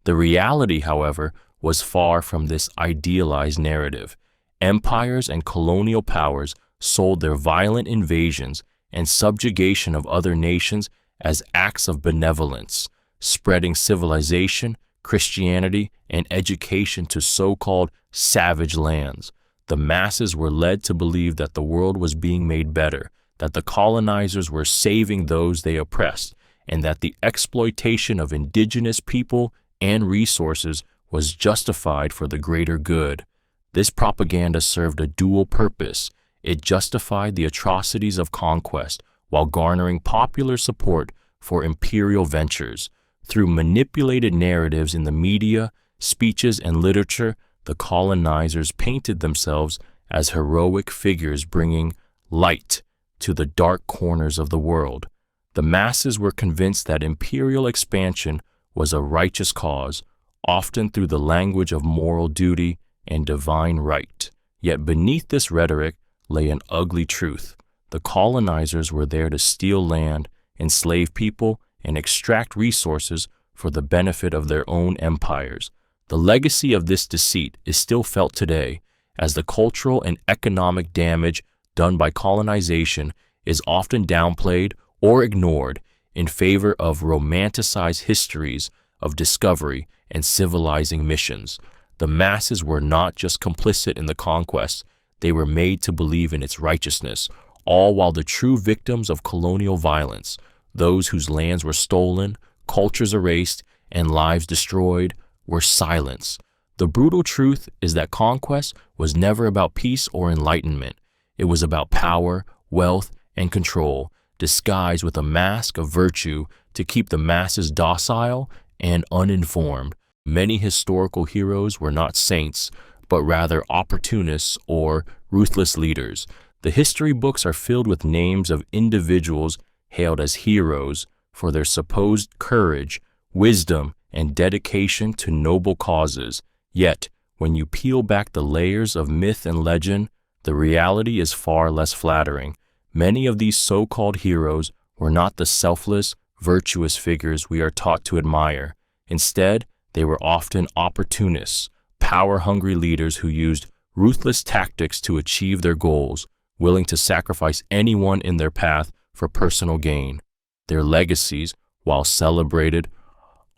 The reality, however, was far from this idealized narrative. Empires and colonial powers sold their violent invasions and subjugation of other nations as acts of benevolence, spreading civilization, Christianity, and education to so-called savage lands. The masses were led to believe that the world was being made better, that the colonizers were saving those they oppressed, and that the exploitation of indigenous people and resources was justified for the greater good. This propaganda served a dual purpose. It justified the atrocities of conquest while garnering popular support for imperial ventures. Through manipulated narratives in the media, speeches, and literature, the colonizers painted themselves as heroic figures bringing light to the dark corners of the world. The masses were convinced that imperial expansion was a righteous cause, often through the language of moral duty and divine right. Yet beneath this rhetoric lay an ugly truth. The colonizers were there to steal land, enslave people, and extract resources for the benefit of their own empires. The legacy of this deceit is still felt today, as the cultural and economic damage done by colonization is often downplayed or ignored in favor of romanticized histories of discovery and civilizing missions. The masses were not just complicit in the conquest, they were made to believe in its righteousness, all while the true victims of colonial violence, those whose lands were stolen, cultures erased, and lives destroyed, were silenced. The brutal truth is that conquest was never about peace or enlightenment. It was about power, wealth, and control, disguised with a mask of virtue to keep the masses docile and uninformed. Many historical heroes were not saints, but rather opportunists or ruthless leaders. The history books are filled with names of individuals hailed as heroes for their supposed courage, wisdom, and dedication to noble causes. Yet, when you peel back the layers of myth and legend, the reality is far less flattering. Many of these so-called heroes were not the selfless, virtuous figures we are taught to admire. Instead, they were often opportunists, power-hungry leaders who used ruthless tactics to achieve their goals, willing to sacrifice anyone in their path for personal gain. Their legacies, while celebrated,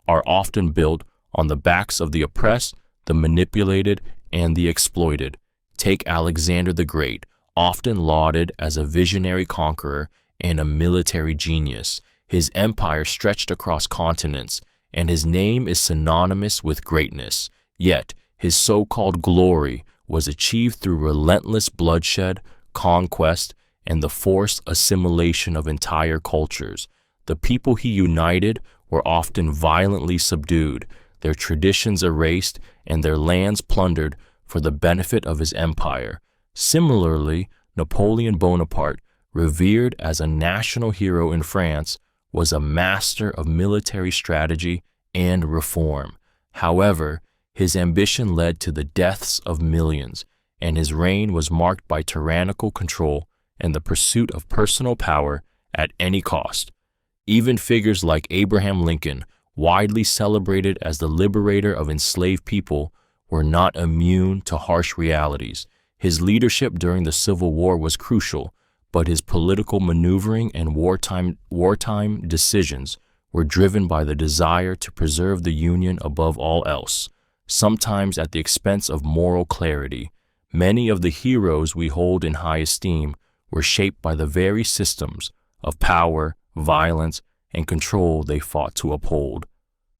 are often built on the backs of the oppressed, the manipulated, and the exploited. Take Alexander the Great, often lauded as a visionary conqueror and a military genius. His empire stretched across continents, and his name is synonymous with greatness. Yet, his so-called glory was achieved through relentless bloodshed, conquest, and the forced assimilation of entire cultures. The people he united were often violently subdued, their traditions erased, and their lands plundered for the benefit of his empire. Similarly, Napoleon Bonaparte, revered as a national hero in France, was a master of military strategy and reform. However, his ambition led to the deaths of millions, and his reign was marked by tyrannical control and the pursuit of personal power at any cost. Even figures like Abraham Lincoln, widely celebrated as the liberator of enslaved people, were not immune to harsh realities. His leadership during the Civil War was crucial, but his political maneuvering and wartime decisions were driven by the desire to preserve the Union above all else, sometimes at the expense of moral clarity. Many of the heroes we hold in high esteem were shaped by the very systems of power, violence, and control they fought to uphold.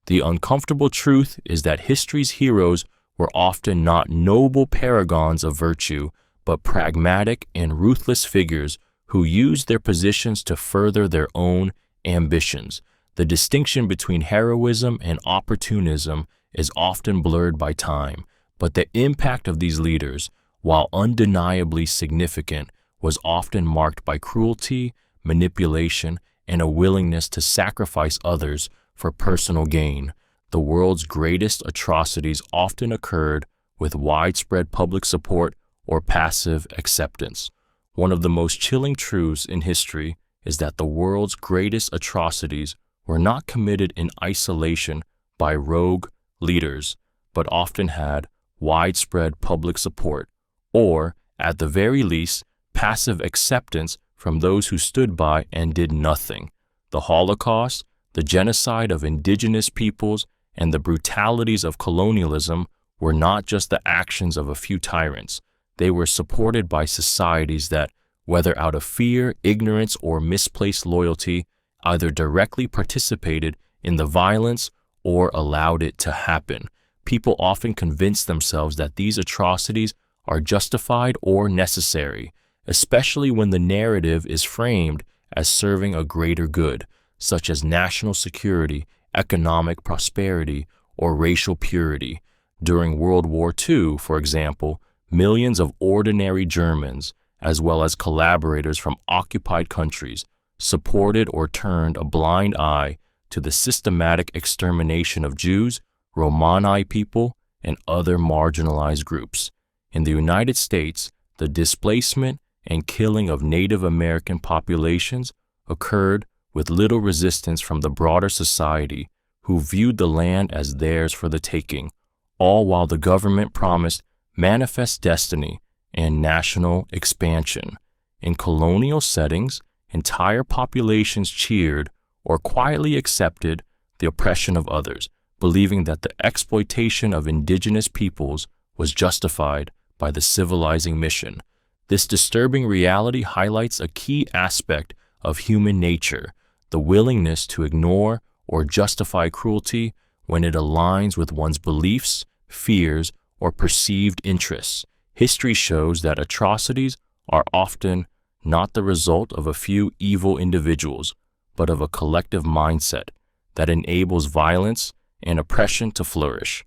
The uncomfortable truth is that history's heroes were often not noble paragons of virtue, but pragmatic and ruthless figures who used their positions to further their own ambitions. The distinction between heroism and opportunism is often blurred by time, but the impact of these leaders, while undeniably significant, was often marked by cruelty, manipulation, and a willingness to sacrifice others for personal gain. The world's greatest atrocities often occurred with widespread public support or passive acceptance. One of the most chilling truths in history is that the world's greatest atrocities were not committed in isolation by rogue leaders, but often had widespread public support, or, at the very least, passive acceptance from those who stood by and did nothing. The Holocaust, the genocide of indigenous peoples, and the brutalities of colonialism were not just the actions of a few tyrants. They were supported by societies that, whether out of fear, ignorance, or misplaced loyalty, either directly participated in the violence or allowed it to happen. People often convince themselves that these atrocities are justified or necessary, especially when the narrative is framed as serving a greater good, such as national security, economic prosperity, or racial purity. During World War II, for example, millions of ordinary Germans, as well as collaborators from occupied countries, supported or turned a blind eye to the systematic extermination of Jews, Romani people, and other marginalized groups. In the United States, the displacement and killing of Native American populations occurred with little resistance from the broader society, who viewed the land as theirs for the taking, all while the government promised manifest destiny and national expansion. In colonial settings, entire populations cheered or quietly accepted the oppression of others, believing that the exploitation of indigenous peoples was justified by the civilizing mission. This disturbing reality highlights a key aspect of human nature, the willingness to ignore or justify cruelty when it aligns with one's beliefs, fears, or perceived interests. History shows that atrocities are often not the result of a few evil individuals, but of a collective mindset that enables violence and oppression to flourish.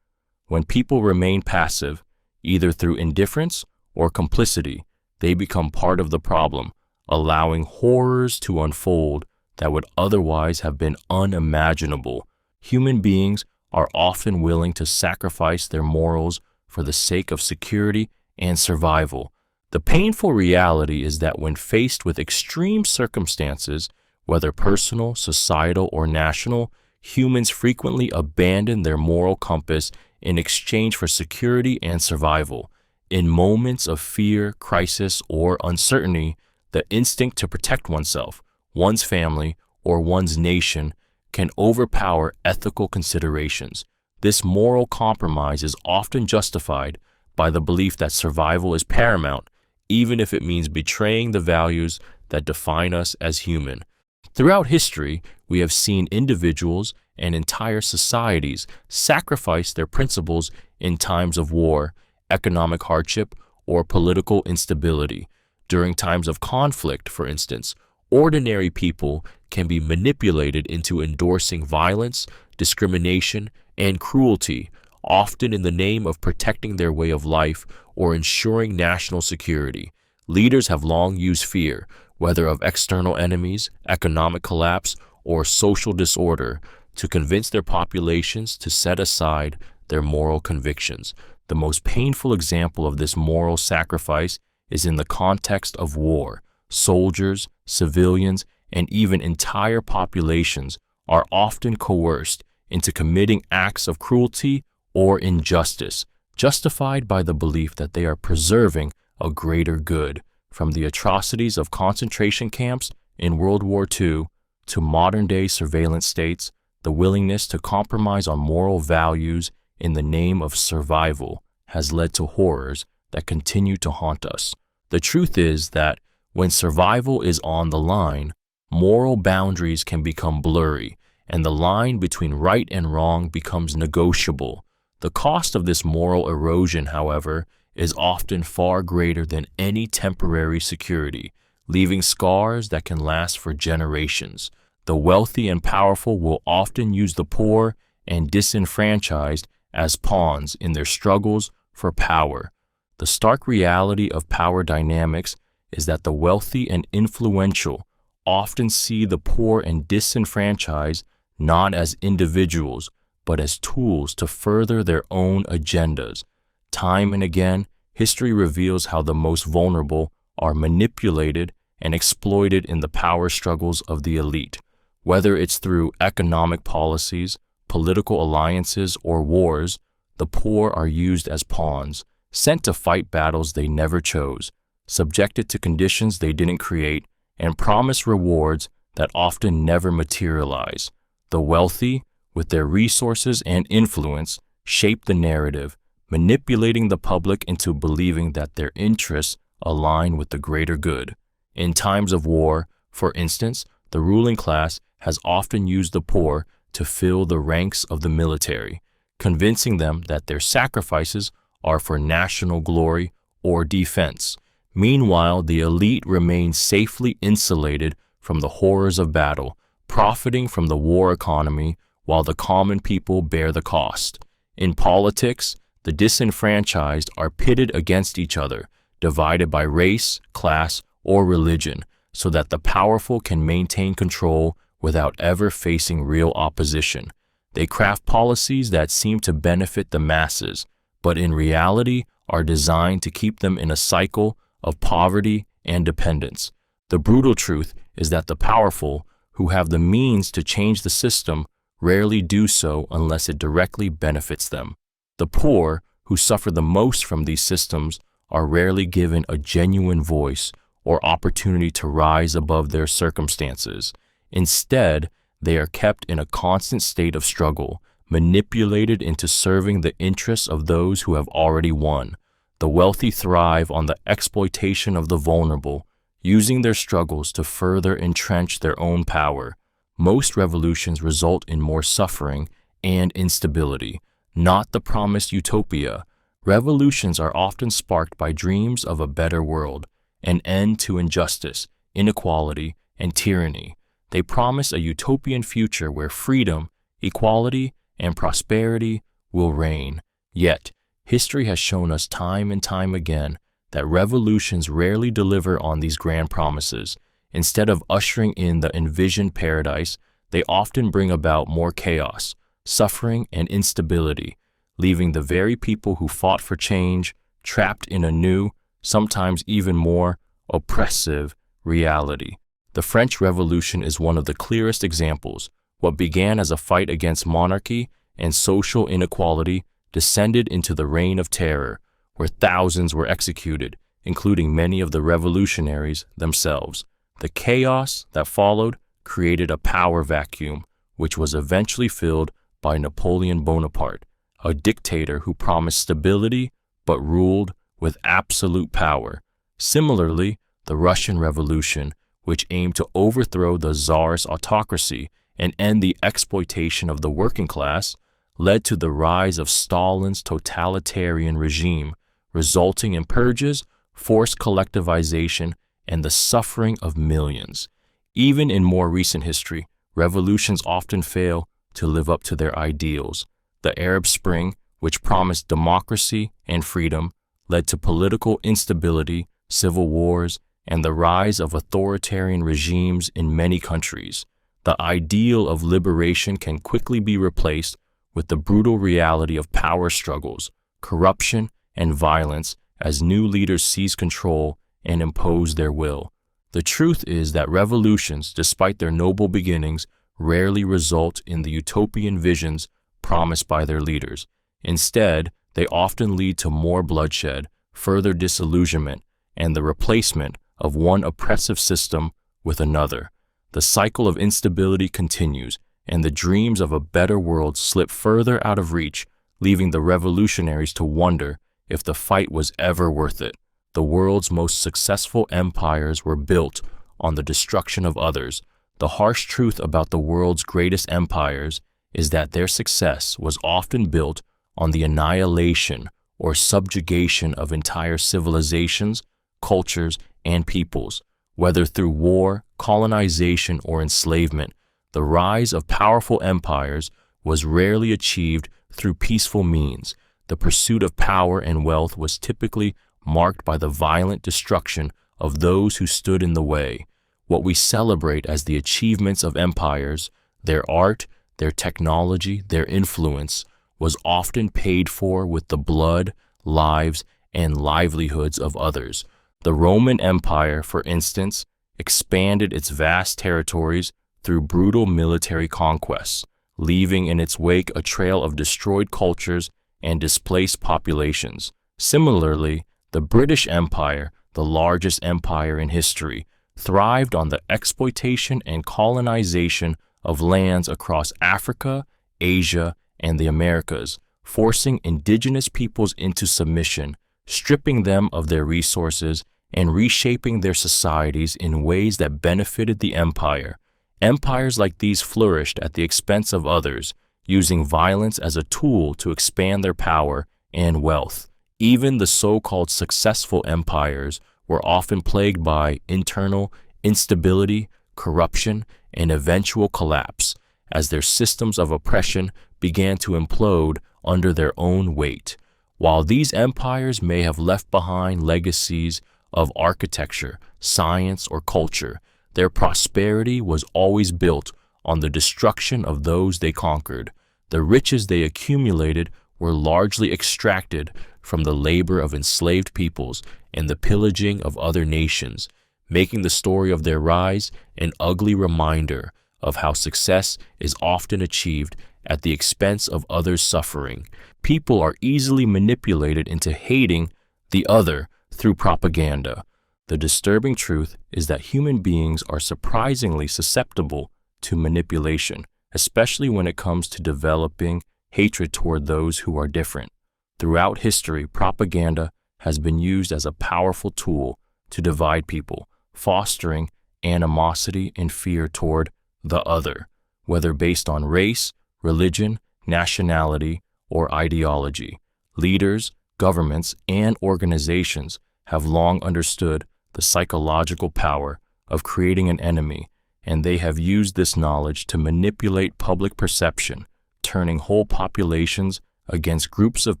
When people remain passive, either through indifference or complicity, they become part of the problem, allowing horrors to unfold that would otherwise have been unimaginable. Human beings are often willing to sacrifice their morals for the sake of security and survival. The painful reality is that when faced with extreme circumstances, whether personal, societal, or national, humans frequently abandon their moral compass in exchange for security and survival. In moments of fear, crisis, or uncertainty, the instinct to protect oneself, one's family, or one's nation can overpower ethical considerations. This moral compromise is often justified by the belief that survival is paramount, even if it means betraying the values that define us as human. Throughout history, we have seen individuals and entire societies sacrifice their principles in times of war, economic hardship, or political instability. During times of conflict, for instance, ordinary people can be manipulated into endorsing violence, discrimination, and cruelty, often in the name of protecting their way of life or ensuring national security. Leaders have long used fear, whether of external enemies, economic collapse, or social disorder, to convince their populations to set aside their moral convictions. The most painful example of this moral sacrifice is in the context of war. Soldiers, civilians, and even entire populations are often coerced into committing acts of cruelty or injustice, justified by the belief that they are preserving a greater good. From the atrocities of concentration camps in World War II to modern-day surveillance states, the willingness to compromise on moral values in the name of survival has led to horrors that continue to haunt us. The truth is that when survival is on the line, moral boundaries can become blurry, and the line between right and wrong becomes negotiable. The cost of this moral erosion, however, is often far greater than any temporary security, leaving scars that can last for generations. The wealthy and powerful will often use the poor and disenfranchised as pawns in their struggles for power. The stark reality of power dynamics is that the wealthy and influential often see the poor and disenfranchised not as individuals, but as tools to further their own agendas. Time and again, history reveals how the most vulnerable are manipulated and exploited in the power struggles of the elite. Whether it's through economic policies, political alliances, or wars, the poor are used as pawns, sent to fight battles they never chose, subjected to conditions they didn't create, and promised rewards that often never materialize. The wealthy, with their resources and influence, shape the narrative, manipulating the public into believing that their interests align with the greater good. In times of war, for instance, the ruling class has often used the poor to fill the ranks of the military, convincing them that their sacrifices are for national glory or defense. Meanwhile, the elite remains safely insulated from the horrors of battle, profiting from the war economy while the common people bear the cost. In politics, the disenfranchised are pitted against each other, divided by race, class, or religion, so that the powerful can maintain control without ever facing real opposition. They craft policies that seem to benefit the masses, but in reality are designed to keep them in a cycle of poverty and dependence. The brutal truth is that the powerful, who have the means to change the system, rarely do so unless it directly benefits them. The poor, who suffer the most from these systems, are rarely given a genuine voice or opportunity to rise above their circumstances. Instead, they are kept in a constant state of struggle, manipulated into serving the interests of those who have already won. The wealthy thrive on the exploitation of the vulnerable, using their struggles to further entrench their own power. Most revolutions result in more suffering and instability, not the promised utopia. Revolutions are often sparked by dreams of a better world, an end to injustice, inequality, and tyranny. They promise a utopian future where freedom, equality, and prosperity will reign. Yet, history has shown us time and time again that revolutions rarely deliver on these grand promises. Instead of ushering in the envisioned paradise, they often bring about more chaos, suffering, and instability, leaving the very people who fought for change trapped in a new, sometimes even more oppressive reality. The French Revolution is one of the clearest examples. What began as a fight against monarchy and social inequality descended into the Reign of Terror, where thousands were executed, including many of the revolutionaries themselves. The chaos that followed created a power vacuum, which was eventually filled by Napoleon Bonaparte, a dictator who promised stability but ruled with absolute power. Similarly, the Russian Revolution, which aimed to overthrow the Tsar's autocracy and end the exploitation of the working class, led to the rise of Stalin's totalitarian regime, resulting in purges, forced collectivization, and the suffering of millions. Even in more recent history, revolutions often fail to live up to their ideals. The Arab Spring, which promised democracy and freedom, led to political instability, civil wars, and the rise of authoritarian regimes in many countries. The ideal of liberation can quickly be replaced with the brutal reality of power struggles, corruption, and violence as new leaders seize control and impose their will. The truth is that revolutions, despite their noble beginnings, rarely result in the utopian visions promised by their leaders. Instead, they often lead to more bloodshed, further disillusionment, and the replacement of one oppressive system with another. The cycle of instability continues, and the dreams of a better world slip further out of reach, leaving the revolutionaries to wonder if the fight was ever worth it. The world's most successful empires were built on the destruction of others. The harsh truth about the world's greatest empires is that their success was often built on the annihilation or subjugation of entire civilizations, cultures, and peoples. Whether through war, colonization, or enslavement, the rise of powerful empires was rarely achieved through peaceful means. The pursuit of power and wealth was typically marked by the violent destruction of those who stood in the way. What we celebrate as the achievements of empires, their art, their technology, their influence, was often paid for with the blood, lives, and livelihoods of others. The Roman Empire, for instance, expanded its vast territories through brutal military conquests, leaving in its wake a trail of destroyed cultures and displaced populations. Similarly, the British Empire, the largest empire in history, thrived on the exploitation and colonization of lands across Africa, Asia, and the Americas, forcing indigenous peoples into submission, stripping them of their resources, and reshaping their societies in ways that benefited the empire. Empires like these flourished at the expense of others, using violence as a tool to expand their power and wealth. Even the so-called successful empires were often plagued by internal instability, corruption, and eventual collapse, as their systems of oppression began to implode under their own weight. While these empires may have left behind legacies of architecture, science, or culture, their prosperity was always built on the destruction of those they conquered. The riches they accumulated were largely extracted from the labor of enslaved peoples and the pillaging of other nations, making the story of their rise an ugly reminder of how success is often achieved at the expense of others' suffering. People are easily manipulated into hating the other through propaganda. The disturbing truth is that human beings are surprisingly susceptible to manipulation, especially when it comes to developing hatred toward those who are different. Throughout history, propaganda has been used as a powerful tool to divide people, fostering animosity and fear toward the other, whether based on race, religion, nationality, or ideology. Leaders, governments, and organizations have long understood the psychological power of creating an enemy, and they have used this knowledge to manipulate public perception, turning whole populations against groups of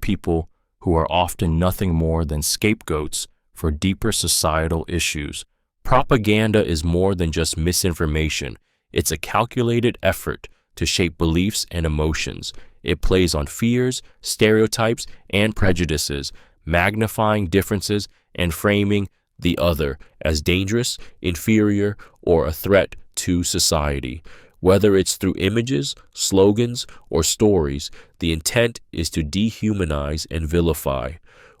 people who are often nothing more than scapegoats for deeper societal issues. Propaganda is more than just misinformation. It's a calculated effort to shape beliefs and emotions. It plays on fears, stereotypes, and prejudices, magnifying differences and framing the other as dangerous, inferior, or a threat to society. Whether it's through images, slogans, or stories, the intent is to dehumanize and vilify.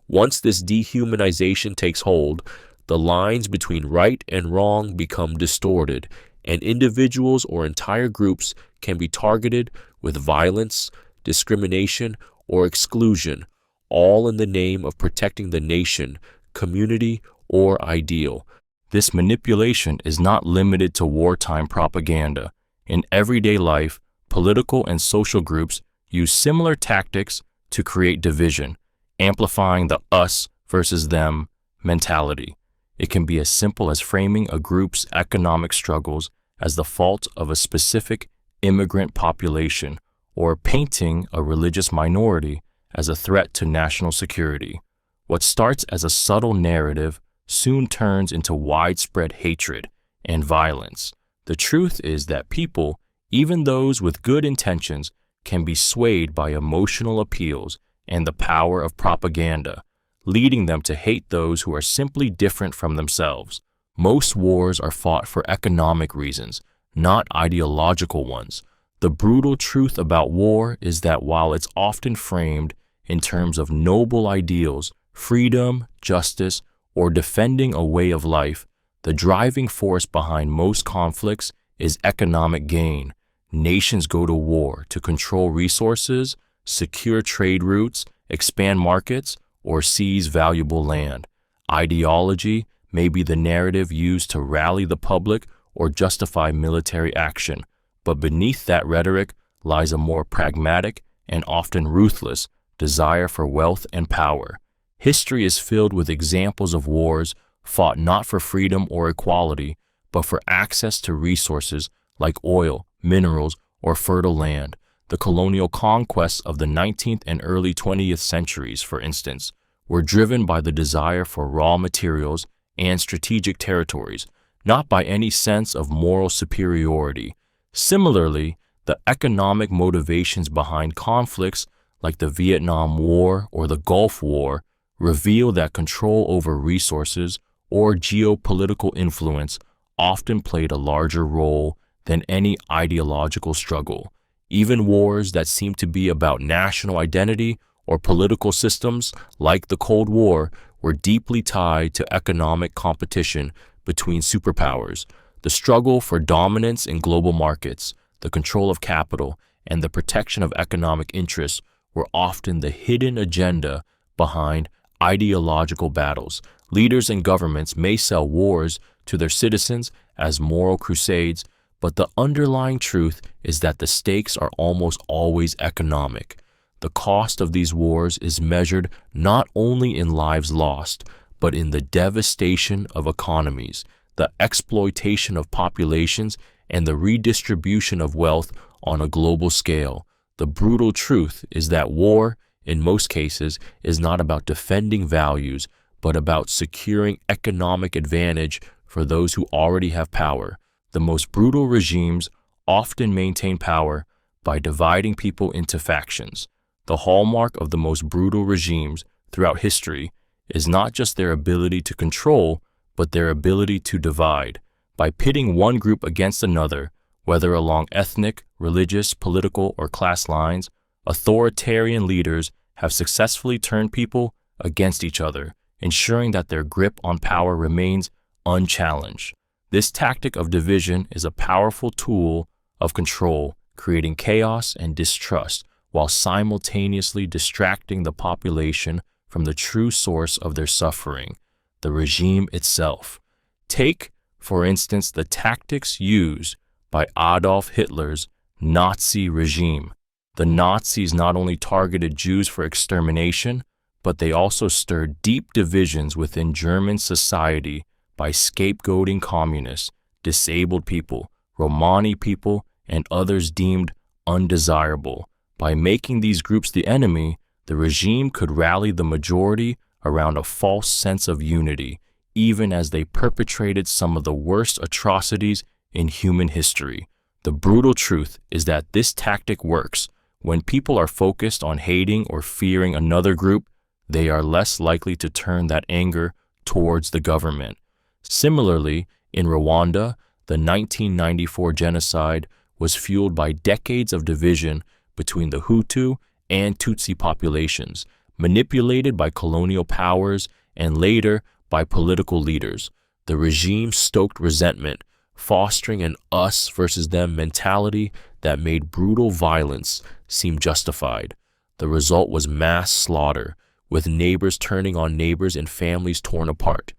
Once this dehumanization takes hold, the lines between right and wrong become distorted, and individuals or entire groups can be targeted with violence, discrimination, or exclusion, all in the name of protecting the nation, community, or ideal. This manipulation is not limited to wartime propaganda. In everyday life, political and social groups use similar tactics to create division, amplifying the us versus them mentality. It can be as simple as framing a group's economic struggles as the fault of a specific immigrant population, or painting a religious minority as a threat to national security. What starts as a subtle narrative soon turns into widespread hatred and violence. The truth is that people, even those with good intentions, can be swayed by emotional appeals and the power of propaganda, leading them to hate those who are simply different from themselves. Most wars are fought for economic reasons, not ideological ones. The brutal truth about war is that while it's often framed in terms of noble ideals, freedom, justice, or defending a way of life, the driving force behind most conflicts is economic gain. Nations go to war to control resources, secure trade routes, expand markets, or seize valuable land. Ideology may be the narrative used to rally the public or justify military action, but beneath that rhetoric lies a more pragmatic and often ruthless desire for wealth and power. History is filled with examples of wars fought not for freedom or equality, but for access to resources like oil, minerals, or fertile land. The colonial conquests of the 19th and early 20th centuries, for instance, were driven by the desire for raw materials and strategic territories, not by any sense of moral superiority. Similarly, the economic motivations behind conflicts like the Vietnam War or the Gulf War reveal that control over resources or geopolitical influence often played a larger role than any ideological struggle. Even wars that seem to be about national identity or political systems, like the Cold War, were deeply tied to economic competition between superpowers. The struggle for dominance in global markets, the control of capital, and the protection of economic interests were often the hidden agenda behind ideological battles. Leaders and governments may sell wars to their citizens as moral crusades, but the underlying truth is that the stakes are almost always economic. The cost of these wars is measured not only in lives lost, but in the devastation of economies, the exploitation of populations, and the redistribution of wealth on a global scale. The brutal truth is that war, in most cases, is not about defending values, but about securing economic advantage for those who already have power. The most brutal regimes often maintain power by dividing people into factions. The hallmark of the most brutal regimes throughout history is not just their ability to control, but their ability to divide. By pitting one group against another, whether along ethnic, religious, political, or class lines, authoritarian leaders have successfully turned people against each other, ensuring that their grip on power remains unchallenged. This tactic of division is a powerful tool of control, creating chaos and distrust while simultaneously distracting the population from the true source of their suffering, the regime itself. Take, for instance, the tactics used by Adolf Hitler's Nazi regime. The Nazis not only targeted Jews for extermination, but they also stirred deep divisions within German society by scapegoating communists, disabled people, Romani people, and others deemed undesirable. By making these groups the enemy, the regime could rally the majority around a false sense of unity, even as they perpetrated some of the worst atrocities in human history. The brutal truth is that this tactic works. When people are focused on hating or fearing another group, they are less likely to turn that anger towards the government. Similarly, in Rwanda, the 1994 genocide was fueled by decades of division between the Hutu and Tutsi populations, manipulated by colonial powers and later by political leaders. The regime stoked resentment, fostering an us versus them mentality that made brutal violence seem justified. The result was mass slaughter, with neighbors turning on neighbors and families torn apart.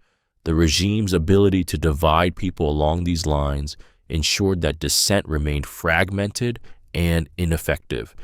The regime's ability to divide people along these lines ensured that dissent remained fragmented and ineffective.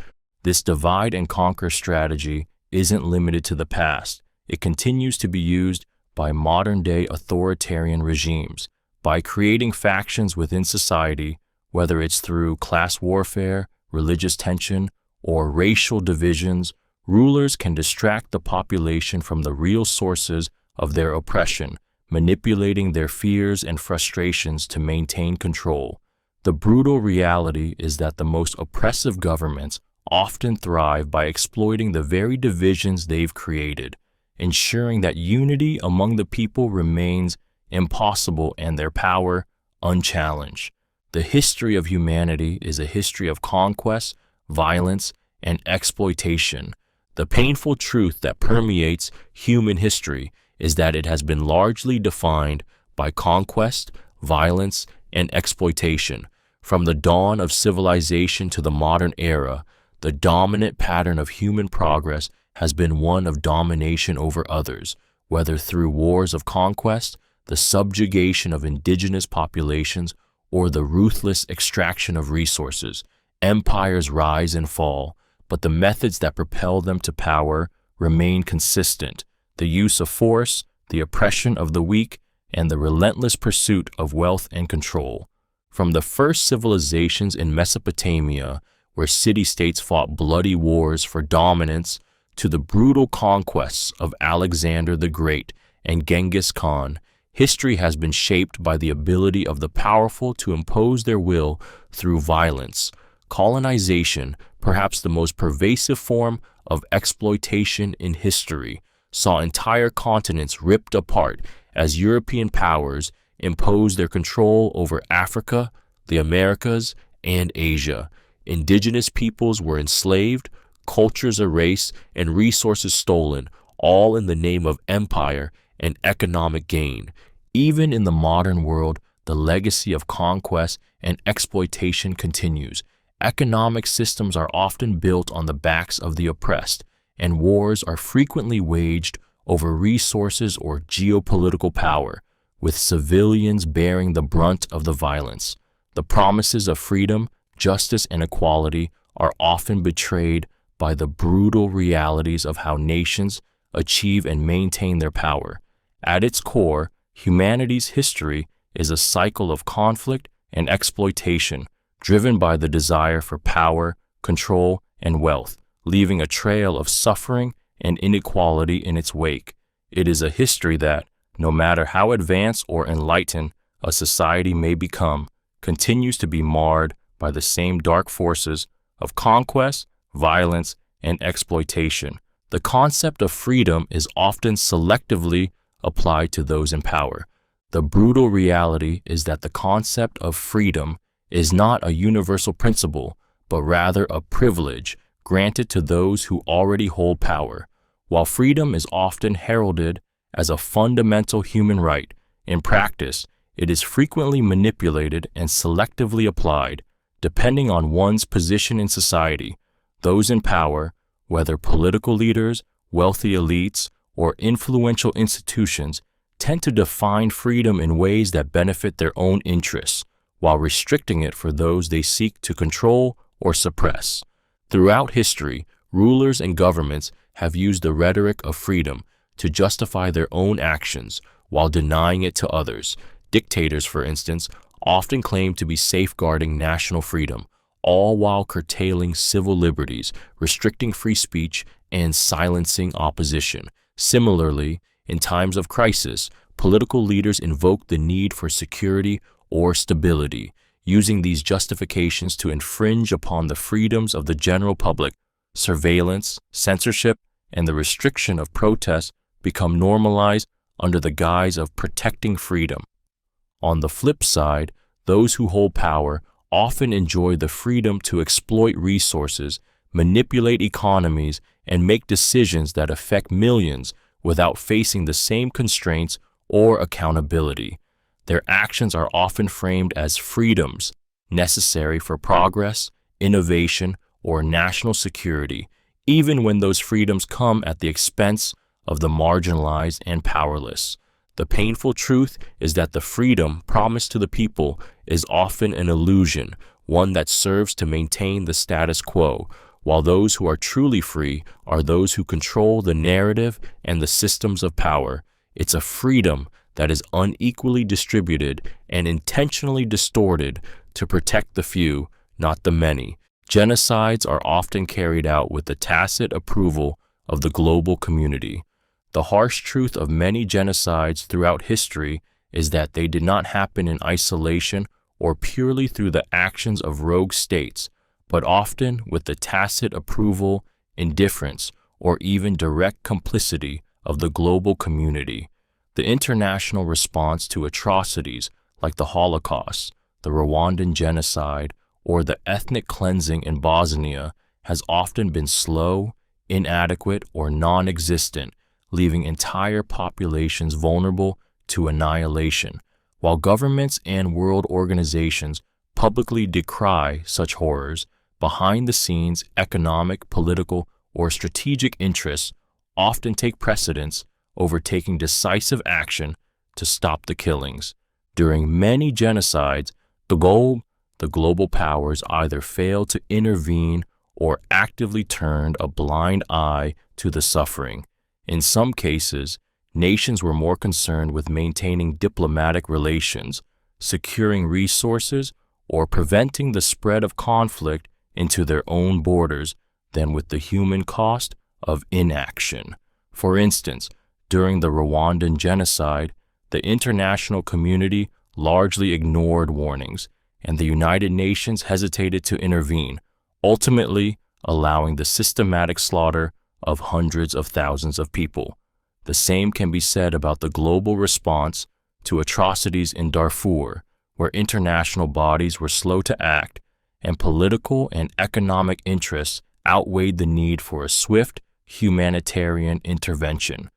This divide and conquer strategy isn't limited to the past. It continues to be used by modern-day authoritarian regimes. By creating factions within society, whether it's through class warfare, religious tension, or racial divisions, rulers can distract the population from the real sources of their oppression, manipulating their fears and frustrations to maintain control. The brutal reality is that the most oppressive governments often thrive by exploiting the very divisions they've created, ensuring that unity among the people remains impossible and their power unchallenged. The history of humanity is a history of conquest, violence, and exploitation. The painful truth that permeates human history is that it has been largely defined by conquest, violence, and exploitation. From the dawn of civilization to the modern era, the dominant pattern of human progress has been one of domination over others, whether through wars of conquest, the subjugation of indigenous populations, or the ruthless extraction of resources. Empires rise and fall, but the methods that propel them to power remain consistent: the use of force, the oppression of the weak, and the relentless pursuit of wealth and control. From the first civilizations in Mesopotamia, where city-states fought bloody wars for dominance, to the brutal conquests of Alexander the Great and Genghis Khan, history has been shaped by the ability of the powerful to impose their will through violence. Colonization, perhaps the most pervasive form of exploitation in history, saw entire continents ripped apart as European powers imposed their control over Africa, the Americas, and Asia. Indigenous peoples were enslaved, cultures erased, and resources stolen, all in the name of empire and economic gain. Even in the modern world, the legacy of conquest and exploitation continues. Economic systems are often built on the backs of the oppressed, and wars are frequently waged over resources or geopolitical power, with civilians bearing the brunt of the violence. The promises of freedom, justice, and equality are often betrayed by the brutal realities of how nations achieve and maintain their power. At its core, humanity's history is a cycle of conflict and exploitation, driven by the desire for power, control, and wealth, leaving a trail of suffering and inequality in its wake. It is a history that, no matter how advanced or enlightened a society may become, continues to be marred by the same dark forces of conquest, violence, and exploitation. The concept of freedom is often selectively applied to those in power. The brutal reality is that the concept of freedom is not a universal principle, but rather a privilege granted to those who already hold power. While freedom is often heralded as a fundamental human right, in practice, it is frequently manipulated and selectively applied, depending on one's position in society. Those in power, whether political leaders, wealthy elites, or influential institutions, tend to define freedom in ways that benefit their own interests, while restricting it for those they seek to control or suppress. Throughout history, rulers and governments have used the rhetoric of freedom to justify their own actions while denying it to others. Dictators, for instance, often claim to be safeguarding national freedom, all while curtailing civil liberties, restricting free speech, and silencing opposition. Similarly, in times of crisis, political leaders invoke the need for security or stability, using these justifications to infringe upon the freedoms of the general public. Surveillance, censorship, and the restriction of protest become normalized under the guise of protecting freedom. On the flip side, those who hold power often enjoy the freedom to exploit resources, manipulate economies, and make decisions that affect millions without facing the same constraints or accountability. Their actions are often framed as freedoms necessary for progress, innovation, or national security, even when those freedoms come at the expense of the marginalized and powerless. The painful truth is that the freedom promised to the people is often an illusion, one that serves to maintain the status quo, while those who are truly free are those who control the narrative and the systems of power. It's a freedom that is unequally distributed and intentionally distorted to protect the few, not the many. Genocides are often carried out with the tacit approval of the global community. The harsh truth of many genocides throughout history is that they did not happen in isolation or purely through the actions of rogue states, but often with the tacit approval, indifference, or even direct complicity of the global community. The international response to atrocities like the Holocaust, the Rwandan genocide, or the ethnic cleansing in Bosnia has often been slow, inadequate, or non-existent, leaving entire populations vulnerable to annihilation. While governments and world organizations publicly decry such horrors, behind the scenes economic, political, or strategic interests often take precedence over taking decisive action to stop the killings. During many genocides, the global powers either failed to intervene or actively turned a blind eye to the suffering. In some cases, nations were more concerned with maintaining diplomatic relations, securing resources, or preventing the spread of conflict into their own borders than with the human cost of inaction. For instance, during the Rwandan genocide, the international community largely ignored warnings, and the United Nations hesitated to intervene, ultimately allowing the systematic slaughter of hundreds of thousands of people. The same can be said about the global response to atrocities in Darfur, where international bodies were slow to act, and political and economic interests outweighed the need for a swift humanitarian intervention.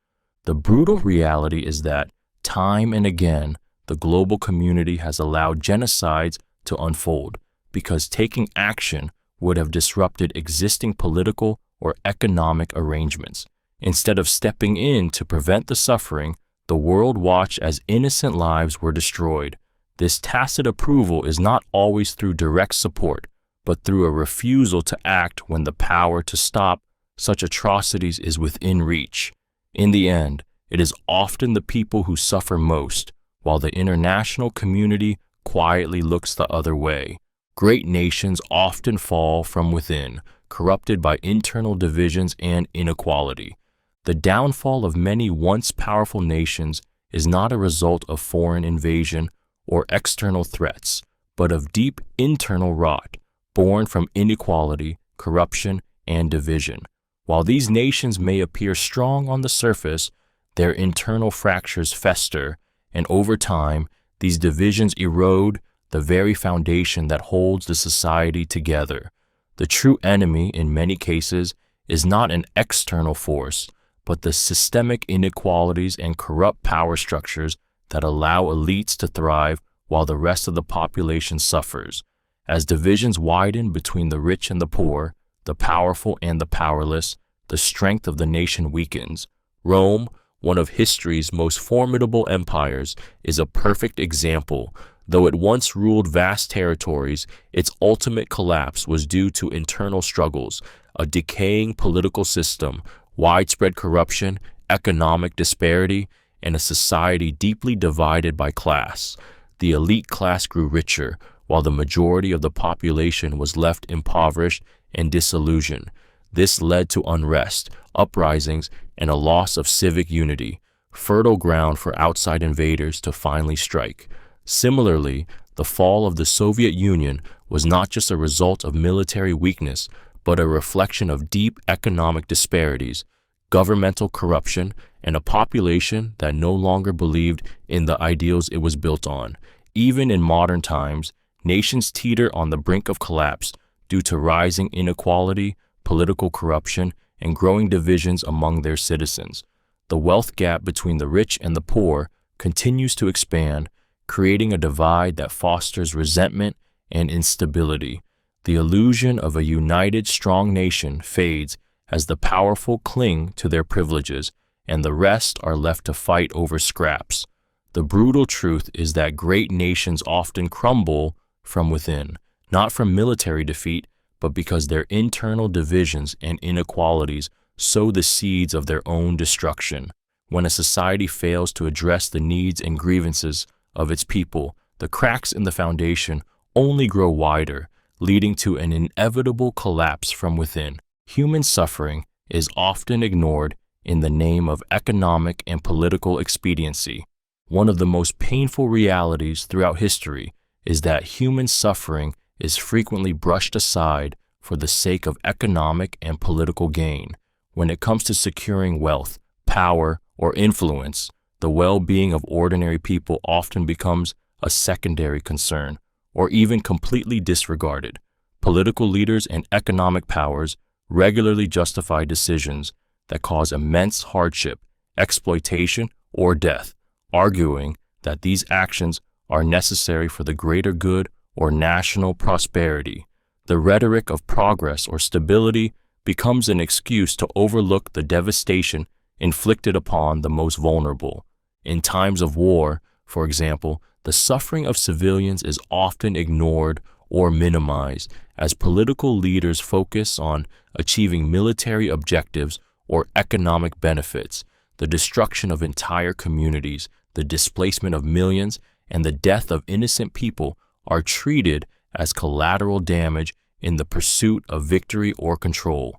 The brutal reality is that, time and again, the global community has allowed genocides to unfold because taking action would have disrupted existing political or economic arrangements. Instead of stepping in to prevent the suffering, the world watched as innocent lives were destroyed. This tacit approval is not always through direct support, but through a refusal to act when the power to stop such atrocities is within reach. In the end, it is often the people who suffer most, while the international community quietly looks the other way. Great nations often fall from within, corrupted by internal divisions and inequality. The downfall of many once powerful nations is not a result of foreign invasion or external threats, but of deep internal rot, born from inequality, corruption, and division. While these nations may appear strong on the surface, their internal fractures fester, and over time, these divisions erode the very foundation that holds the society together. The true enemy, in many cases, is not an external force, but the systemic inequalities and corrupt power structures that allow elites to thrive while the rest of the population suffers. As divisions widen between the rich and the poor, the powerful and the powerless, the strength of the nation weakens. Rome, one of history's most formidable empires, is a perfect example. Though it once ruled vast territories, its ultimate collapse was due to internal struggles, a decaying political system, widespread corruption, economic disparity, and a society deeply divided by class. The elite class grew richer, while the majority of the population was left impoverished and disillusioned. This led to unrest, uprisings, and a loss of civic unity, fertile ground for outside invaders to finally strike. Similarly, the fall of the Soviet Union was not just a result of military weakness, but a reflection of deep economic disparities, governmental corruption, and a population that no longer believed in the ideals it was built on. Even in modern times, nations teeter on the brink of collapse due to rising inequality, political corruption, and growing divisions among their citizens. The wealth gap between the rich and the poor continues to expand, creating a divide that fosters resentment and instability. The illusion of a united, strong nation fades as the powerful cling to their privileges and the rest are left to fight over scraps. The brutal truth is that great nations often crumble from within, not from military defeat, but because their internal divisions and inequalities sow the seeds of their own destruction. When a society fails to address the needs and grievances of its people, the cracks in the foundation only grow wider, leading to an inevitable collapse from within. Human suffering is often ignored in the name of economic and political expediency. One of the most painful realities throughout history is that human suffering is frequently brushed aside for the sake of economic and political gain. When it comes to securing wealth, power, or influence, the well-being of ordinary people often becomes a secondary concern, or even completely disregarded. Political leaders and economic powers regularly justify decisions that cause immense hardship, exploitation, or death, arguing that these actions are necessary for the greater good or national prosperity. The rhetoric of progress or stability becomes an excuse to overlook the devastation inflicted upon the most vulnerable. In times of war, for example, the suffering of civilians is often ignored or minimized as political leaders focus on achieving military objectives or economic benefits. The destruction of entire communities, the displacement of millions, and the death of innocent people are treated as collateral damage in the pursuit of victory or control.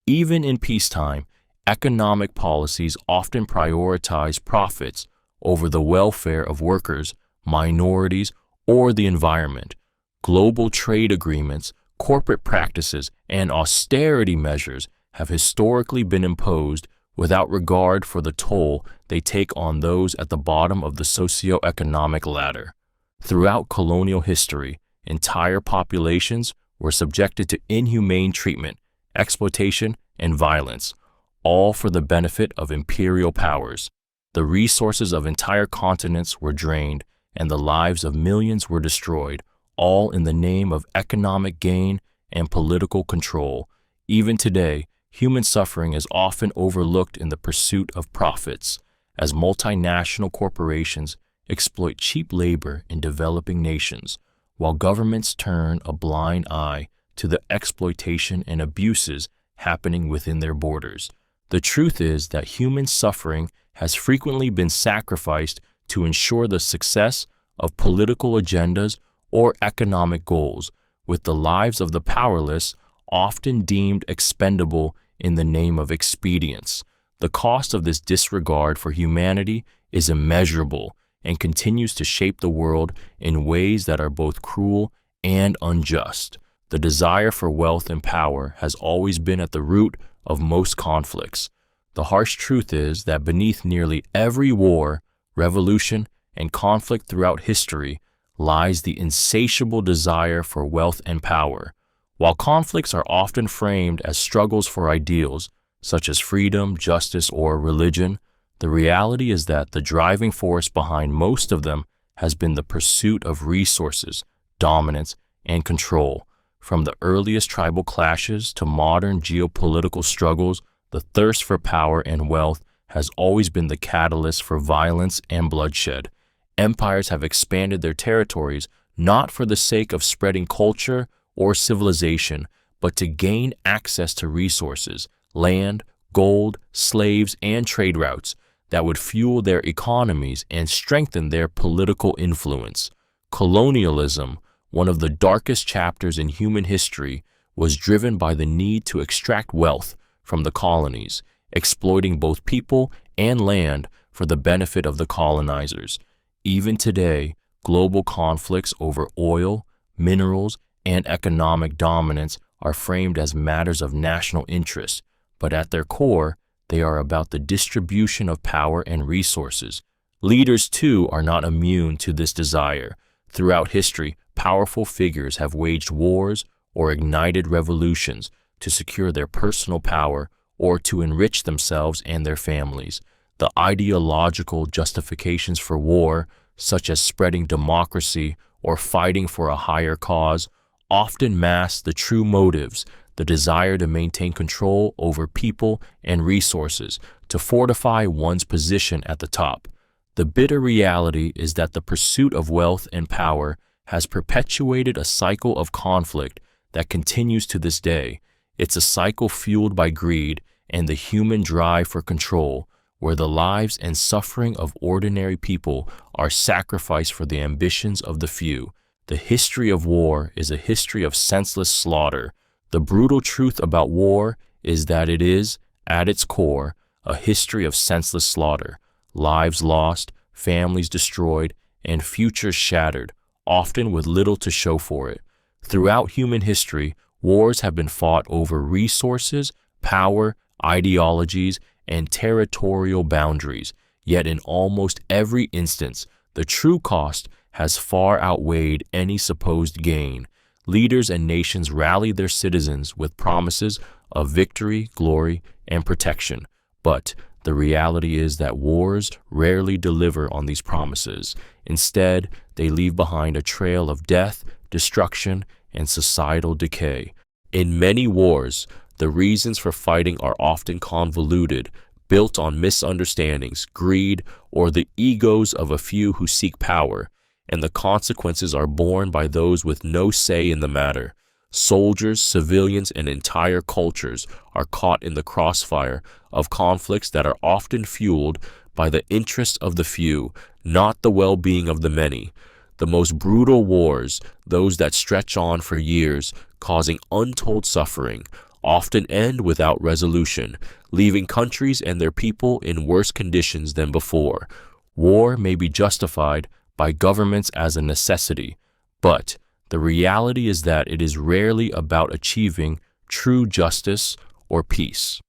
Even in peacetime, economic policies often prioritize profits over the welfare of workers, minorities, or the environment. Global trade agreements, corporate practices, and austerity measures have historically been imposed without regard for the toll they take on those at the bottom of the socioeconomic ladder. Throughout colonial history, entire populations were subjected to inhumane treatment, exploitation, and violence, all for the benefit of imperial powers. The resources of entire continents were drained, and the lives of millions were destroyed, all in the name of economic gain and political control. Even today, human suffering is often overlooked in the pursuit of profits, as multinational corporations exploit cheap labor in developing nations, while governments turn a blind eye to the exploitation and abuses happening within their borders. The truth is that human suffering has frequently been sacrificed to ensure the success of political agendas or economic goals, with the lives of the powerless often deemed expendable in the name of expedience. The cost of this disregard for humanity is immeasurable and continues to shape the world in ways that are both cruel and unjust. The desire for wealth and power has always been at the root of most conflicts. The harsh truth is that beneath nearly every war, revolution, and conflict throughout history lies the insatiable desire for wealth and power. While conflicts are often framed as struggles for ideals, such as freedom, justice, or religion, the reality is that the driving force behind most of them has been the pursuit of resources, dominance, and control. From the earliest tribal clashes to modern geopolitical struggles, the thirst for power and wealth has always been the catalyst for violence and bloodshed. Empires have expanded their territories not for the sake of spreading culture or civilization, but to gain access to resources, land, gold, slaves, and trade routes that would fuel their economies and strengthen their political influence. Colonialism, one of the darkest chapters in human history, was driven by the need to extract wealth from the colonies, exploiting both people and land for the benefit of the colonizers. Even today, global conflicts over oil, minerals, and economic dominance are framed as matters of national interest, but at their core, they are about the distribution of power and resources. Leaders, too, are not immune to this desire. Throughout history, powerful figures have waged wars or ignited revolutions to secure their personal power or to enrich themselves and their families. The ideological justifications for war, such as spreading democracy or fighting for a higher cause, often mask the true motives, the desire to maintain control over people and resources, to fortify one's position at the top. The bitter reality is that the pursuit of wealth and power has perpetuated a cycle of conflict that continues to this day. It's a cycle fueled by greed and the human drive for control, where the lives and suffering of ordinary people are sacrificed for the ambitions of the few. The history of war is a history of senseless slaughter. The brutal truth about war is that it is, at its core, a history of senseless slaughter, lives lost, families destroyed, and futures shattered, often with little to show for it. Throughout human history, wars have been fought over resources, power, ideologies, and territorial boundaries, yet in almost every instance, the true cost has far outweighed any supposed gain. Leaders and nations rallied their citizens with promises of victory, glory, and protection. But the reality is that wars rarely deliver on these promises. Instead, they leave behind a trail of death, destruction, and societal decay. In many wars, the reasons for fighting are often convoluted, built on misunderstandings, greed, or the egos of a few who seek power, and the consequences are borne by those with no say in the matter. Soldiers, civilians, and entire cultures are caught in the crossfire of conflicts that are often fueled by the interests of the few, not the well-being of the many. The most brutal wars, those that stretch on for years, causing untold suffering, often end without resolution, leaving countries and their people in worse conditions than before. War may be justified by governments as a necessity, but the reality is that it is rarely about achieving true justice or peace.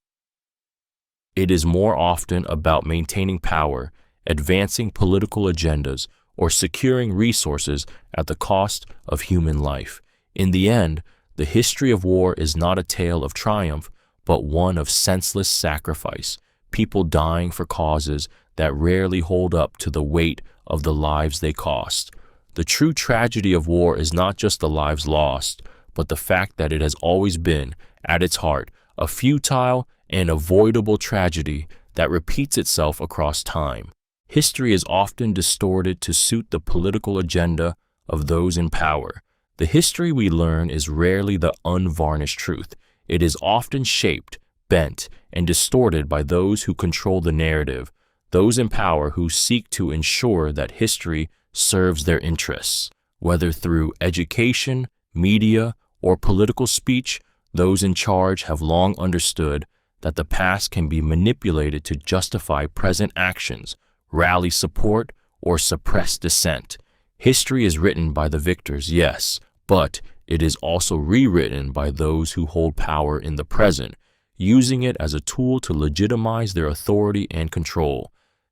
It is more often about maintaining power, advancing political agendas, or securing resources at the cost of human life. In the end, the history of war is not a tale of triumph, but one of senseless sacrifice, people dying for causes that rarely hold up to the weight of the lives they cost. The true tragedy of war is not just the lives lost, but the fact that it has always been, at its heart, a futile and avoidable tragedy that repeats itself across time. History is often distorted to suit the political agenda of those in power. The history we learn is rarely the unvarnished truth. It is often shaped, bent, and distorted by those who control the narrative, those in power who seek to ensure that history serves their interests. Whether through education, media, or political speech, those in charge have long understood that the past can be manipulated to justify present actions, rally support, or suppress dissent. History is written by the victors, yes, but it is also rewritten by those who hold power in the present, using it as a tool to legitimize their authority and control.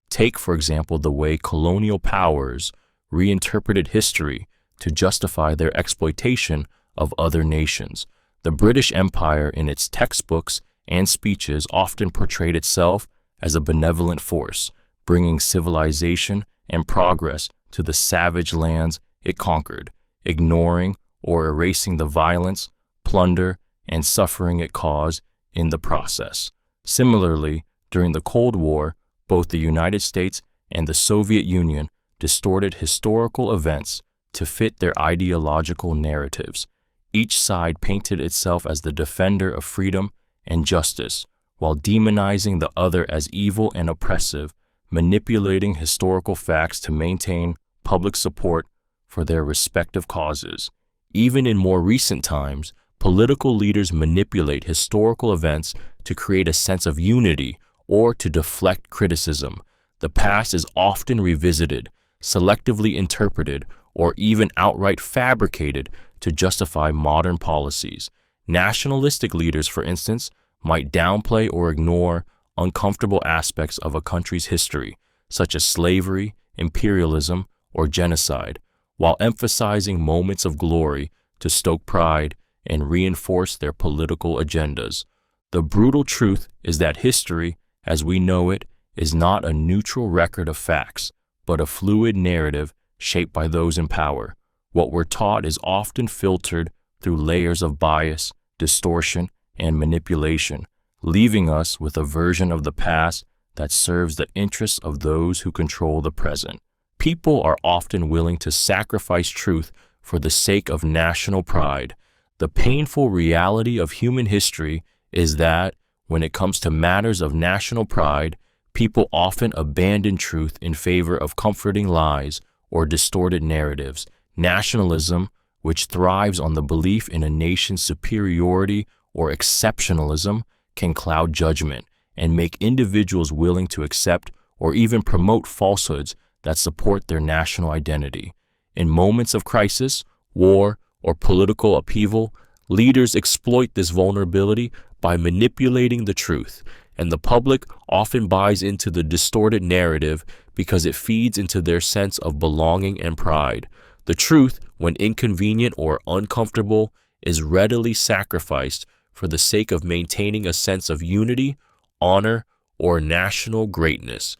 Take, for example, the way colonial powers reinterpreted history to justify their exploitation of other nations. The British Empire, in its textbooks and speeches, often portrayed itself as a benevolent force, bringing civilization and progress to the savage lands it conquered, ignoring or erasing the violence, plunder, and suffering it caused in the process. Similarly, during the Cold War, both the United States and the Soviet Union distorted historical events to fit their ideological narratives. Each side painted itself as the defender of freedom and justice, while demonizing the other as evil and oppressive, manipulating historical facts to maintain public support for their respective causes. Even in more recent times, political leaders manipulate historical events to create a sense of unity or to deflect criticism. The past is often revisited, selectively interpreted, or even outright fabricated to justify modern policies. Nationalistic leaders, for instance, might downplay or ignore uncomfortable aspects of a country's history, such as slavery, imperialism, or genocide, while emphasizing moments of glory to stoke pride and reinforce their political agendas. The brutal truth is that history, as we know it, is not a neutral record of facts, but a fluid narrative shaped by those in power. What we're taught is often filtered through layers of bias, distortion, and manipulation, leaving us with a version of the past that serves the interests of those who control the present. People are often willing to sacrifice truth for the sake of national pride. The painful reality of human history is that, when it comes to matters of national pride, People often abandon truth in favor of comforting lies or distorted narratives. Nationalism, which thrives on the belief in a nation's superiority or exceptionalism, can cloud judgment and make individuals willing to accept or even promote falsehoods that support their national identity. In moments of crisis, war, or political upheaval, leaders exploit this vulnerability by manipulating the truth, and the public often buys into the distorted narrative because it feeds into their sense of belonging and pride. The truth, when inconvenient or uncomfortable, is readily sacrificed for the sake of maintaining a sense of unity, honor, or national greatness.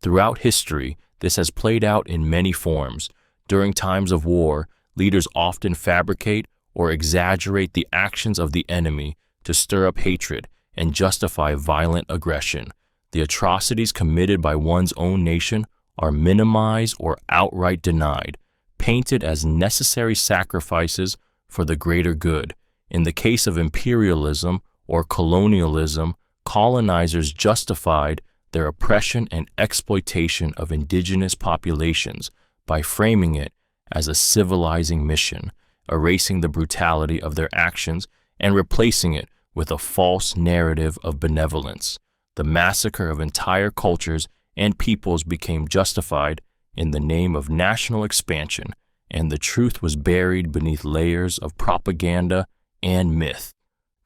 Throughout history, this has played out in many forms. During times of war, leaders often fabricate or exaggerate the actions of the enemy to stir up hatred and justify violent aggression. The atrocities committed by one's own nation are minimized or outright denied, painted as necessary sacrifices for the greater good. In the case of imperialism or colonialism, colonizers justified their oppression and exploitation of indigenous populations by framing it as a civilizing mission, erasing the brutality of their actions and replacing it with a false narrative of benevolence. The massacre of entire cultures and peoples became justified in the name of national expansion, and the truth was buried beneath layers of propaganda and myth.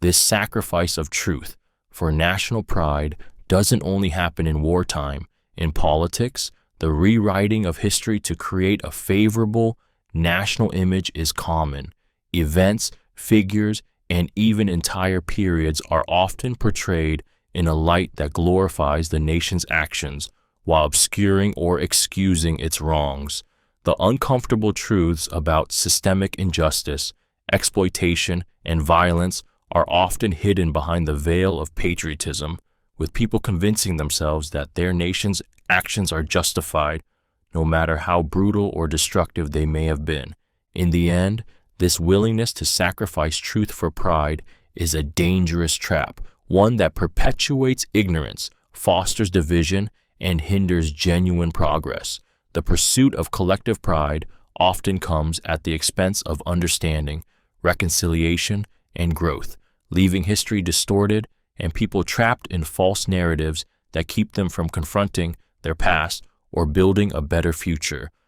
This sacrifice of truth for national pride doesn't only happen in wartime. In politics, the rewriting of history to create a favorable national image is common. Events, figures, and even entire periods are often portrayed in a light that glorifies the nation's actions while obscuring or excusing its wrongs. The uncomfortable truths about systemic injustice, exploitation, and violence are often hidden behind the veil of patriotism, with people convincing themselves that their nation's actions are justified, no matter how brutal or destructive they may have been. In the end, this willingness to sacrifice truth for pride is a dangerous trap, one that perpetuates ignorance, fosters division, and hinders genuine progress. The pursuit of collective pride often comes at the expense of understanding, reconciliation, and growth, leaving history distorted and people trapped in false narratives that keep them from confronting their past or building a better future.